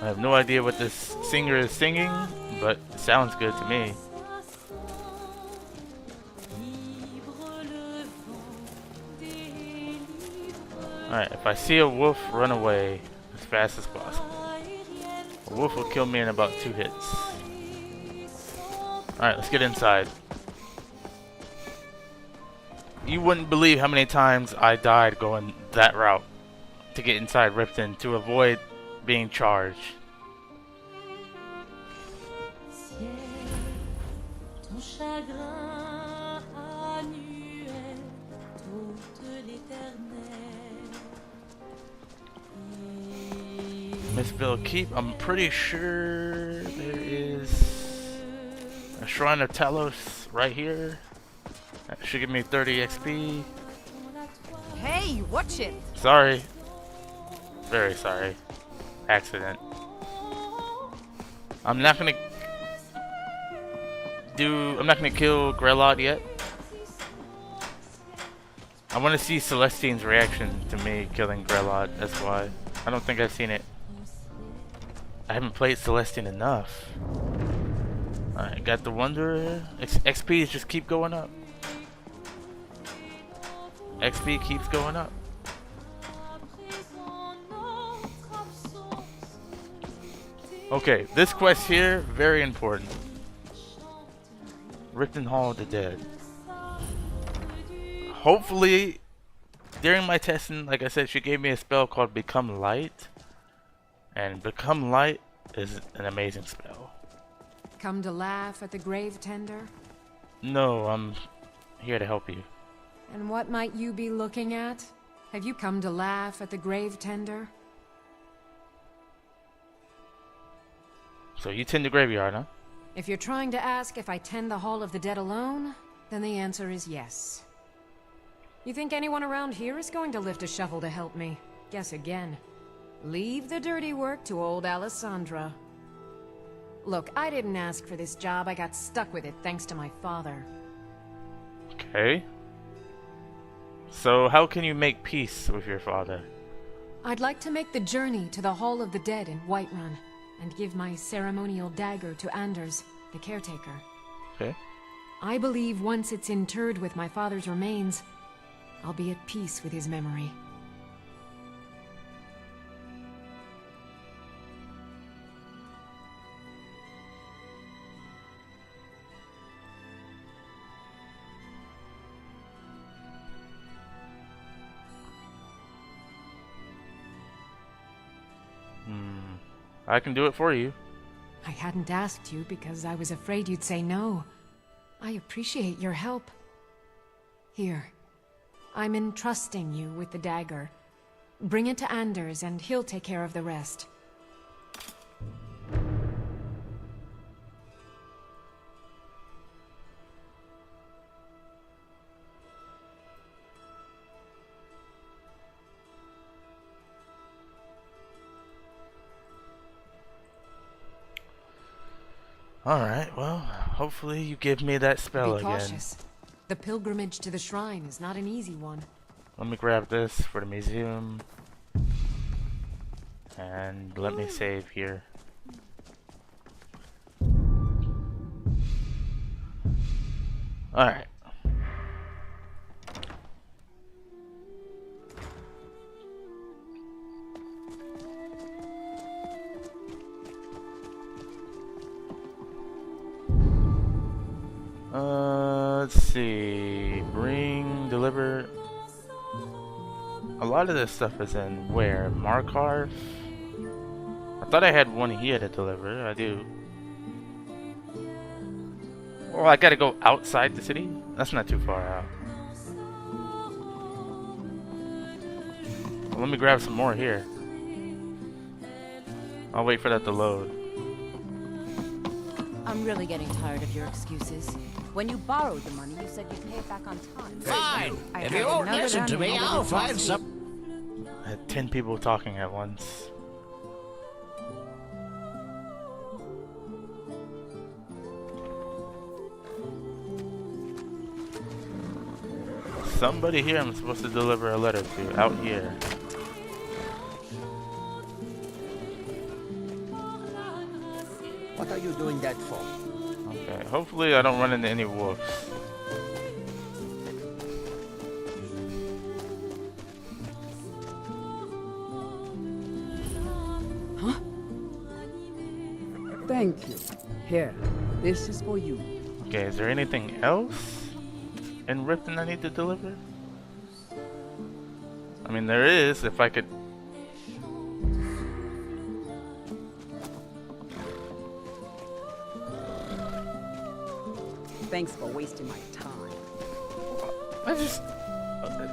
I have no idea what this singer is singing, but it sounds good to me. Alright, if I see a wolf, run away as fast as possible. A wolf will kill me in about 2 hits. Alright, let's get inside. You wouldn't believe how many times I died going that route to get inside Riften to avoid being charged. Mistfell Keep, I'm pretty sure there is a Shrine of Talos right here. That should give me 30 XP. Hey, watch it! Sorry. Very sorry. Accident. I'm not gonna kill Grelot yet. I want to see Celestine's reaction to me killing Grelot, that's why. I don't think I've seen it. I haven't played Celestine enough. Alright, got the Wanderer. XP just keep going up. XP keeps going up. Okay, this quest here, very important. Riften Hall of the Dead. Hopefully, during my testing, like I said, she gave me a spell called Become Light. And Become Light is an amazing spell. Come to laugh at the grave tender? No, I'm here to help you. And what might you be looking at? Have you come to laugh at the grave tender? So you tend the graveyard, huh? If you're trying to ask if I tend the Hall of the Dead alone, then the answer is yes. You think anyone around here is going to lift a shovel to help me? Guess again. Leave the dirty work to old Alessandra. Look, I didn't ask for this job. I got stuck with it thanks to my father. Okay. So how can you make peace with your father? I'd like to make the journey to the Hall of the Dead in Whiterun, and give my ceremonial dagger to Anders, the caretaker. Okay. I believe once it's interred with my father's remains, I'll be at peace with his memory. I can do it for you. I hadn't asked you because I was afraid you'd say no. I appreciate your help. Here, I'm entrusting you with the dagger. Bring it to Anders and he'll take care of the rest. Alright, well, hopefully you give me that spell Be again. cautious. The pilgrimage to the shrine is not an easy one. Let me grab this for the museum. And let me save here. Alright. Let's see. Bring, deliver. A lot of this stuff is in where? Markarth? I thought I had one here to deliver. I do. Oh, I gotta go outside the city? That's not too far out. Well, let me grab some more here. I'll wait for that to load. I'm really getting tired of your excuses. When you borrowed the money, you said you'd pay it back on time. Fine. I If have you won't another listen to run me, in I'll with find Mossy. some. I had 10 people talking at once. Somebody here I'm supposed to deliver a letter to, out here. What are you doing that for? Okay, hopefully I don't run into any wolves. Huh? Thank you. Here, this is for you. Okay, is there anything else in Riften I need to deliver? I mean, there is, if I could... Thanks for wasting my time. I just...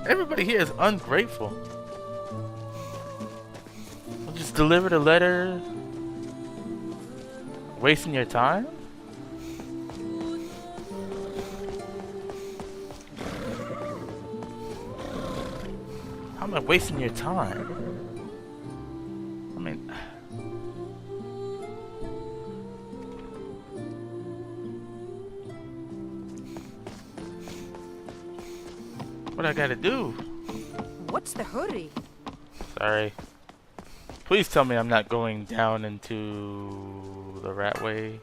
Everybody here is ungrateful. I just delivered a letter... Wasting your time? How am I wasting your time? I mean... What I gotta do? What's the hurry? Sorry. Please tell me I'm not going down into the Ratway.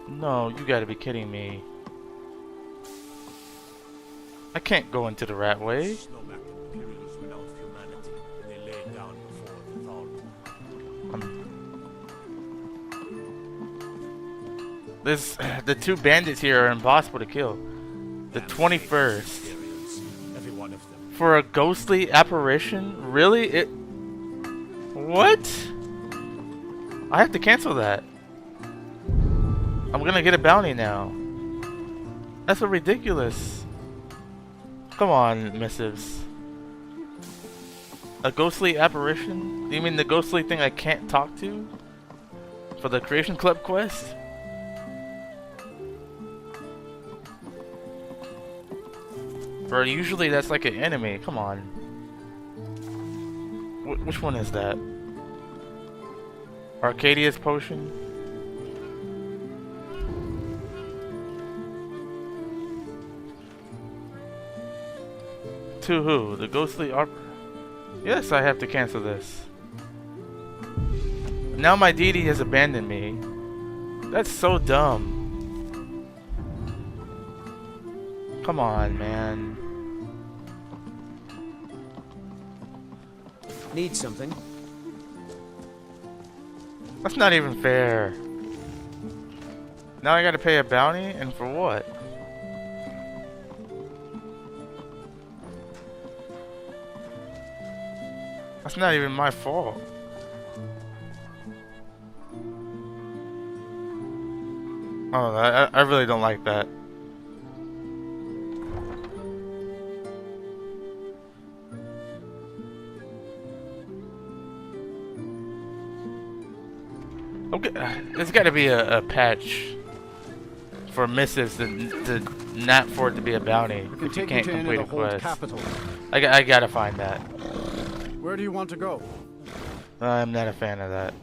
No, you gotta be kidding me. I can't go into the Ratway. This, the two bandits here are impossible to kill. The 21st. For a ghostly apparition? Really? It... What? I have to cancel that. I'm gonna get a bounty now. That's so ridiculous. Come on, missives. A ghostly apparition? Do you mean the ghostly thing I can't talk to? For the Creation Club quest? Or usually that's like an enemy. Come on. Which one is that? Arcadia's potion? To who? The ghostly arbor? Yes, I have to cancel this. Now my deity has abandoned me. That's so dumb. Come on, man. Need something? That's not even fair. Now I gotta pay a bounty, and for what? That's not even my fault. Oh, I really don't like that. Okay, there's got to be a patch for missives to not for it to be a bounty if you can't complete a quest. I gotta find that. Where do you want to go? I'm not a fan of that.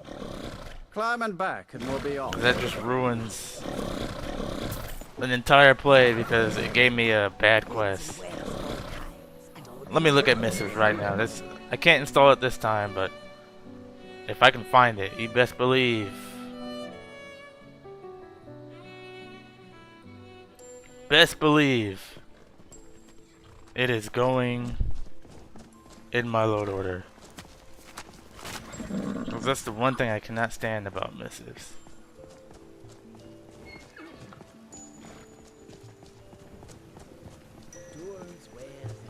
Climbing back and we'll be on. That just ruins an entire play because it gave me a bad quest. Let me look at missives right now. I can't install it this time, but if I can find it, you best believe. Best believe it is going in my load order. 'Cause that's the one thing I cannot stand about missives.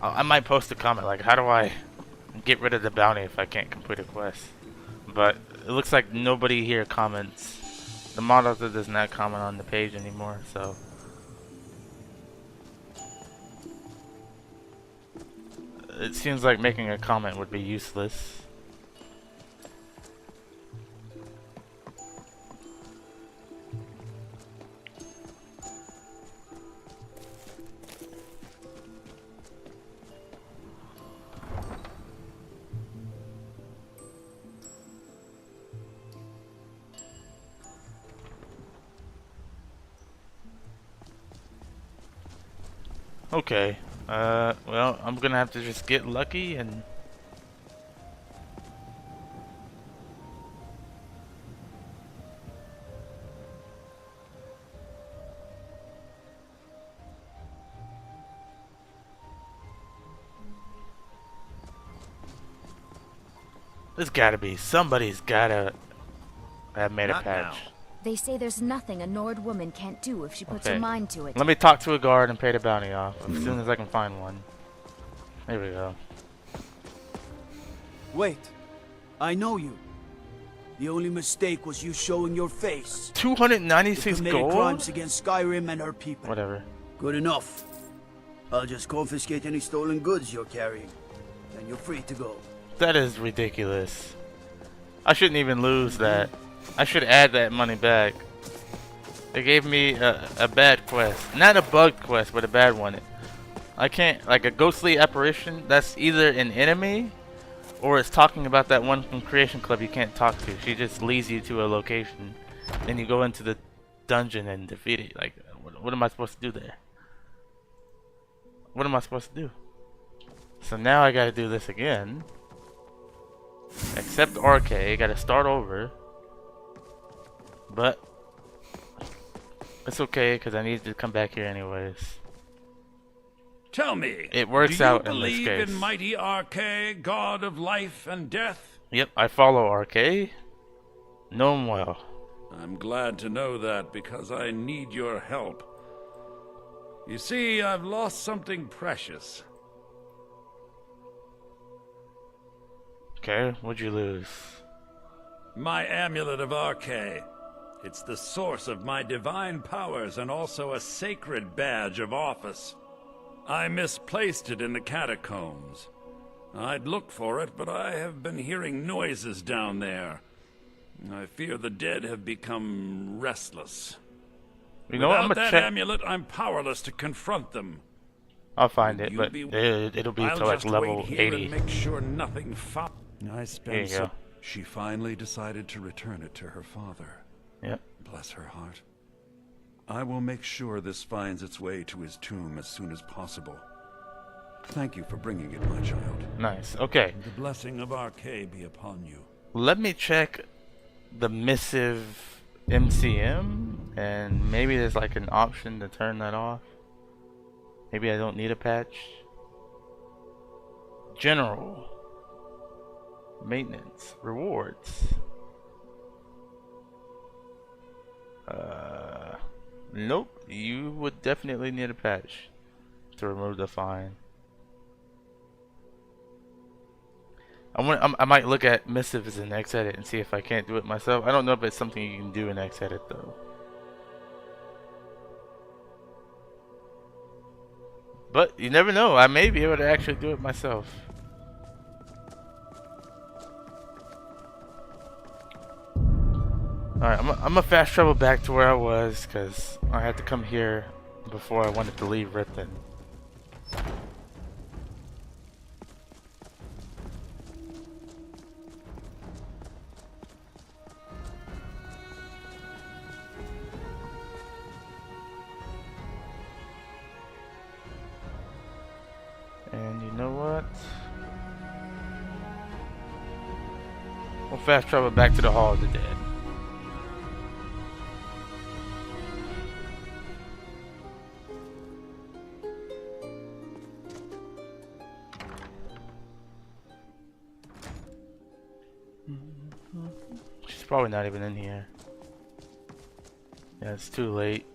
I might post a comment like, how do I get rid of the bounty if I can't complete a quest? But it looks like nobody here comments. The mod author does not comment on the page anymore, so it seems like making a comment would be useless. Okay, well, I'm gonna have to just get lucky and there's gotta be, somebody's gotta have made a patch. They say there's nothing a Nord woman can't do if she puts her mind to it. Let me talk to a guard and pay the bounty off as soon as I can find one. There we go. Wait, I know you. The only mistake was you showing your face. 296 you gold? crimes against Skyrim and her people. Whatever. Good enough. I'll just confiscate any stolen goods you're carrying. Then you're free to go. That is ridiculous. I shouldn't even lose that. I should add that money back. They gave me a bad quest. Not a bugged quest, but a bad one. I can't, like a ghostly apparition, that's either an enemy or it's talking about that one from Creation Club you can't talk to. She just leads you to a location and you go into the dungeon and defeat it. Like, what am I supposed to do there? What am I supposed to do? So now I gotta do this again. Accept RK, gotta start over. But it's okay because I need to come back here anyways. Tell me, it works out in this case. Do you believe in mighty RK, god of life and death? Yep, I follow RK. Know him well. I'm glad to know that because I need your help. You see, I've lost something precious. Okay, what'd you lose? My amulet of RK. It's the source of my divine powers and also a sacred badge of office. I misplaced it in the catacombs. I'd look for it, but I have been hearing noises down there. I fear the dead have become restless. You know what? I'm Without gonna that check. amulet, I'm powerless to confront them. I'll find it, but it'll be to like level 80. And make sure nothing I spent go. She finally decided to return it to her father. Yep. Bless her heart. I will make sure this finds its way to his tomb as soon as possible. Thank you for bringing it, my child. Nice. Okay. The blessing of RK be upon you. Let me check the missive MCM, and maybe there's like an option to turn that off. Maybe I don't need a patch. General. Maintenance. Rewards. Nope. You would definitely need a patch to remove the fine. I might look at missives in Xedit and see if I can't do it myself. I don't know if it's something you can do in Xedit though. But you never know. I may be able to actually do it myself. Alright, I'm gonna fast travel back to where I was because I had to come here before I wanted to leave Ripton. know what? We'll fast travel back to the Hall of the Dead. She's probably not even in here. Yeah, it's too late.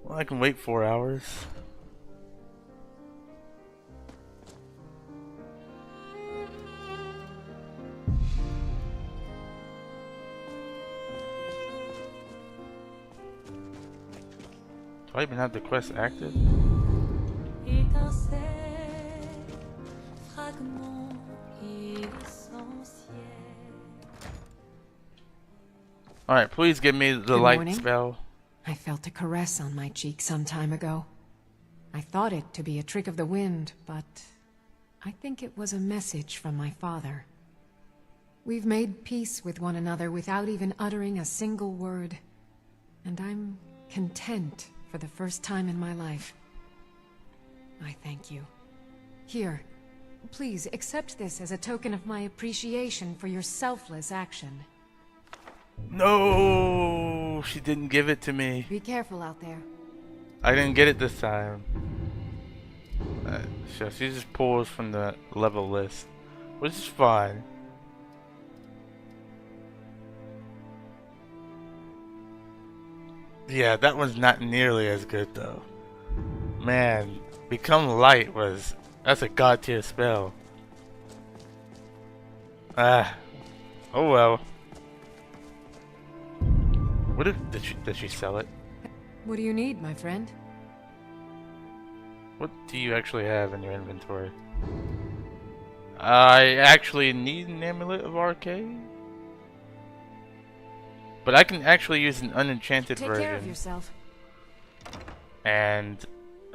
Well, I can wait 4 hours. Do I even have the quest active? Alright, please give me the Good light morning. spell. I felt a caress on my cheek some time ago. I thought it to be a trick of the wind, but I think it was a message from my father. We've made peace with one another without even uttering a single word, and I'm content for the first time in my life. I thank you. Here, please accept this as a token of my appreciation for your selfless action. No, she didn't give it to me. Be careful out there. I didn't get it this time. So she just pulls from the level list, which is fine. Yeah, that one's not nearly as good though. Man, Become Light that's a god tier spell. Oh well. What did she sell it? What do you need, my friend? What do you actually have in your inventory? I actually need an Amulet of Arcade, but I can actually use an unenchanted version. Take care of yourself. And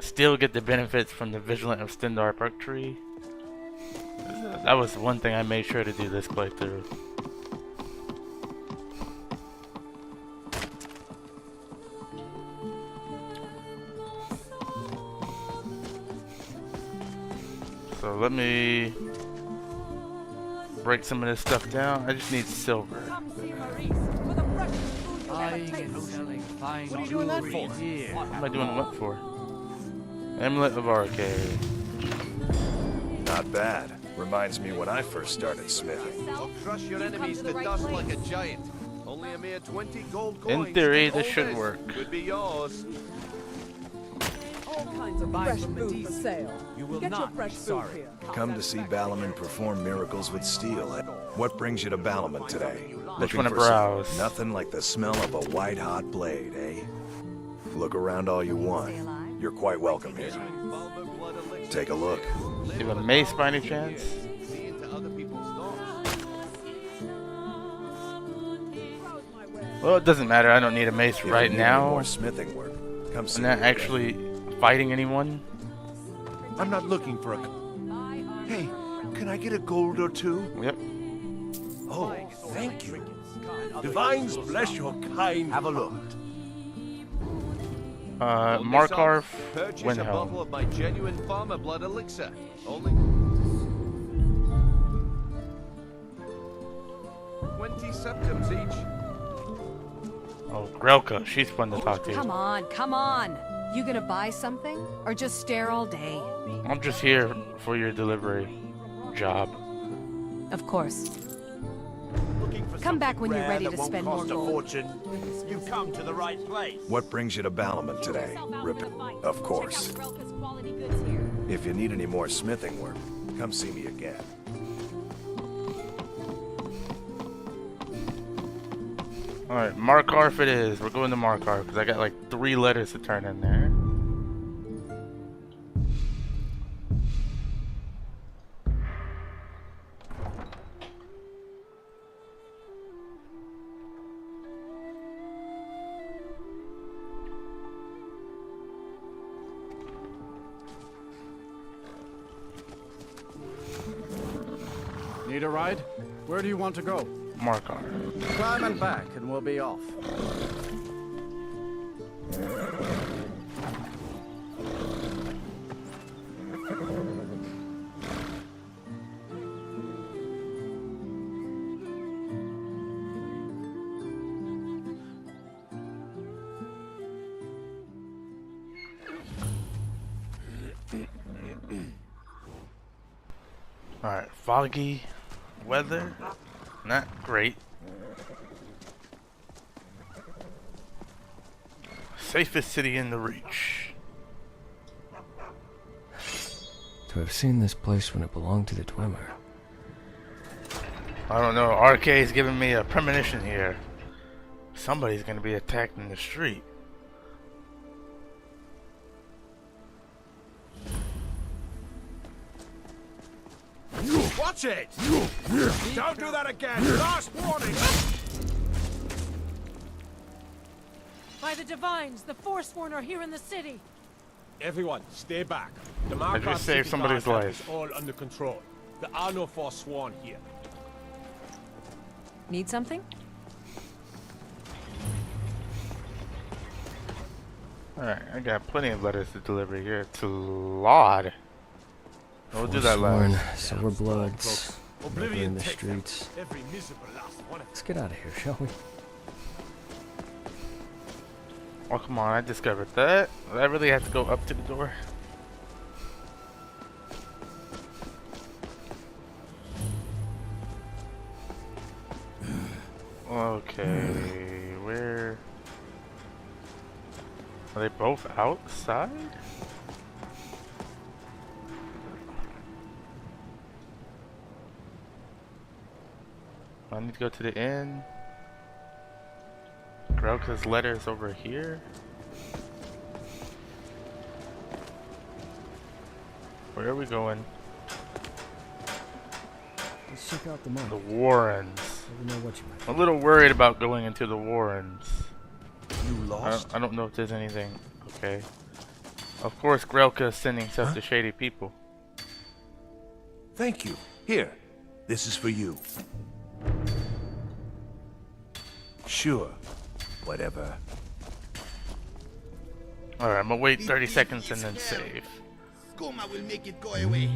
still get the benefits from the Vigilant of Stendar perk tree. That was one thing I made sure to do this playthrough. So let me break some of this stuff down. I just need silver. Buying and selling fine What are you doing that jewelry for? here. What am I doing what for? Amulet of Arcade. Not bad. Reminds me when I first started smithing. I'll crush your enemies to dust like a giant. Only a mere 20 gold coins. In theory, and this all should work. Could be yours. All kinds of fresh food for sale. You will Get your not fresh be food sorry. here. Come to see Balaman perform miracles with steel. What brings you to Balaman today? Just wanna for browse. Nothing like the smell of a white-hot blade, eh? Look around all you want. You're quite welcome here. Take a look. Do you have a mace by any chance? Well, it doesn't matter. I don't need a mace If you right need now. More smithing work. Come see I'm not me. actually fighting anyone. I'm not looking for a... Hey, can I get a gold or two? Yep. Oh, thank you. Divines bless your kind. Have a look. Markarth Purchase a bottle Windhelm. of my genuine farmer blood elixir. Only 20 septims each. Oh, Grelka. She's fun to talk to. Come on, come on. You gonna buy something? Or just stare all day? I'm just here for your delivery job. Of course. Come back when you're ready to spend more gold. You've come to the right place. What brings you to Balaman today? Of course. If you need any more smithing work, come see me again. Alright, Markarth it is. We're going to Markarth because I got like 3 letters to turn in there. Need a ride? Where do you want to go? Markarth. Climb and back, and we'll be off. Alright, foggy weather. Not great. Safest city in the Reach. To have seen this place when it belonged to the Dwemer. I don't know, RK is giving me a premonition here. Somebody's gonna be attacked in the street. Watch it! Don't do that again! Last warning! By the Divines, the Forsworn are here in the city. Everyone, stay back. The I Markov just saved city somebody's guard life. is all under control. There are no Forsworn here. Need something? Alright, I got plenty of letters to deliver here to Laud. We'll do that Forsworn, last. silver bloods, murder in the take them. streets. Every miserable last one of Let's get out of here, shall we? Oh, come on, I discovered that. I really have to go up to the door. Okay, where... Are they both outside? I need to go to the inn. Grelka's letters over here. Where are we going? Let's check out the market. The Warrens. Never know what you might I'm a little worried about going into the Warrens. You lost? I don't know if there's anything. Okay. Of course, Grelka is sending stuff to shady people. Thank you. Here, this is for you. Sure. Whatever. Alright, I'm gonna wait 30 seconds and then save. Skooma will make it go away.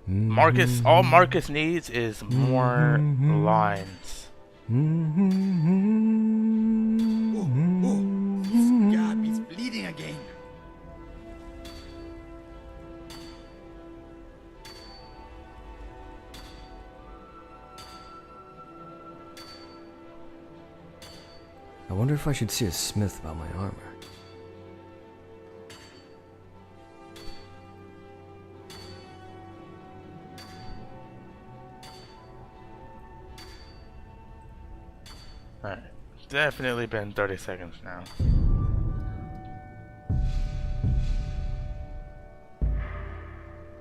Marcus, all Marcus needs is more lines. This gap is bleeding again. I wonder if I should see a smith about my armor. Alright, definitely been 30 seconds now.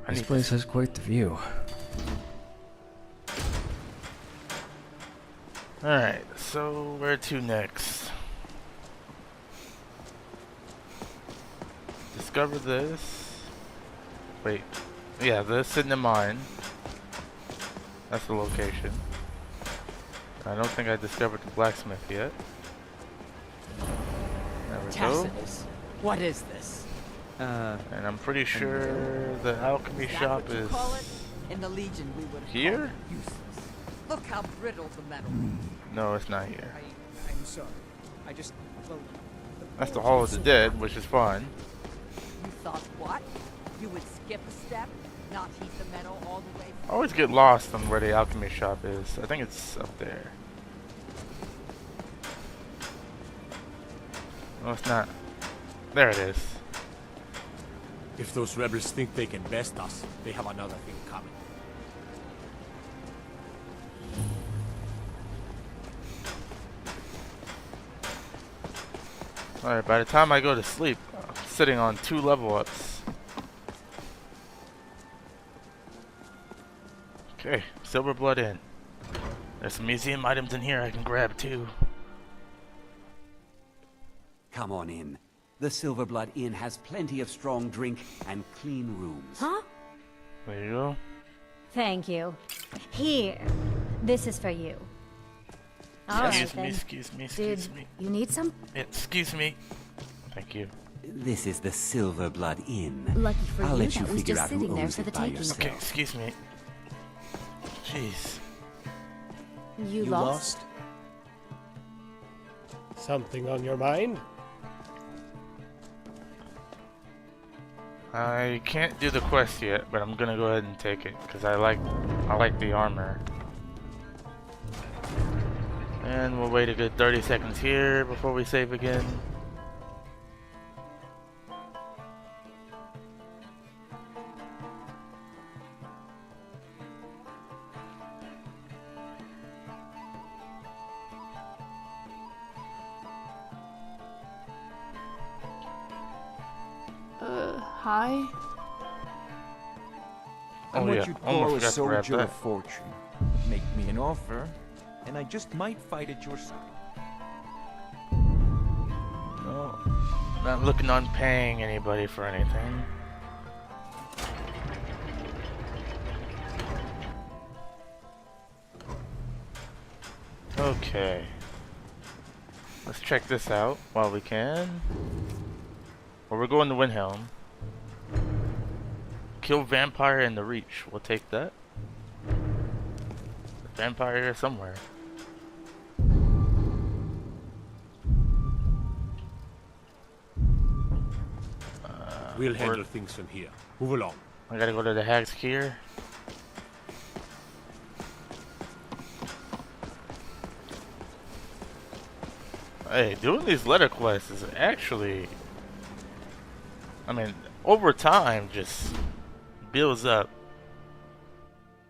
This place has quite the view. Alright, so where to next? Discover this. Wait. Yeah, this in the mine. That's the location. I don't think I discovered the blacksmith yet. There we go. Tacitus, what is this? And I'm pretty sure the alchemy shop is In the Legion, we would here? useless. Look how brittle the metal. No, it's not here. I'm sorry. I just... Well, That's the Hall of the Dead, which is fun. You thought what? You would skip a step, not heat the metal all the way. I always get lost on where the alchemy shop is. I think it's up there. No, it's not. There it is. If those rebels think they can best us, they have another thing coming. Alright, by the time I go to sleep, I'm sitting on 2 level ups. Okay, Silver Blood Inn. There's some museum items in here I can grab too. Come on in. The Silverblood Inn has plenty of strong drink and clean rooms. Huh? There you go. Thank you. Here. This is for you. All right, Excuse me, then. excuse me, excuse me. You need some? Excuse me. Thank you. This is the Silverblood Inn. Lucky for I'll you, let you that was figure just out who sitting there owns for the it by taking. yourself. Okay, excuse me. Jeez. You lost? Something on your mind? I can't do the quest yet, but I'm gonna go ahead and take it because I like the armor. And we'll wait a good 30 seconds here before we save again. Hi? Oh, I'm what yeah. you'd Almost call a forgot to grab soldier that. of fortune. Make me an offer, and I just might fight at your side. No, not looking on paying anybody for anything. Okay. Let's check this out while we can. Well, we're going to Windhelm. Kill vampire in the Reach. We'll take that. Vampire here somewhere. We'll handle things from here. Move along. I gotta go to the Hag's Keer. Hey, doing these letter quests is actually, I mean, over time just builds up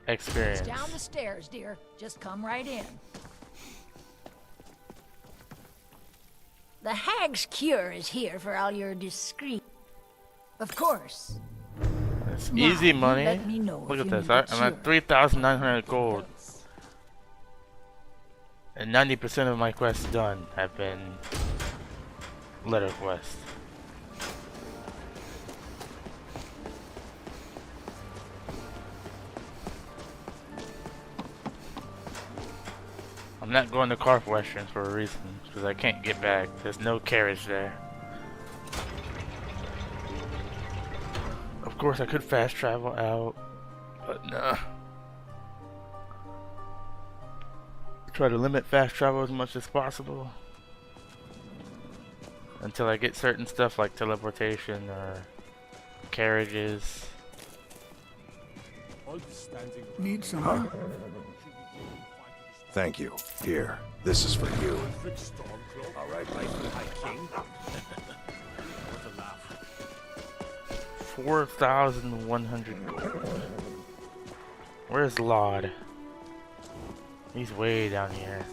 experience. It's down the stairs, dear. Just come right in. The Hag's Cure is here for all your discreet. Of course. It's Now, easy you money. let me know Look if at you this. need a I'm at 3,900 gold. And 90% of my quests done have been letter quests. I'm not going to Carfwestern for a reason, because I can't get back. There's no carriage there. Of course, I could fast travel out, but nah. Try to limit fast travel as much as possible until I get certain stuff like teleportation or carriages. Need some? Thank you. Here, this is for you. All right, my king. What a laugh. 4,100 gold. Where's Laud? He's way down here.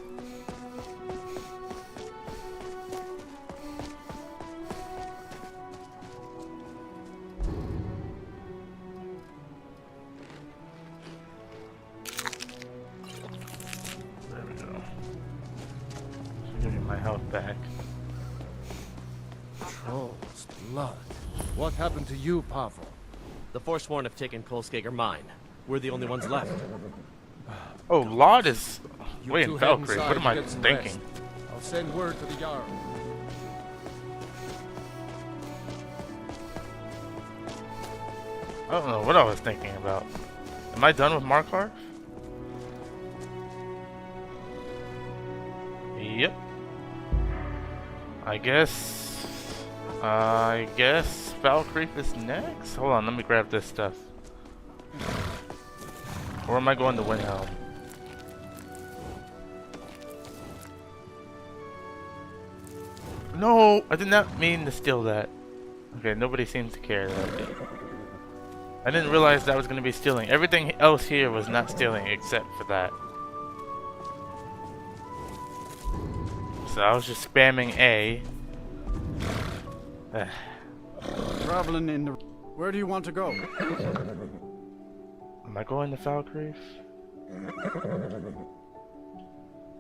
There we go. Give me my health back. Troll's blood. What happened to you, Pavel? The Forsworn have taken Kolskager mine. We're the only ones left. Oh, Laud is way in two head Valkyrie. inside What am to I get some thinking? rest. I'll send word to the Jarl. I don't know what I was thinking about. Am I done with Markarth? Yep. I guess Valkyrie is next? Hold on, let me grab this stuff. Or am I going to Windhelm? No, I did not mean to steal that. Okay, nobody seems to care though. I didn't realize that was going to be stealing. Everything else here was not stealing except for that. So I was just spamming A. Traveling in the... Where do you want to go? Am I going to Falkreath?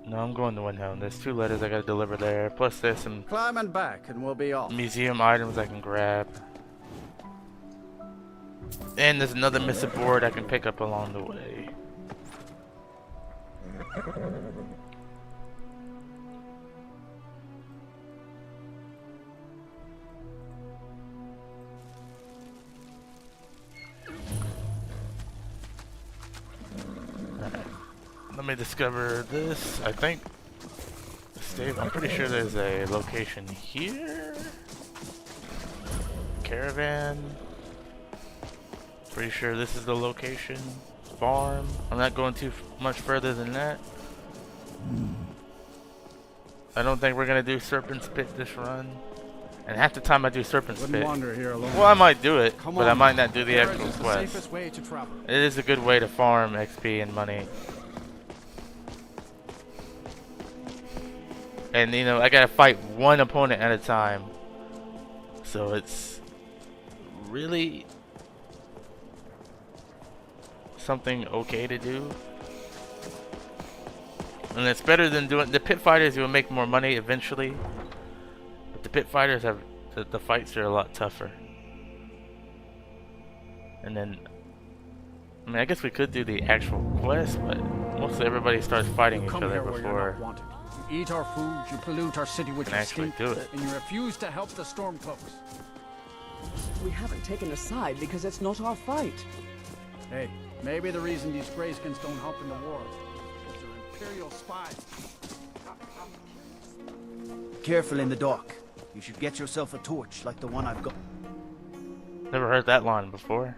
No, I'm going to Windhelm. There's 2 letters I gotta deliver there. Plus there's some Climbing back and we'll be off. museum items I can grab. And there's another missing board I can pick up along the way. Let me discover this. I think I'm pretty sure there's a location here. Caravan. Pretty sure this is the location. Farm. I'm not going too much further than that. I don't think we're gonna do Serpent's Pit this run. And half the time I do Serpent's Wouldn't Pit. wander here alone. Well, I might do it, Come but I on. might not do the Carriage actual is the quest. safest way to travel. It is a good way to farm XP and money. And you know, I gotta fight one opponent at a time. So it's really something okay to do. And it's better than doing the pit fighters. You'll make more money eventually. But the pit fighters have the fights are a lot tougher. And then I mean, I guess we could do the actual quest, but mostly everybody starts fighting each other before You eat our food, you pollute our city with can your actually stink, do it. and you refuse to help the Stormcloaks. We haven't taken a side because it's not our fight. Hey, maybe the reason these Greyskins don't help in the war is they're Imperial spies. Careful in the dock. You should get yourself a torch like the one I've got. Never heard that line before.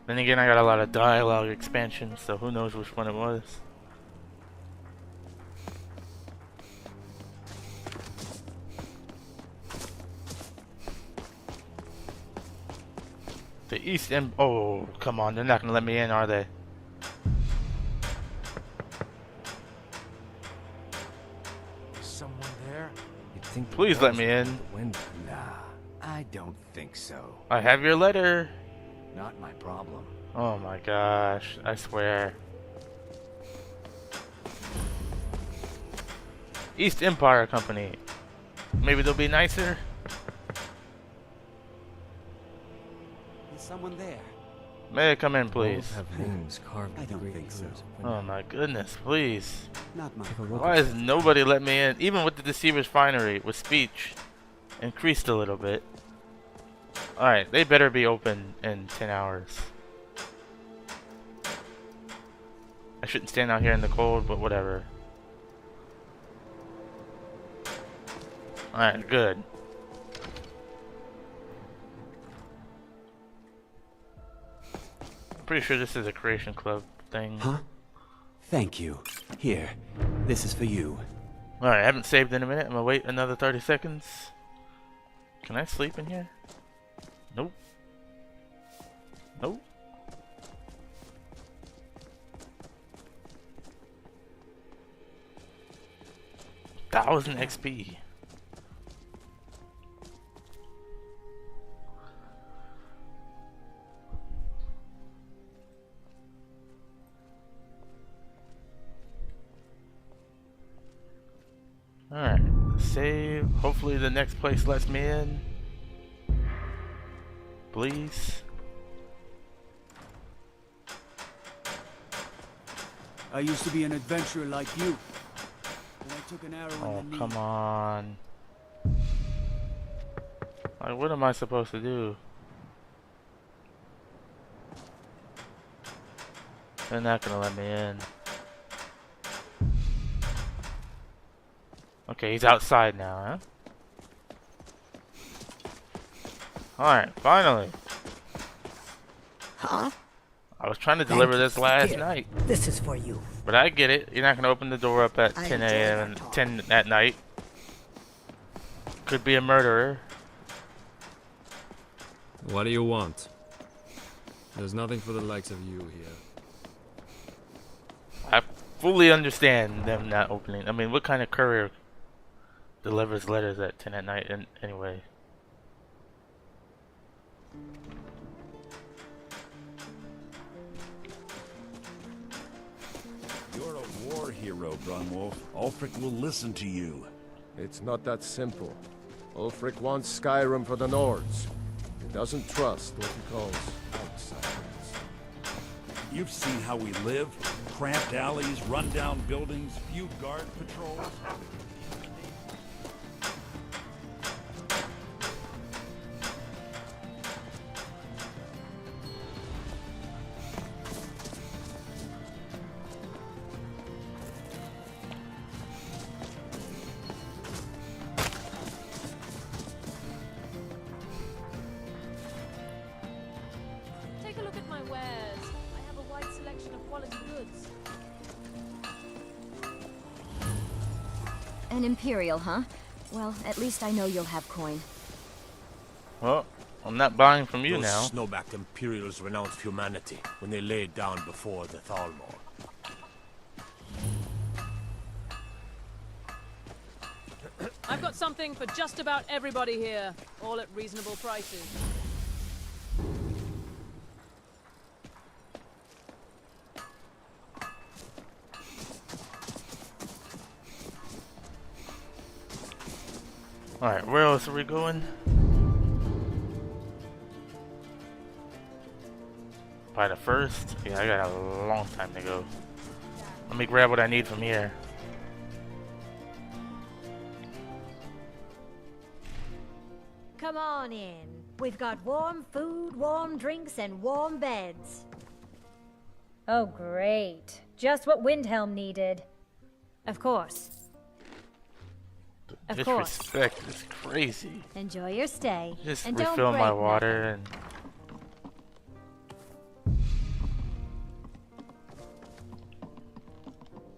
Then again, I got a lot of dialogue expansions, so who knows which one it was. The East End. Oh, come on. They're not going to let me in, are they? Someone there? You'd think the Please let walls me were in. out the window. Nah, I don't think so. I have your letter. Not my problem. Oh my gosh. I swear. East Empire Company. Maybe they'll be nicer. Is someone there? May I come in, Walls please? have names carved I in the don't great think so. pillars of Oh window. my goodness, please. Not my Take a look Why at is nobody let me in? Even with the Deceiver's Finery, with speech increased a little bit. Alright, they better be open in 10 hours. I shouldn't stand out here in the cold, but whatever. Alright, good. Pretty sure this is a Creation Club thing. Huh? Thank you. Here, this is for you. Alright, I haven't saved in a minute. I'm gonna wait another 30 seconds. Can I sleep in here? Nope. Nope. $1,000 XP. Alright, save. Hopefully the next place lets me in. Please. I used to be an adventurer like you. But I took an arrow Oh, in the knee. come on. Like, what am I supposed to do? They're not gonna let me in. Okay, he's outside now, huh? Alright, finally. Huh? I was trying to deliver this last Here, night. This is for you. But I get it. You're not going to open the door up at I 10 enjoy a.m. that and talk. 10 at night. Could be a murderer. What do you want? There's nothing for the likes of you here. I fully understand them not opening. I mean, what kind of courier delivers letters at 10 at night anyway? You're a war hero, Brunwolf. Ulfric will listen to you. It's not that simple. Ulfric wants Skyrim for the Nords. He doesn't trust what he calls outsiders. You've seen how we live. Cramped alleys, run-down buildings, few guard patrols. Take a look at my wares. I have a wide selection of quality goods. An Imperial, huh? Well, at least I know you'll have coin. Well, I'm not buying from you Those now. snowbacked Imperials renounced humanity when they laid down before the Thalmor. I've got something for just about everybody here, all at reasonable prices. Alright, where else are we going? By the first? Yeah, I got a long time to go. Let me grab what I need from here. Come on in. We've got warm food, warm drinks, and warm beds. Oh, great. Just what Windhelm needed. Of course. Of course. Disrespect is crazy. Enjoy your stay. Just and don't refill my break water nothing. and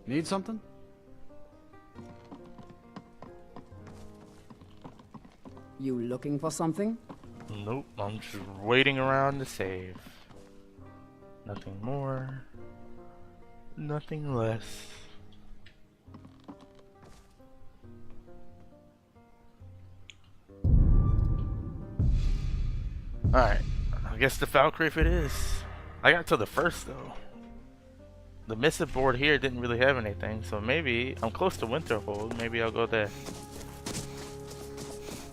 Need something? You looking for something? nope, I'm just waiting around to save. Nothing more. Nothing less. Alright, I guess the Falcrif it is. I got to the first though. The missive board here didn't really have anything, so maybe I'm close to Winterhold. Maybe I'll go there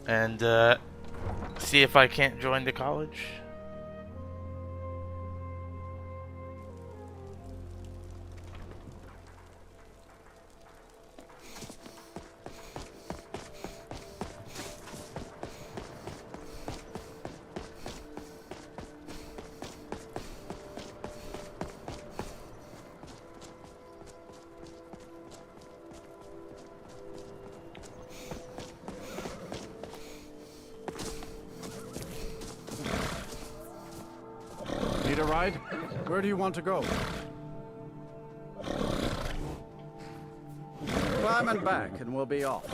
and see if I can't join the college. Need a ride? Where do you want to go? Climb and back, and we'll be off.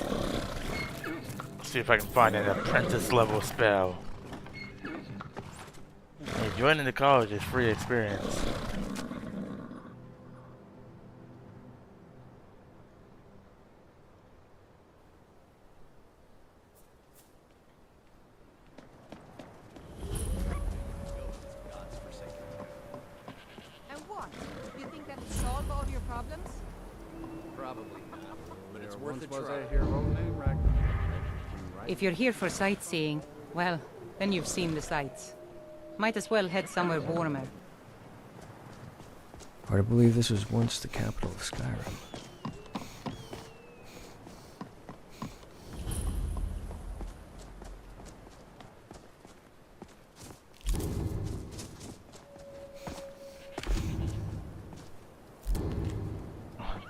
See if I can find an apprentice level spell. Hey, joining the college is free experience. And what? You think that'll solve all your problems? Probably not, but it's There worth a once was try. a hero named Ragnar. If you're here for sightseeing, well, then you've seen the sights. Might as well head somewhere warmer. Hard to believe this was once the capital of Skyrim.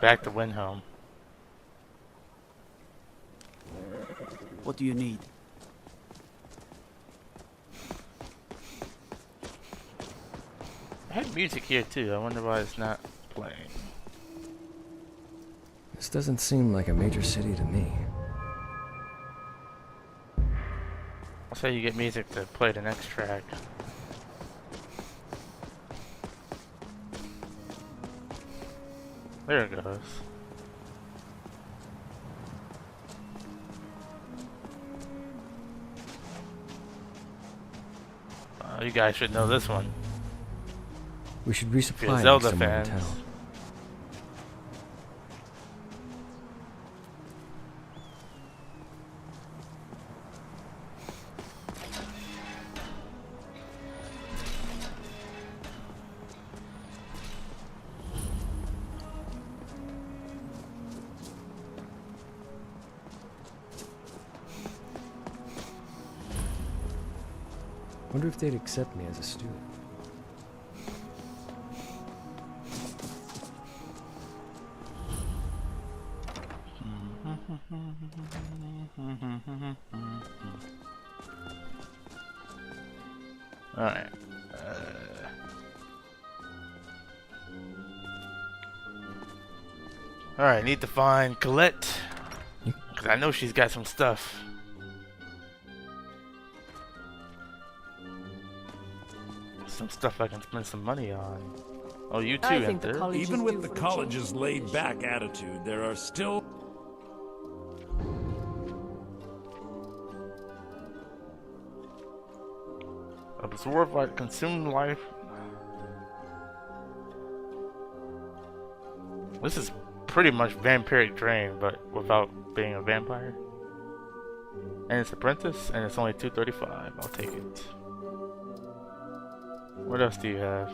Back to Windhelm. What do you need? I had music here too. I wonder why it's not playing. This doesn't seem like a major city to me. I'll say you get music to play the next track. There it goes. You guys should know this one. We should If you're resupply Zelda somewhere in fans. town. Wonder if they'd accept me as a student. Alright. Alright, need to find Colette. Because I know she's got some stuff. Some stuff I can spend some money on. Oh, you too, Enter. Even with the college's laid-back attitude, there are still... Absorb life, consume life. This is pretty much vampiric drain, but without being a vampire. And it's apprentice, and it's only $2.35. I'll take it. What else do you have?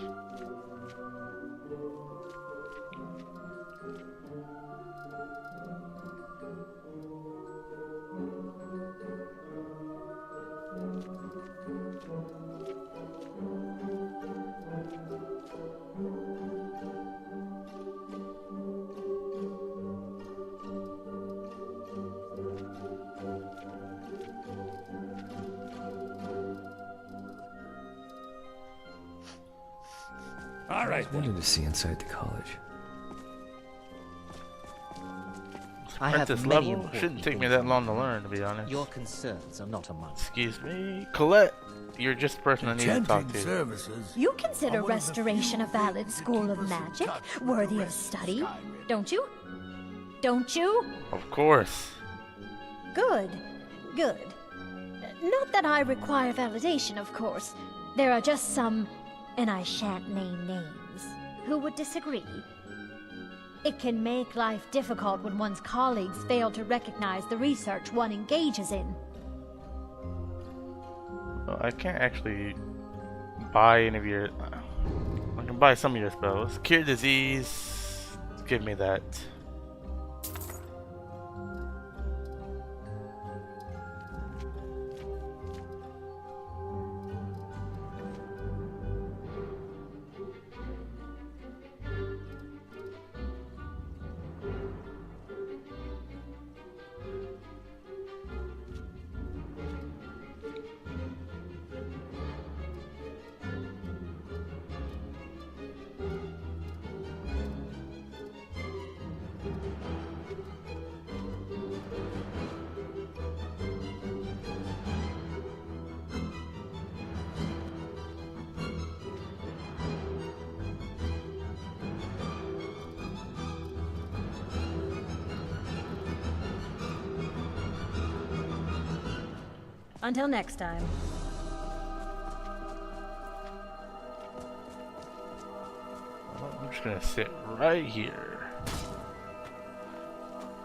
All right. I wanted to see inside the college. I have Apprentice many level? important Shouldn't take me things that to long do. to learn, to be honest. Your concerns are not among. Excuse me, Colette. You're just the person I need to talk to. You consider restoration a valid school of magic, worthy of study, don't you? Don't you? Of course. Good. Good. Not that I require validation, of course. There are just some, and I shan't name names, who would disagree. It can make life difficult when one's colleagues fail to recognize the research one engages in. Well, I can't actually buy any of your... I can buy some of your spells. Cure disease. Give me that. Until next time. Well, I'm just gonna sit right here.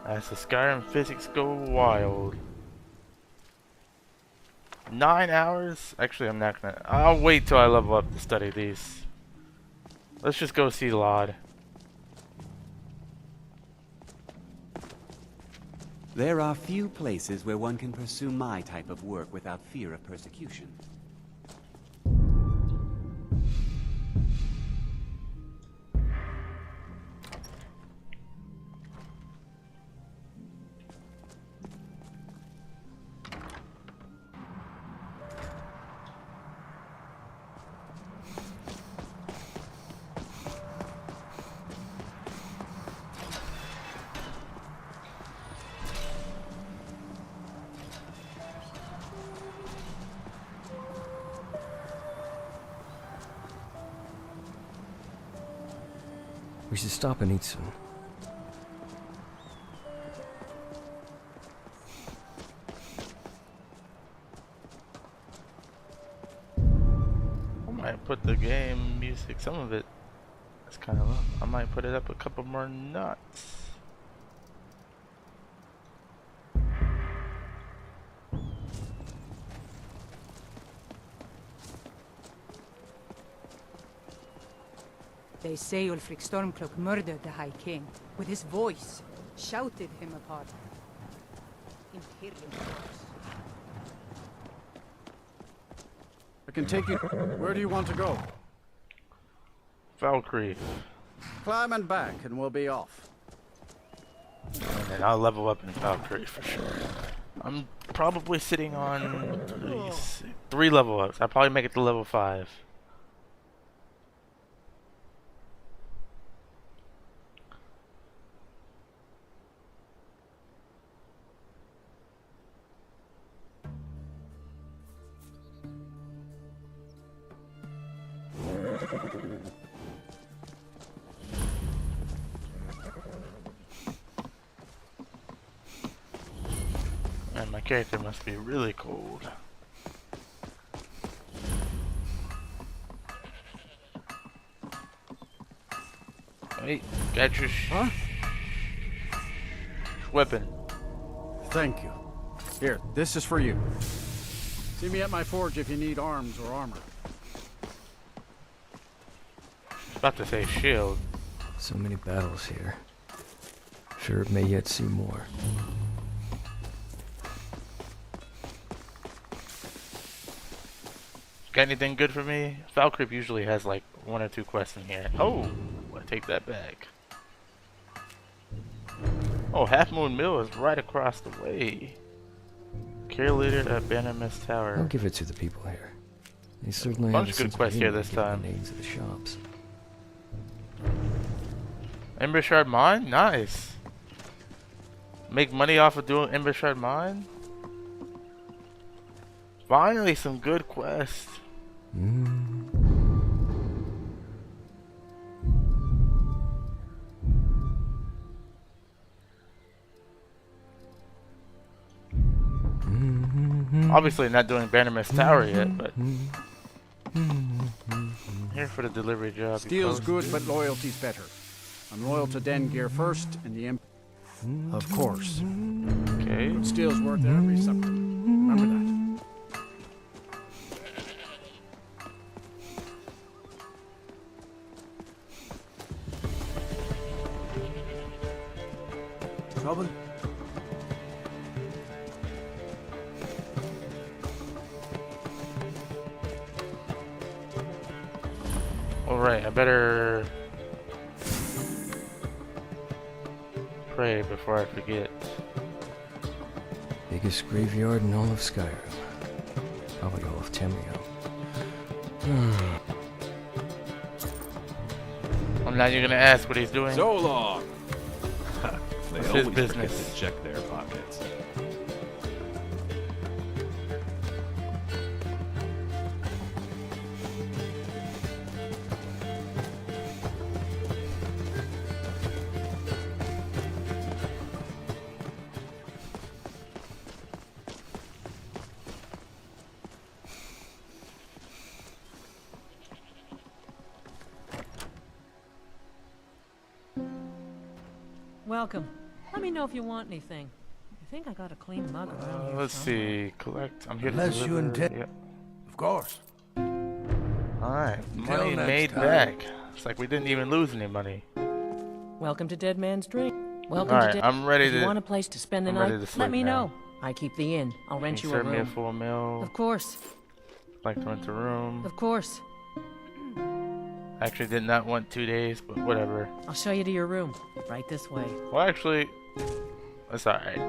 As the Skyrim physics go wild. 9 hours? Actually, I'm not gonna... I'll wait till I level up to study these. Let's just go see Lod. There are few places where one can pursue my type of work without fear of persecution. We should stop and eat some. I might put the game music, some of it, it's kind of low. I might put it up a couple more knots. They say Ulfric Stormcloak murdered the High King. With his voice, shouted him apart. Imperial force. I can take you. Where do you want to go? Valkyrie. Climb and back, and we'll be off. And then I'll level up in Valkyrie for sure. I'm probably sitting on 3 level ups. I'll probably make it to level 5. And my character must be really cold. Wait, got your weapon. Thank you. Here, this is for you. See me at my forge if you need arms or armor. About to say shield. So many battles here. Sure, may yet see more. Got anything good for me? Falcreep usually has like 1 or 2 quests in here. Oh, I take that back. Oh, Half Moon Mill is right across the way. Care leader at Bannermist Tower. I'll give it to the people here. They certainly Bunch have of a good sense quests here humor this given time. the names of the shops. Ember Shard Mine? Nice. Make money off of doing Ember Shard Mine? Finally, some good quests. Obviously not doing Bannermist Tower yet, but here for the delivery job. Steel's good, but loyalty's better. I'm loyal to Dengear first, and the of course. Okay. Steel's worth every something. Remember that. Trouble? Alright, I better pray before I forget. Biggest graveyard in all of Skyrim. Probably all of Tamriel. I'm not even gonna ask what he's doing. So long. They It's always his forget business. to check their pockets. Welcome. Let me know if you want anything. I think I got a clean mug around here. Let's see. Collect. I'm here to Unless you deliver. intend- Yep. Of course. Alright. Until Money next made time. back. It's like we didn't even lose any money. Welcome to Dead Man's Dream. Welcome Alright, to Dead. I'm ready If you to- want a place to spend the I'm night, ready to sleep let me now. know. I keep the inn. I'll rent Can you a serve me a room. full meal. Of course. Like to rent a room. Of course. Actually did not want 2 days, but whatever. I'll show you to your room. Right this way. Well, actually, that's alright.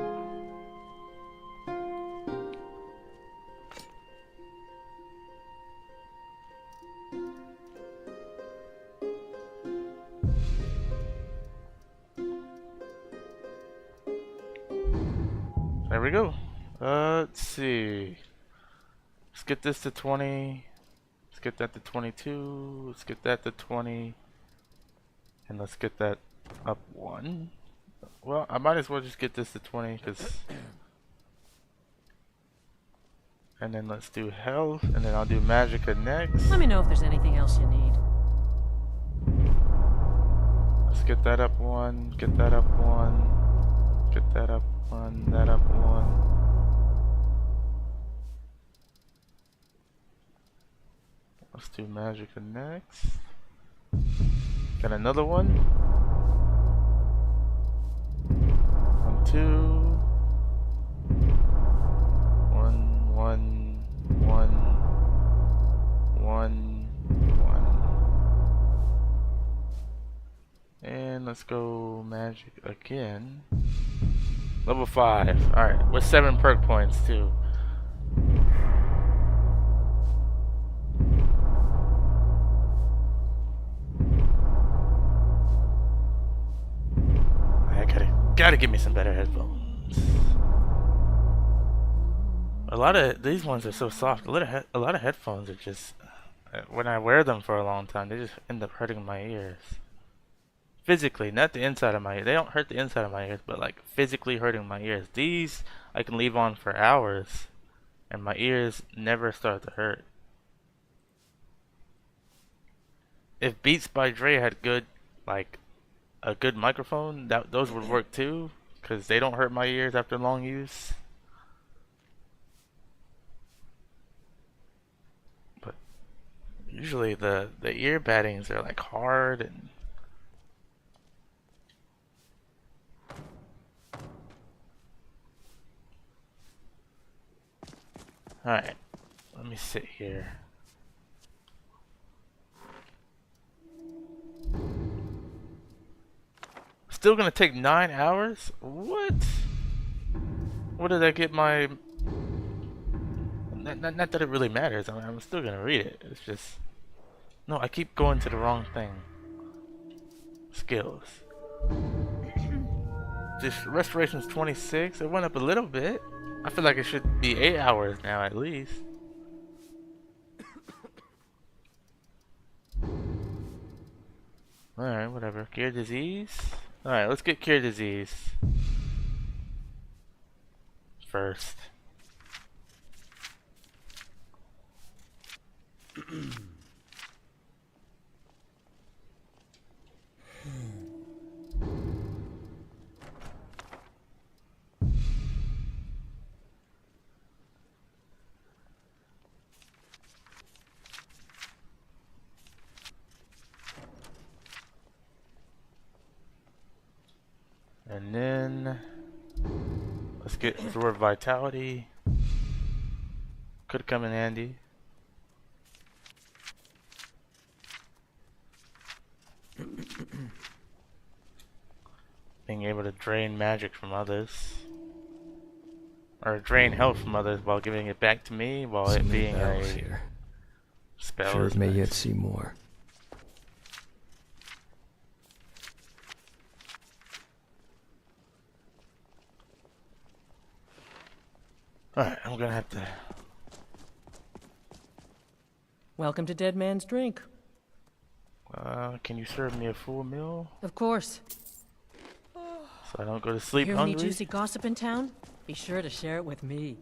There we go. Let's see. Let's get this to 20. Let's get that to 22. Let's get that to 20. And let's get that up 1. Well, I might as well just get this to 20 because. And then let's do health, and then I'll do magicka next. Let me know if there's anything else you need. Let's get that up 1. Get that up 1. Get that up 1. That up 1. Let's do magicka next. Got another one. 1, 2. 1, 1, 1, 1, 1. And let's go magic again. Level 5. Alright, with 7 perk points too. I gotta give me some better headphones. A lot of these ones are so soft. A lot of headphones are just when I wear them for a long time, they just end up hurting my ears. Physically, not the inside of my ear. They don't hurt the inside of my ears, but like physically hurting my ears. These I can leave on for hours, and my ears never start to hurt. If Beats by Dre had a good microphone, those would work too, because they don't hurt my ears after long use. But usually the ear battings are like hard and alright, let me sit here. Still gonna take 9 hours? What? What did I get my... Not that it really matters, I mean, I'm still gonna read it. It's just... No, I keep going to the wrong thing. Skills. This restoration's 26, it went up a little bit. I feel like it should be 8 hours now at least. Alright, whatever. Cure disease? Alright, let's get cure disease first. And then let's get Absorb Vitality. Could come in handy. Being able to drain magic from others. Or drain health from others while giving it back to me while it being a here. spell. Sure, is may nice. yet see more. Alright, I'm gonna have to... Welcome to Dead Man's Drink. Can you serve me a full meal? Of course. So I don't go to sleep Hear hungry? any juicy gossip in town? Be sure to share it with me.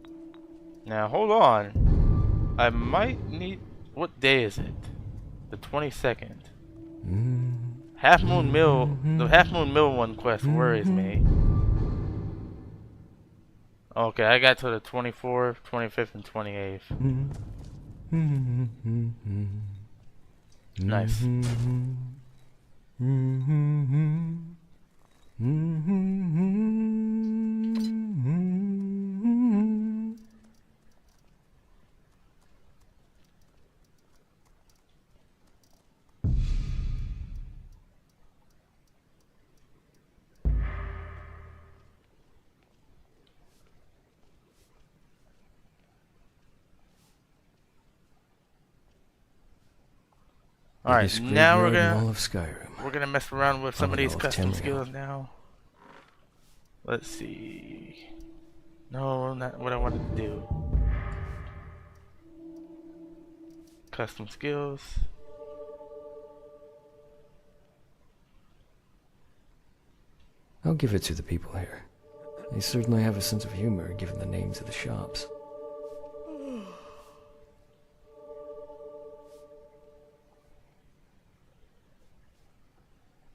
Now, hold on. I might need... What day is it? The 22nd. Half Moon Mill... The Half Moon Mill one quest worries me. Okay, I got to the 24th, 25th, and 28th. Nice. Alright, now graveyard in all of Skyrim. we're gonna mess around with some of Probably these all of custom Tamriel. skills now. Let's see. No, not what I wanted to do. Custom skills. I'll give it to the people here. They certainly have a sense of humor given the names of the shops.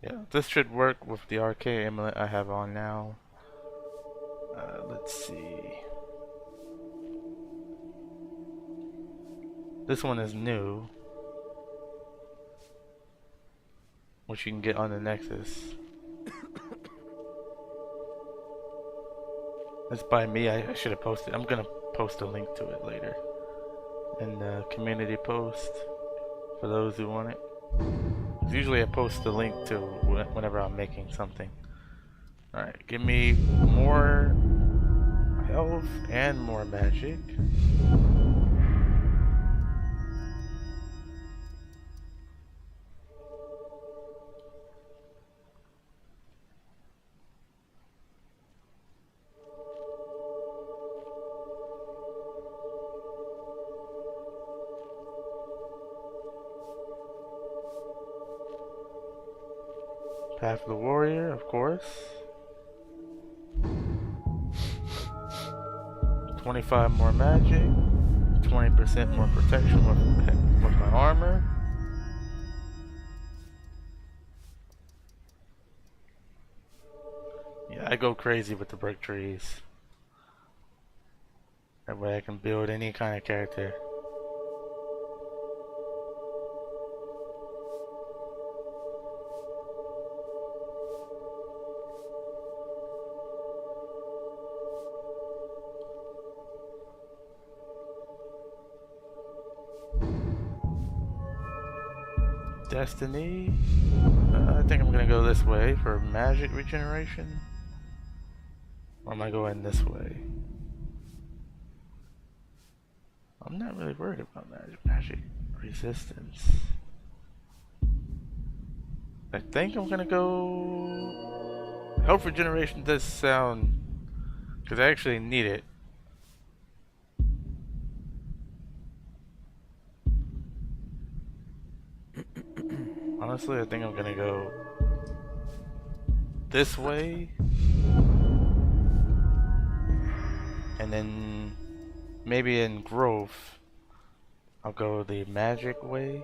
Yeah, this should work with the arcade amulet I have on now. Let's see. This one is new, which you can get on the Nexus. It's by me. I should have posted. I'm gonna post a link to it later in the community post for those who want it. 'Cause usually I post the link to whenever I'm making something. Alright, give me more health and more magic. Path of the Warrior, of course. 25 more magic, 20% more protection with my armor. Yeah, I go crazy with the brick trees. That way I can build any kind of character. Destiny. I think I'm gonna go this way for magic regeneration. Or am I going this way? I'm not really worried about magic resistance. I think I'm gonna go. Health regeneration does sound, because I actually need it. Honestly, I think I'm gonna go this way, and then maybe in growth I'll go the magic way.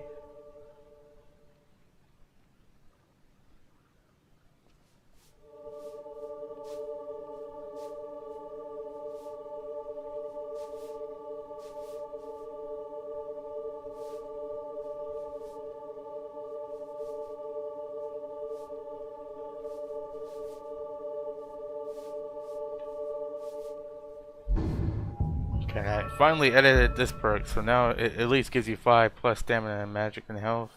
Okay, I finally edited this perk, so now it at least gives you 5 plus stamina and magic and health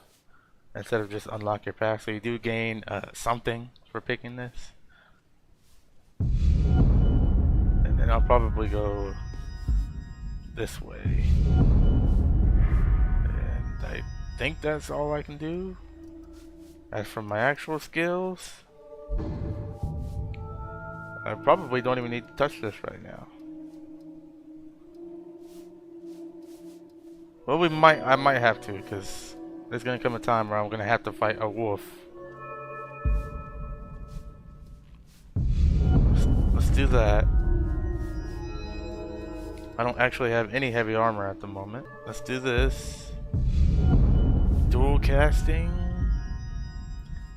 instead of just unlock your pack. So you do gain something for picking this. And then I'll probably go this way. And I think that's all I can do. As for my actual skills, I probably don't even need to touch this right now. Well, I might have to, because there's gonna come a time where I'm gonna have to fight a wolf. Let's do that. I don't actually have any heavy armor at the moment. Let's do this. Dual casting.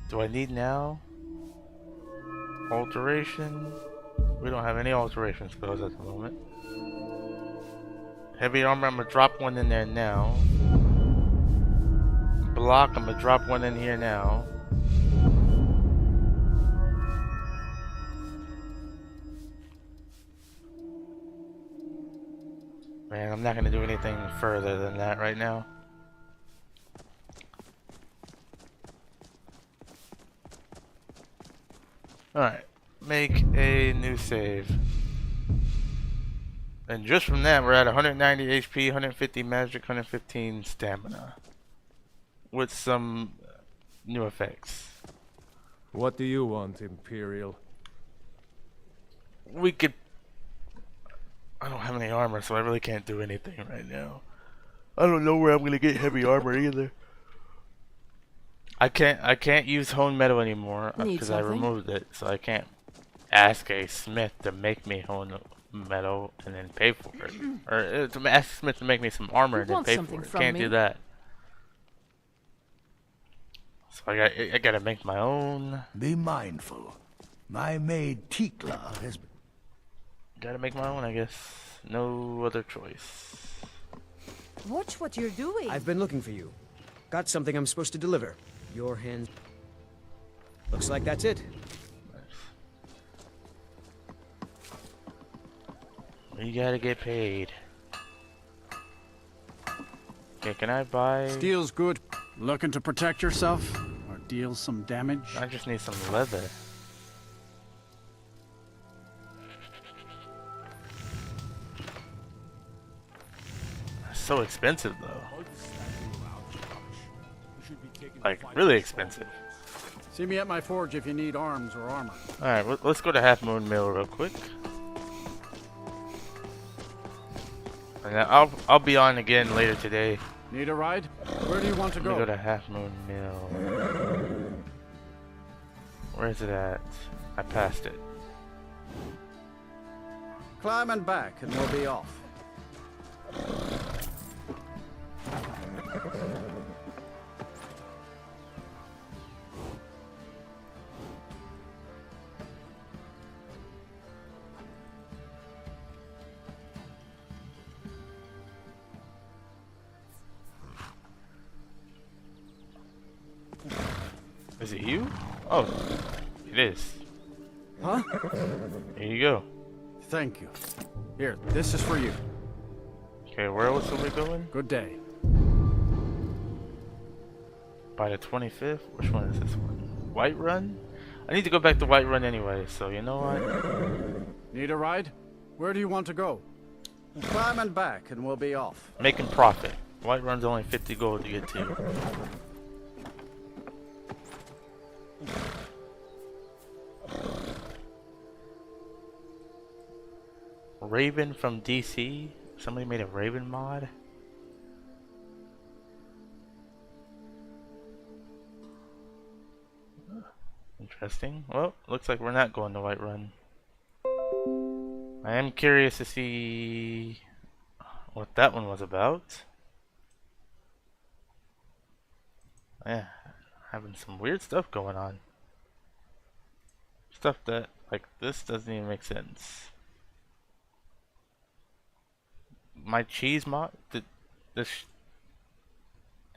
Do I need now? Alteration. We don't have any alteration spells at the moment. Heavy armor, I'm gonna drop one in there now. Block, I'm gonna drop one in here now. Man, I'm not gonna do anything further than that right now. Alright, make a new save. And just from that, we're at 190 HP, 150 magic, 115 stamina. With some new effects. What do you want, Imperial? We could... I don't have any armor, so I really can't do anything right now. I don't know where I'm gonna get heavy armor either. I can't use honed metal anymore because I removed it, so I can't ask a smith to make me honed metal and then pay for it, or to ask Smith to make me some armor and then pay for it. Can't do that. So I gotta make my own. Be mindful. My maid Tikla has. Gotta make my own, I guess. No other choice. Watch what you're doing. I've been looking for you. Got something I'm supposed to deliver. Your hands. Looks like that's it. You gotta get paid. Okay, can I buy... Steel's good. Looking to protect yourself? Or deal some damage? I just need some leather. It's so expensive though. Like, really expensive. See me at my forge if you need arms or armor. Alright, let's go to Half Moon Mill real quick. And I'll be on again later today. Need a ride? Where do you want to go? Let me go to Half Moon Mill. Where is it at? I passed it. Climb and back, and we'll be off. Is it you? Oh, it is. Huh? Here you go. Thank you. Here, this is for you. Okay, where else are we going? Good day. By the 25th? Which one is this one? White Run? I need to go back to White Run anyway, so you know what? Need a ride? Where do you want to go? Climb and back, and we'll be off. Making profit. White Run's only 50 gold to get to. Raven from DC? Somebody made a Raven mod? Interesting. Well, looks like we're not going to White Run. I am curious to see what that one was about. Yeah, having some weird stuff going on. Stuff that, like, this doesn't even make sense. My cheese mod, the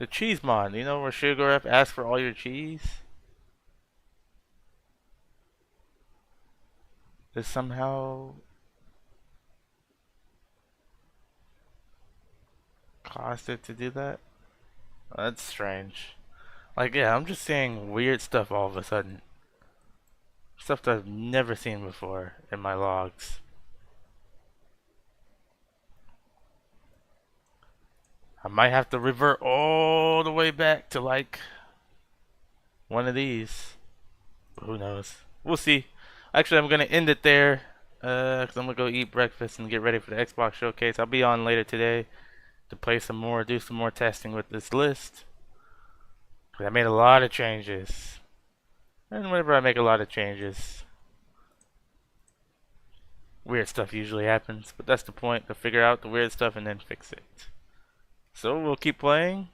cheese mod, you know, where Sugar asks for all your cheese, is somehow caused it to do that. That's strange. Like, yeah, I'm just seeing weird stuff all of a sudden. Stuff that I've never seen before in my logs. I might have to revert all the way back to like one of these. Who knows? We'll see. Actually, I'm gonna end it there because I'm gonna go eat breakfast and get ready for the Xbox showcase. I'll be on later today to play some more, do some more testing with this list. I made a lot of changes, and whenever I make a lot of changes, weird stuff usually happens. But that's the point, to figure out the weird stuff and then fix it. So we'll keep playing.